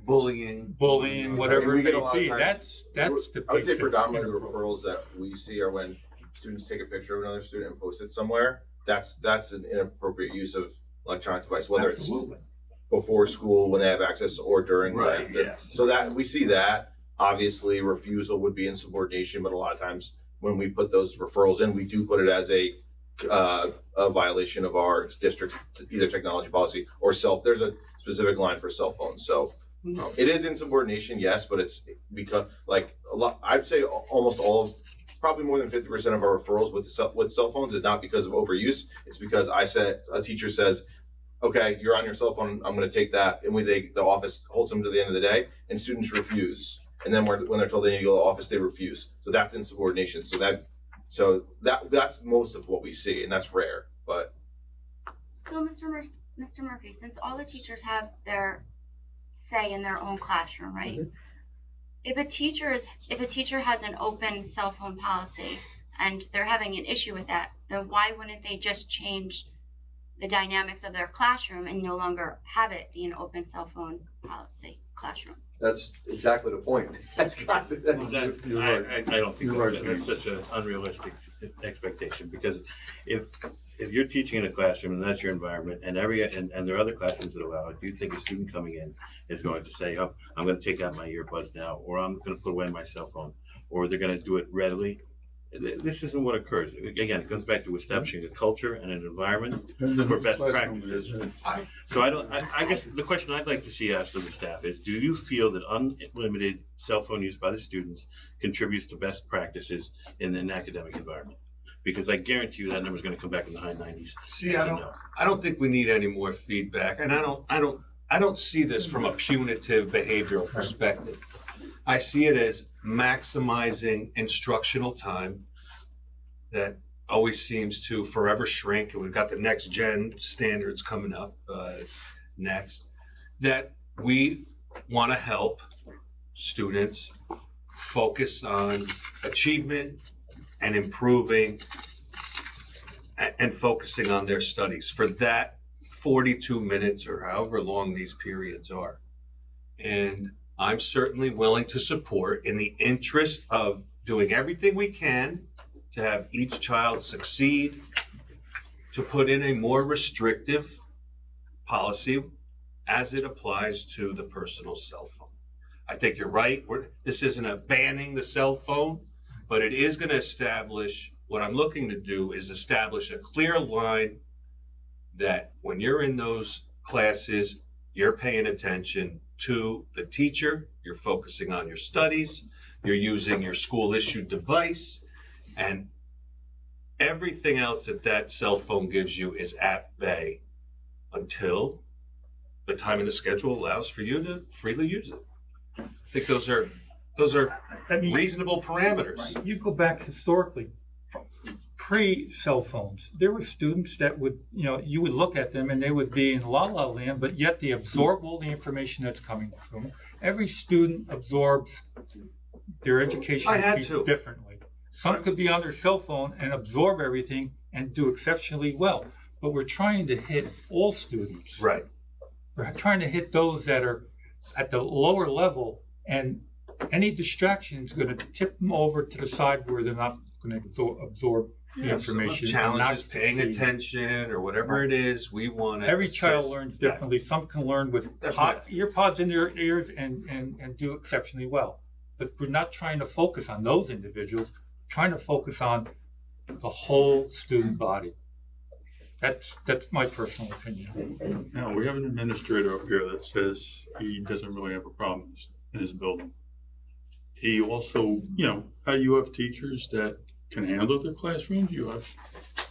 bullying, whatever we it get a may lot of be, times- that's the I would say piece that's predominantly the referrals that we see are when students take a picture of another student and post it somewhere. That's an inappropriate use of electronic device, whether Absolutely. it's before school when they have access or during. Right, after. yes. So that we see that. Obviously, refusal would be insubordination, but a lot of times when we put those referrals in, we do put it as a violation of our district's either technology policy or there's a specific line for cell phones. So it is insubordination, yes, but it's because like a lot. I'd say almost all of, probably more than 50% of our referrals with cell phones is not because of overuse. It's because a teacher says, "Okay, you're on your cell phone. I'm going to take that," and the office holds them to the end of the day, and students refuse. And then when they're told they need to go to the office, they refuse. So that's insubordination. So that's most of what we see, and that's rare. But So Mr. Murphy, since all the teachers have their say in their own classroom, right? Mm-hmm. If a teacher has an open cell phone policy and they're having an issue with that, then why wouldn't they just change the dynamics of their classroom and no longer have it be an open cell phone policy classroom? That's exactly the point. I don't think that's such an unrealistic expectation, because if you're teaching in a classroom and that's your environment, and there are other classrooms that allow it, do you think a student coming in is going to say, "Oh, I'm going to take out my earbuds now," or "I'm going to put away my cell phone," or they're going to do it readily? This isn't what occurs. Again, it comes back to establishing a culture and an environment for best practices. So I guess the question I'd like to see asked of the staff is, do you feel that unlimited cell phone use by the students contributes to best practices in an academic environment? Because I guarantee you that number's going to come back in the high 90s. See, I don't think we need any more feedback, and I don't see this from a punitive behavioral perspective. I see it as maximizing instructional time that always seems to forever shrink, and we've got the next gen standards coming up next, that we want to help students focus on achievement and improving and focusing on their studies for that 42 minutes or however long these periods are. And I'm certainly willing to support, in the interest of doing everything we can to have each child succeed, to put in a more restrictive policy as it applies to the personal cell phone. I think you're right. This isn't a banning the cell phone, but it is going to establish, what I'm looking to do is establish a clear line that when you're in those classes, you're paying attention to the teacher, you're focusing on your studies, you're using your school issued device, and everything else that cell phone gives you is at bay until the time in the schedule allows for you to freely use it. I think those are reasonable parameters. Right. You go back historically, pre-cell phones, there were students that would, you would look at them and they would be in la-la land, but yet they absorb all the information that's coming to them. Every student absorbs their education differently. Some could be on their cell phone and absorb everything and do exceptionally well, but we're trying to hit all students. Right. We're trying to hit those that are at the lower level, and any distraction is going to tip them over to the side where they're not going to absorb the information. Challenges, paying attention, or whatever it is, we want to. Every child learns differently. Some can learn with ear pods in their ears and do exceptionally well. But we're not trying to focus on those individuals, trying to focus on the whole student body. That's my personal opinion. Now, we have an administrator up here that says he doesn't really have a problem in his building. He also, you have teachers that can handle their classrooms. You have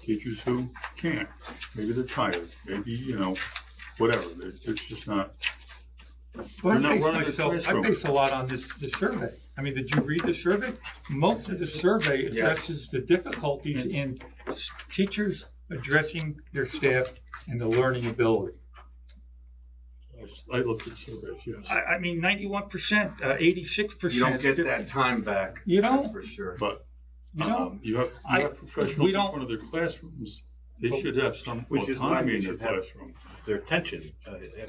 teachers who can't. Maybe they're tired. Maybe, whatever. It's just not. Well, They're not running their I classroom. base a lot on this survey. I mean, did you read the survey? Most of the survey addresses the difficulties in teachers addressing their staff and the learning ability. I looked at surveys, yes. I mean, 91%, 86%. You don't get that time back. You don't? That's for sure. But you have professionals in front of their classrooms. They should have some Which is why autonomy they in their should have classroom. their attention.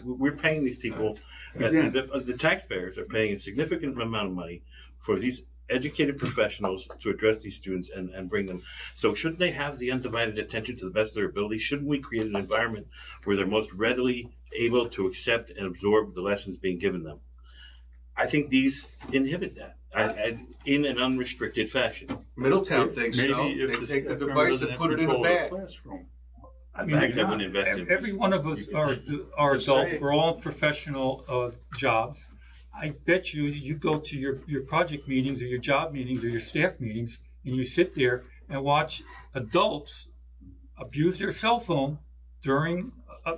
We're paying these people, Again. the taxpayers are paying a significant amount of money for these educated professionals to address these students and bring them. So shouldn't they have the undivided attention to the best of their ability? Shouldn't we create an environment where they're most readily able to accept and absorb the lessons being given them? I think these inhibit that in an unrestricted fashion. Middletown thinks so. They take the device and put it in a bag. I mean, every one of us are adults. We're all in professional jobs. I bet you go to your project meetings or your job meetings or your staff meetings, and you sit there and watch adults abuse their cell phone during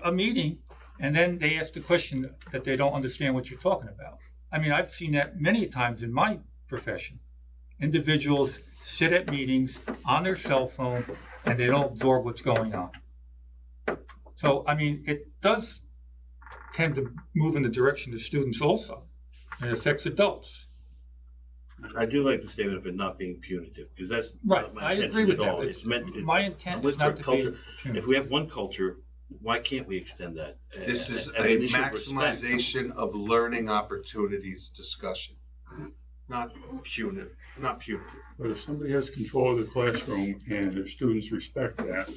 a meeting, and then they ask the question that they don't understand what you're talking about. I mean, I've seen that many times in my profession. Individuals sit at meetings on their cell phone, and they don't absorb what's going on. So, I mean, it does tend to move in the direction of students also. And it affects adults. I do like the statement of it not being punitive, because that's Right. not my I intention agree with at all. that. It's meant. My intent look is for not to be culture. punitive. If we have one culture, why can't we extend that? This is as a an issue of respect? maximization of learning opportunities discussion, not punitive. Not punitive. But if somebody has control of the classroom and their students respect that,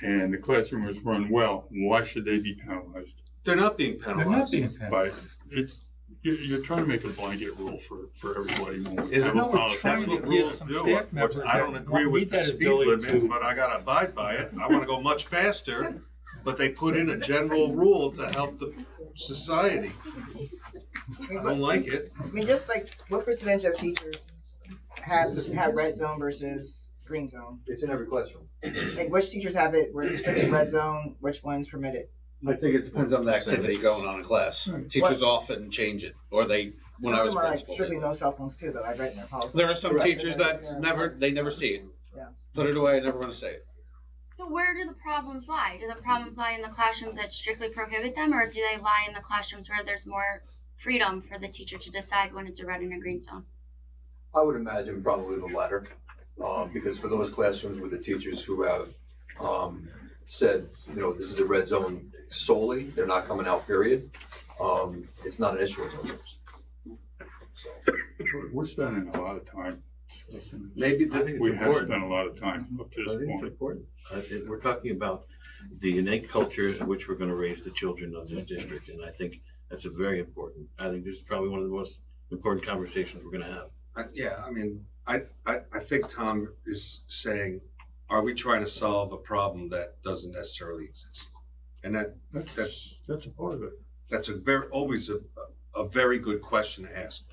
and the classroom is run well, why should they be penalized? They're not being penalized. But you're trying to make a blanket rule for everybody. Isn't No, it? That's what rules do. I don't agree with the speed limit, but I gotta abide by it. I wanna go much faster, but they put in a general rule to help the society. I don't like it. I mean, just like, what percentage of teachers have red zone versus green zone? It's in every classroom. Like, which teachers have it where it's strictly red zone, which ones permitted? I think it depends on the activity going on in class. Teachers often change it, or they, when I was Some of them are like principal. strictly no cell phones too, though. I read in their policy. There are some teachers that they never see it. Yeah. Put it away, I never want to say it. So where do the problems lie? Do the problems lie in the classrooms that strictly prohibit them, or do they lie in the classrooms where there's more freedom for the teacher to decide when it's a red and a green zone? I would imagine probably the latter, because for those classrooms with the teachers who have said, this is a red zone solely, they're not coming out, period, it's not an issue in those rooms. We're spending a lot of time. Maybe we have spent a lot of time up to this I think it's point. important. We're talking about the innate culture in which we're going to raise the children of this district, and I think that's a very important. I think this is probably one of the most important conversations we're going to have. I think Tom is saying, are we trying to solve a problem that doesn't necessarily exist? And that's a part of it. That's always a very good question to ask.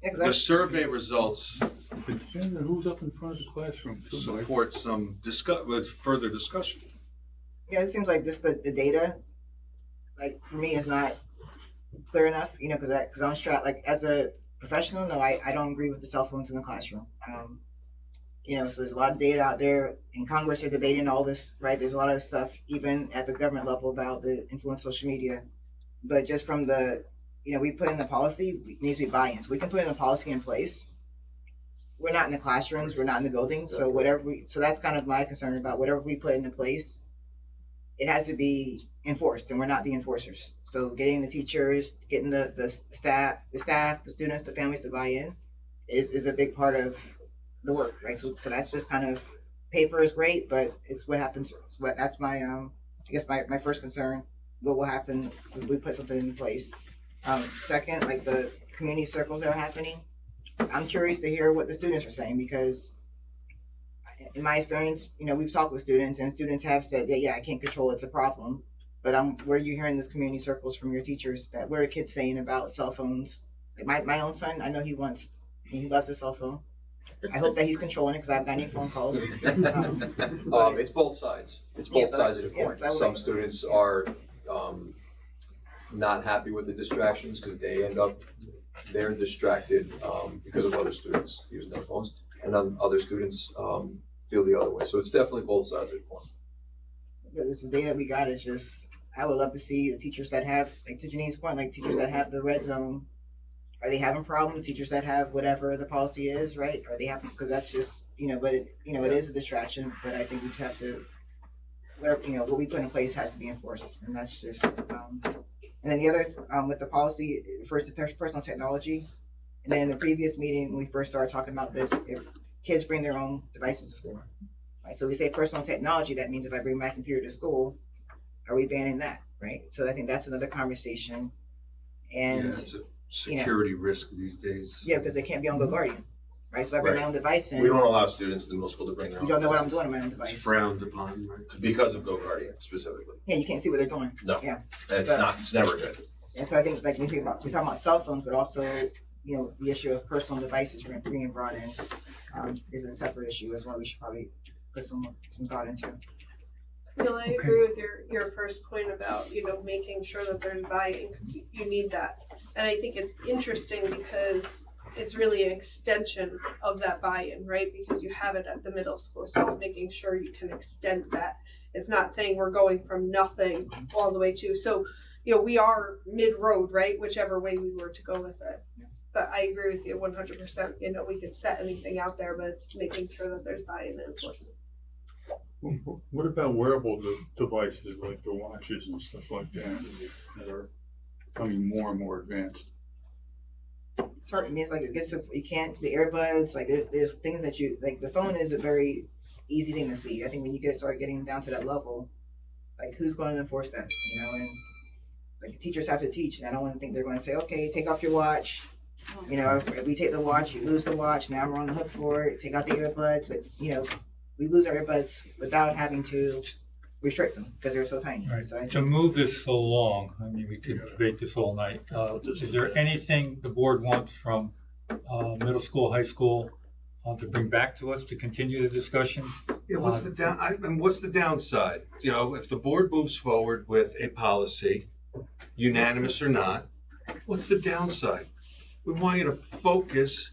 Exactly. The survey results It depends on who's up in front of the classroom too, Mike. support some further discussion. Yeah, it seems like just the data, like, for me, is not clear enough, because I'm strapped, like, as a professional, no, I don't agree with the cell phones in the classroom. So there's a lot of data out there. In Congress, they're debating all this, right? There's a lot of stuff, even at the government level, about the influence of social media. But just from we put in the policy, it needs to be buy-in. So we can put in a policy in place. We're not in the classrooms, we're not in the buildings, so so that's kind of my concern about whatever we put into place, it has to be enforced, and we're not the enforcers. So getting the teachers, getting the staff, the students, the families to buy in is a big part of the work, right? So that's just kind of, paper is great, but it's what happens. That's my I guess my first concern. What will happen if we put something into place? Second, like the community circles that are happening, I'm curious to hear what the students are saying, because in my experience, we've talked with students, and students have said that, yeah, I can't control, it's a problem. But where are you hearing this community circles from your teachers that what are kids saying about cell phones? Like my own son, I know he loves his cell phone. I hope that he's controlling it because I haven't got any phone calls. It's both sides. It's both sides of the coin. Some students are not happy with the distractions because they're distracted because of other students using their phones, and then other students feel the other way. So it's definitely both sides of the coin. The data that we got is just, I would love to see the teachers that have, like to Janine's point, like teachers that have the red zone. Are they having problems? Teachers that have whatever the policy is, right? Are they having, because that's just, but it is a distraction, but I think we just have to, whatever, what we put in place has to be enforced. And that's just, and then the other, with the policy, it refers to personal technology. And then in the previous meeting, when we first started talking about this, if kids bring their own devices to school. Right? So we say personal technology, that means if I bring my computer to school, are we banning that, right? So I think that's another conversation. And it's a security risk these days. Yeah, because they can't be on GoGuardian, right? So if I bring my own device in. We don't allow students in the middle school to bring their own. You don't know what I'm doing on my own device. It's frowned upon, right? Because of GoGuardian specifically. Yeah, you can't see what they're doing. No. Yeah. It's never good. And so I think we're talking about cell phones, but also, the issue of personal devices being brought in is a separate issue as well. We should probably put some thought into. Neil, I agree with your first point about, making sure that there's buy-in, because you need that. And I think it's interesting because it's really an extension of that buy-in, right? Because you have it at the middle school, so it's making sure you can extend that. It's not saying we're going from nothing all the way to, so, we are mid-road, right? Whichever way we were to go with it. But I agree with you 100%. We could set anything out there, but it's making sure that there's buy-in and enforcement. What about wearable devices like the watches and stuff like that are becoming more and more advanced? Certainly, it's like you can't, the earbuds, like there's things that the phone is a very easy thing to see. I think when you start getting down to that level, like who's going to enforce that, and like teachers have to teach, and I don't think they're going to say, okay, take off your watch. If we take the watch, you lose the watch. Now we're on the hook for it. Take out the earbuds. We lose our earbuds without having to restrict them because they're so tiny. Right. So to move this along, we could debate this all night. Is there anything the board wants from middle school, high school to bring back to us to continue the discussion? Yeah, what's the downside? If the board moves forward with a policy, unanimous or not, what's the downside? We want you to focus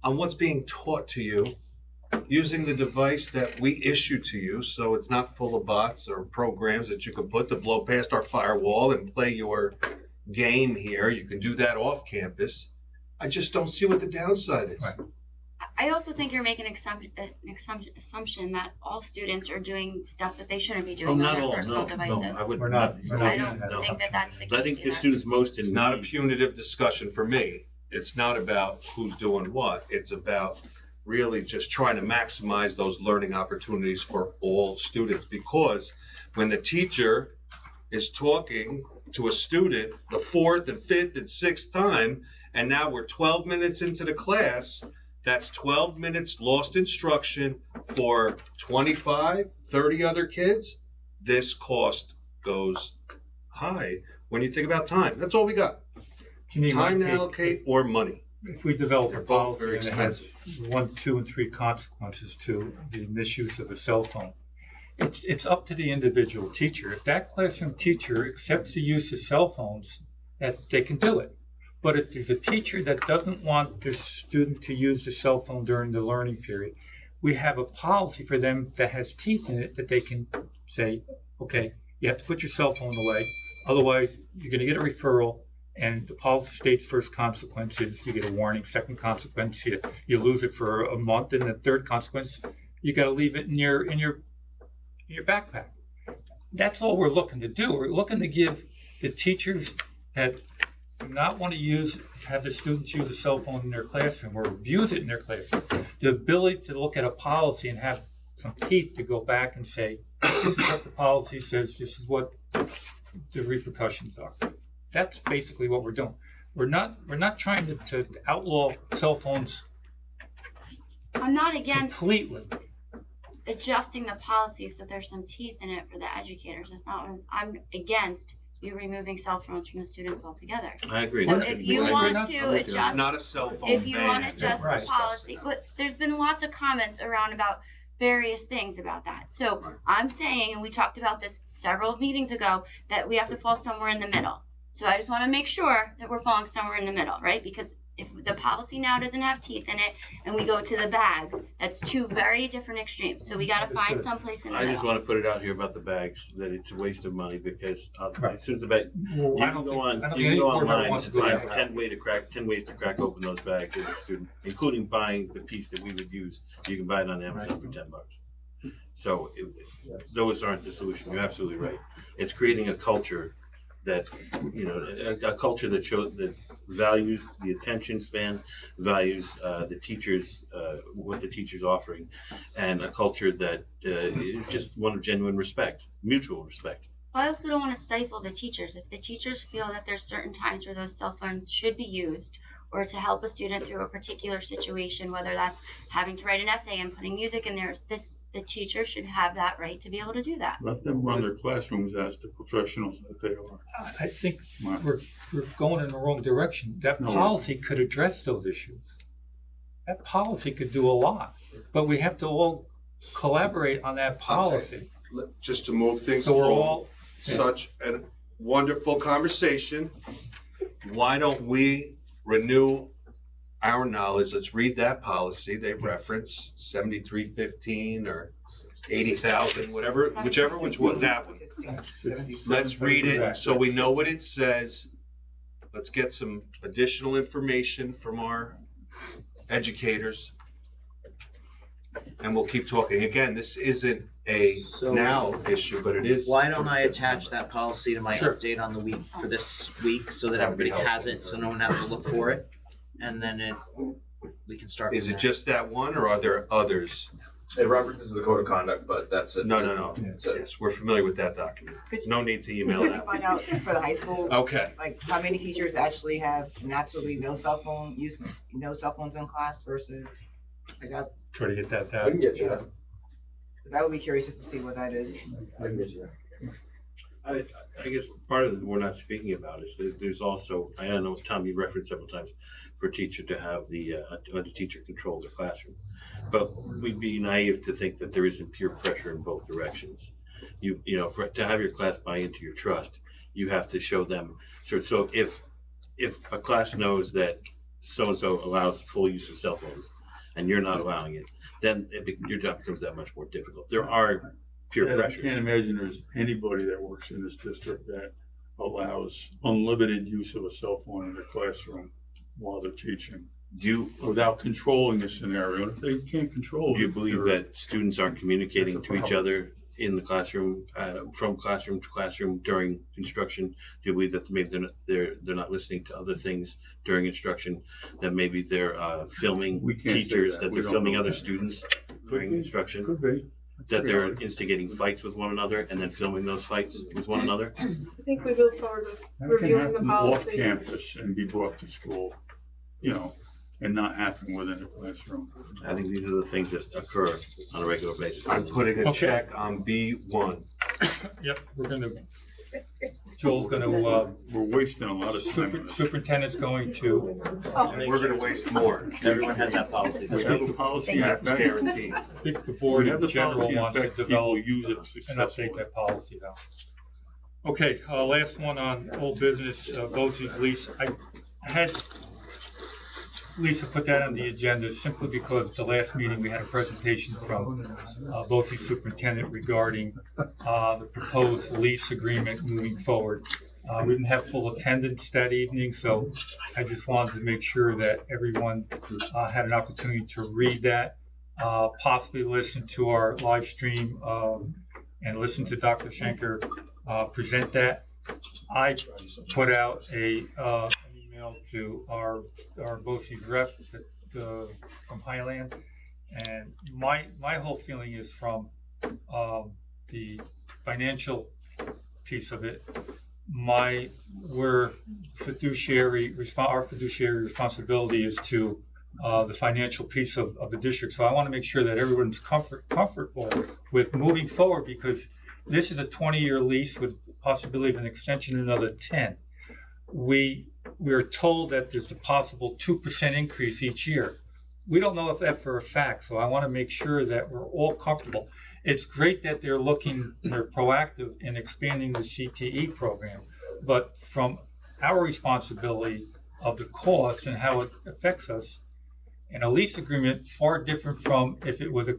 on what's being taught to you using the device that we issue to you, so it's not full of bots or programs that you can put to blow past our firewall and play your game here. You can do that off campus. I just don't see what the downside is. Right. I also think you're making an assumption that all students are doing stuff that they shouldn't be doing on their personal devices. No, I wouldn't. We're not I don't think that that's the case. I think the students most in It's not a punitive discussion for me. It's not about who's doing what. It's about really just trying to maximize those learning opportunities for all students, because when the teacher is talking to a student the fourth and fifth and sixth time, and now we're 12 minutes into the class, that's 12 minutes lost instruction for 25, 30 other kids. This cost goes high when you think about time. That's all we got. Time to allocate or money. If we develop a policy very and it has 1, 2, and 3 consequences to the misuse of a cell phone, it's up to the individual teacher. If that classroom teacher accepts the use of cell phones, that they can do it. But if there's a teacher that doesn't want the student to use the cell phone during the learning period, we have a policy for them that has teeth in it that they can say, okay, you have to put your cell phone away, otherwise you're going to get a referral. And the policy states first consequence is you get a warning, second consequence you lose it for a month, and the third consequence you got to leave it in your backpack. That's all we're looking to do. We're looking to give the teachers that do not want to have the students use a cell phone in their classroom or abuse it in their classroom, the ability to look at a policy and have some teeth to go back and say, this is what the policy says, this is what the repercussions are. That's basically what we're doing. We're not trying to outlaw cell phones I'm not against completely. adjusting the policy so there's some teeth in it for the educators. That's not what I'm against you removing cell phones from the students altogether. I agree. So if you want to It's adjust, not a cell phone if you want to ban. adjust Right. the policy, but there's been lots of comments around about various things about that. So I'm saying, and we talked about this several meetings ago, that we have to fall somewhere in the middle. So I just want to make sure that we're falling somewhere in the middle, right? Because if the policy now doesn't have teeth in it and we go to the bags, that's two very different extremes. So we got to find someplace in the I middle. just want to put it out here about the bags, that it's a waste of money because as soon as the bag, Well, you I can don't go think- on, I don't you think can go any board member online wants and to go find that 10 ways to crack open those bags as a student, including buying the piece that we would use. You can buy it on Amazon for $10. So those aren't the solution. You're absolutely right. It's creating a culture that, you know, a culture that shows, that values the attention span, values the teachers, what the teacher's offering, and a culture that is just one of genuine respect, mutual respect. I also don't want to stifle the teachers. If the teachers feel that there's certain times where those cell phones should be used, or to help a student through a particular situation, whether that's having to write an essay and putting music in there, the teacher should have that right to be able to do that. Let them run their classrooms as the professionals that they are. I think we're going in the wrong direction. That policy could address those issues. That policy could do a lot, but we have to all collaborate on that policy. Just to move things So we're along, all- such a wonderful conversation. Why don't we renew our knowledge? Let's read that policy. They reference 7315 or 80,000, whatever, which one, that one. Let's read it so we know what it says. Let's get some additional information from our educators. And we'll keep talking. Again, this isn't a now issue, but it is. Why don't for I September. attach that policy to my Sure. update on the week for this week so that That would be everybody has helpful. it, so no one has to look for it, and then we can start. Is from it there. just that one, or are there others? It references the code of conduct, but that's it. No. Yes, we're familiar with that document. No need to email Could you that. find out for the high school? Okay. Like how many teachers actually have absolutely no cell phone use, no cell phones in class versus like that? Try to get that down. I can get you that. Because I would be curious just to see what that is. I can get you that. I guess part of it we're not speaking about is that there's also, I don't know, Tom, you referenced several times, for a teacher to have the teacher control the classroom. But we'd be naive to think that there isn't peer pressure in both directions. You know, to have your class buy into your trust, you have to show them. So if a class knows that so-and-so allows full use of cell phones and you're not allowing it, then your job becomes that much more difficult. There are peer I pressures. can't imagine there's anybody that works in this district that allows unlimited use of a cell phone in the classroom while they're teaching. Without controlling the scenario. If they can't control it. Do you believe that students aren't communicating to each other in the classroom, from classroom to classroom during instruction? Do you believe that maybe they're not listening to other things during instruction? That maybe they're filming can't say teachers, that. that We they're don't filming know other that. students during instruction? Could be. That they're instigating fights with one another and then filming those fights with one another? I think we move forward with That can reviewing the happen off policy. campus and be brought to school, you know, and not happen within the classroom. I think these are the things that occur on a regular basis. I'm putting a Okay. check on B1. Yep, Joel's gonna, We're wasting a lot of time. superintendent's going to. And we're gonna waste more. Everyone has that policy. We have a policy in That's effect. guaranteed. I think the board We have in the general policy in wants to effect. develop People use it and successfully. update that policy now. Okay, last one on old business, BOCES lease. I had Lisa put that on the agenda simply because the last meeting we had a presentation from BOCES superintendent regarding the proposed lease agreement moving forward. We didn't have full attendance that evening, so I just wanted to make sure that everyone had an opportunity to read that, possibly listen to our live stream and listen to Dr. Schenker present that. I put out an email to our BOCES rep from Highland, and my whole feeling is from the financial piece of it. Our fiduciary responsibility is to the financial piece of the district. So I want to make sure that everyone's comfortable with moving forward, because this is a 20-year lease with possibility of an extension another 10. We are told that there's a possible 2% increase each year. We don't know if that for a fact, so I want to make sure that we're all comfortable. It's great that they're proactive in expanding the CTE program, but from our responsibility of the cost and how it affects us, and a lease agreement far different from if it was a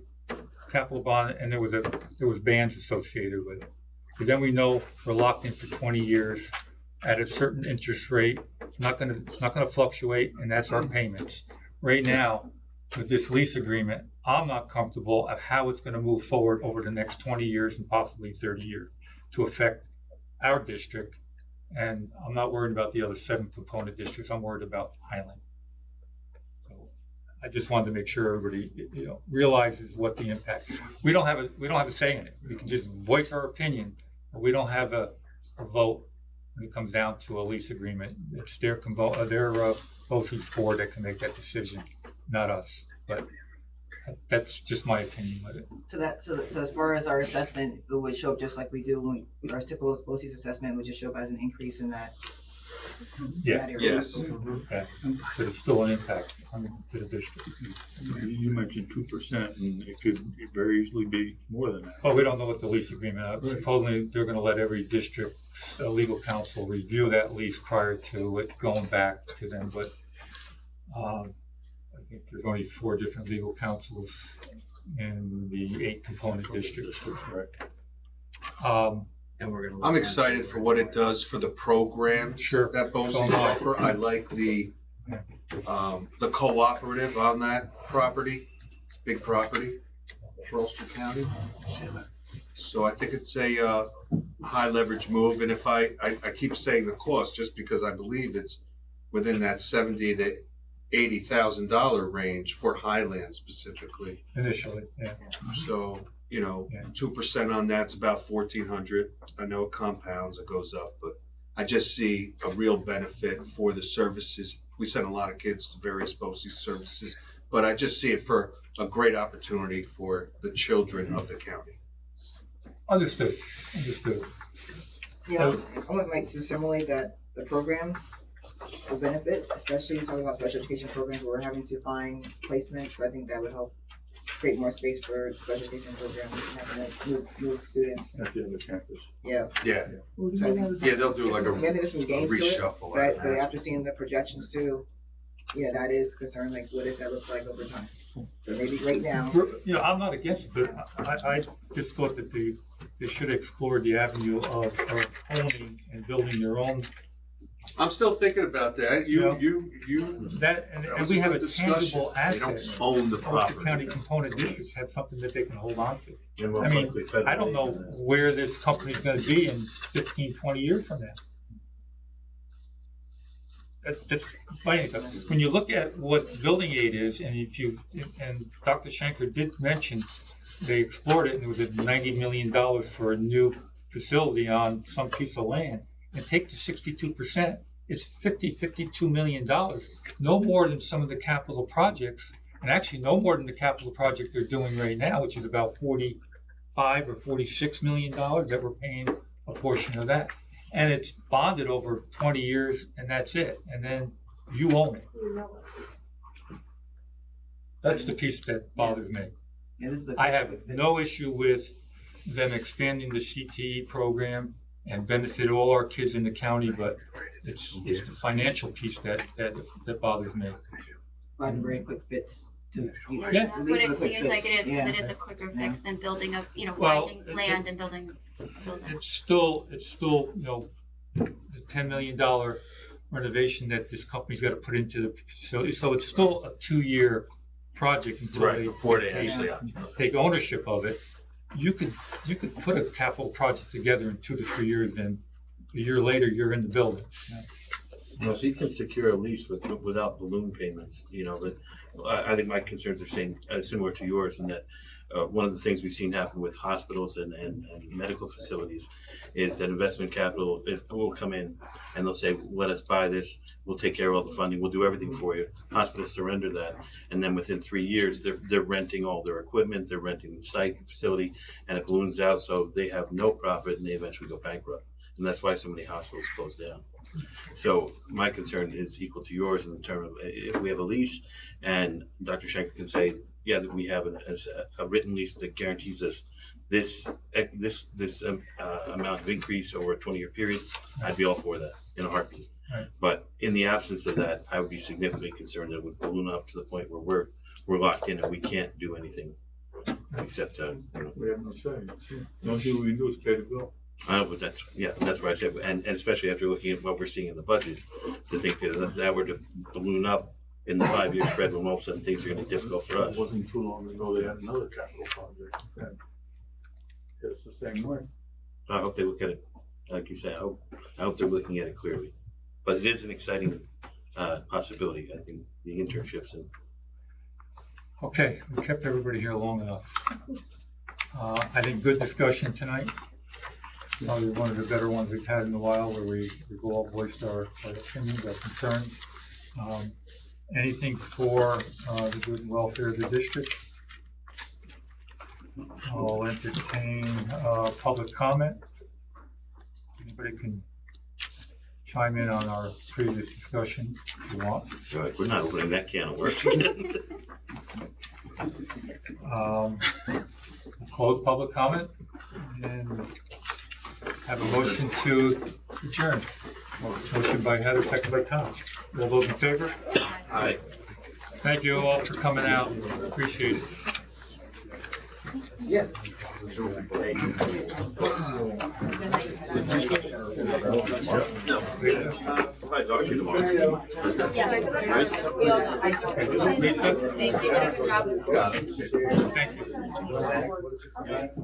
capital bond and there was bands associated with it. Because then we know we're locked in for 20 years at a certain interest rate. It's not gonna fluctuate, and that's our payments. Right now, with this lease agreement, I'm not comfortable of how it's gonna move forward over the next 20 years and possibly 30 years to affect our district. And I'm not worried about the other 7 component districts. I'm worried about Highland. So I just wanted to make sure everybody, realizes what the impact is. We don't have a say in it. We can just voice our opinion, but we don't have a vote when it comes down to a lease agreement. It's their BOCES board that can make that decision, not us. But that's just my opinion with it. So as far as our assessment, it would show up just like we do when our typical BOCES assessment would just show up as an increase in that. Yeah. That area. Yes. Okay. But it's still an impact to the district. You mentioned 2%, and it could very easily be more than that. Well, we don't know what the lease agreement is. Supposedly, they're going to let every district's legal counsel review that lease prior to it going back to them. But I think there's only 4 different legal counsels in the 8 component districts. Correct. I'm excited for what it does for the programs that BOCES offer. I like the cooperative on that property. It's a big property for Ulster County. So I think it's a high leverage move. And if I keep saying the cost just because I believe it's within that $70,000 to $80,000 range for Highland specifically. Initially, yeah. So 2% on that's about $1,400. I know it compounds, it goes up, but I just see a real benefit for the services. We send a lot of kids to various BOCES services, but I just see it for a great opportunity for the children of the county. Understood. Yeah, I would like to similarly that the programs will benefit, especially talking about special education programs where we're having to find placements. I think that would help create more space for special education programs and having to move students. At the other campus. Yeah. Yeah. So I think They'll do like a there's some gains reshuffle. To it, but after seeing the projections too, that is concerned. Like, what does that look like over time? So maybe right now. I'm not against it, but I just thought that they should explore the avenue of owning and building their own. I'm still thinking about that. And we have a tangible asset. They don't own the property. The county component districts have something that they can hold on to. I mean, I don't know where this company's going to be in 15, 20 years from now. That's funny. When you look at what building aid is, and Dr. Schenker did mention they explored it, and it was at $90 million for a new facility on some piece of land. And take the 62%, it's $52 million. No more than some of the capital projects, and actually no more than the capital project they're doing right now, which is about $45 or $46 million that we're paying a portion of that. And it's bonded over 20 years, and that's it. And then you own it. That's the piece that bothers me. I have no issue with them expanding the CTE program and benefit all our kids in the county, but it's the financial piece that bothers me. Provides a very quick fix. Yeah, that's what it seems like it is, because it is a quicker fix than building up, finding land and building a building. It's still the $10 million renovation that this company's got to put into the facility. So it's still a 2-year project until before they actually take ownership of it. You could put a capital project together in 2 to 3 years, and a year later you're in the building. No, so you can secure a lease without balloon payments, but I think my concerns are similar to yours in that one of the things we've seen happen with hospitals and medical facilities is that investment capital will come in and they'll say, let us buy this, we'll take care of all the funding, we'll do everything for you. Hospitals surrender that, and then within 3 years, they're renting all their equipment, they're renting the site, the facility, and it balloons out, so they have no profit and they eventually go bankrupt. And that's why so many hospitals close down. So my concern is equal to yours in the term of if we have a lease and Dr. Schenker can say, yeah, that we have a written lease that guarantees us this amount of increase over a 20-year period, I'd be all for that in a heartbeat. Right. But in the absence of that, I would be significantly concerned that it would balloon up to the point where we're locked in and we can't do anything except we have no say. The only thing we can do is pay the bill. But that's what I said, and especially after looking at what we're seeing in the budget, to think that were to balloon up in the 5-year spread when all of a sudden things are going to be difficult for us. It wasn't too long ago they had another capital project. It's the same way. I hope they look at it, like you said, I hope they're looking at it clearly. But it is an exciting possibility, I think, the internships. Okay, we kept everybody here long enough. I think good discussion tonight. Probably one of the better ones we've had in a while, where we all voiced our opinions, our concerns. Anything for the good and welfare of the district? I'll entertain public comment. Anybody can chime in on our previous discussion if you want. Right, we're not opening that can of worms again. Close public comment and have a motion to adjourn. Motion by Heather, second by Tom. All those in favor? Aye. Thank you all for coming out. Appreciate it. Yeah. I'll talk to you tomorrow. Thank you. Thank you.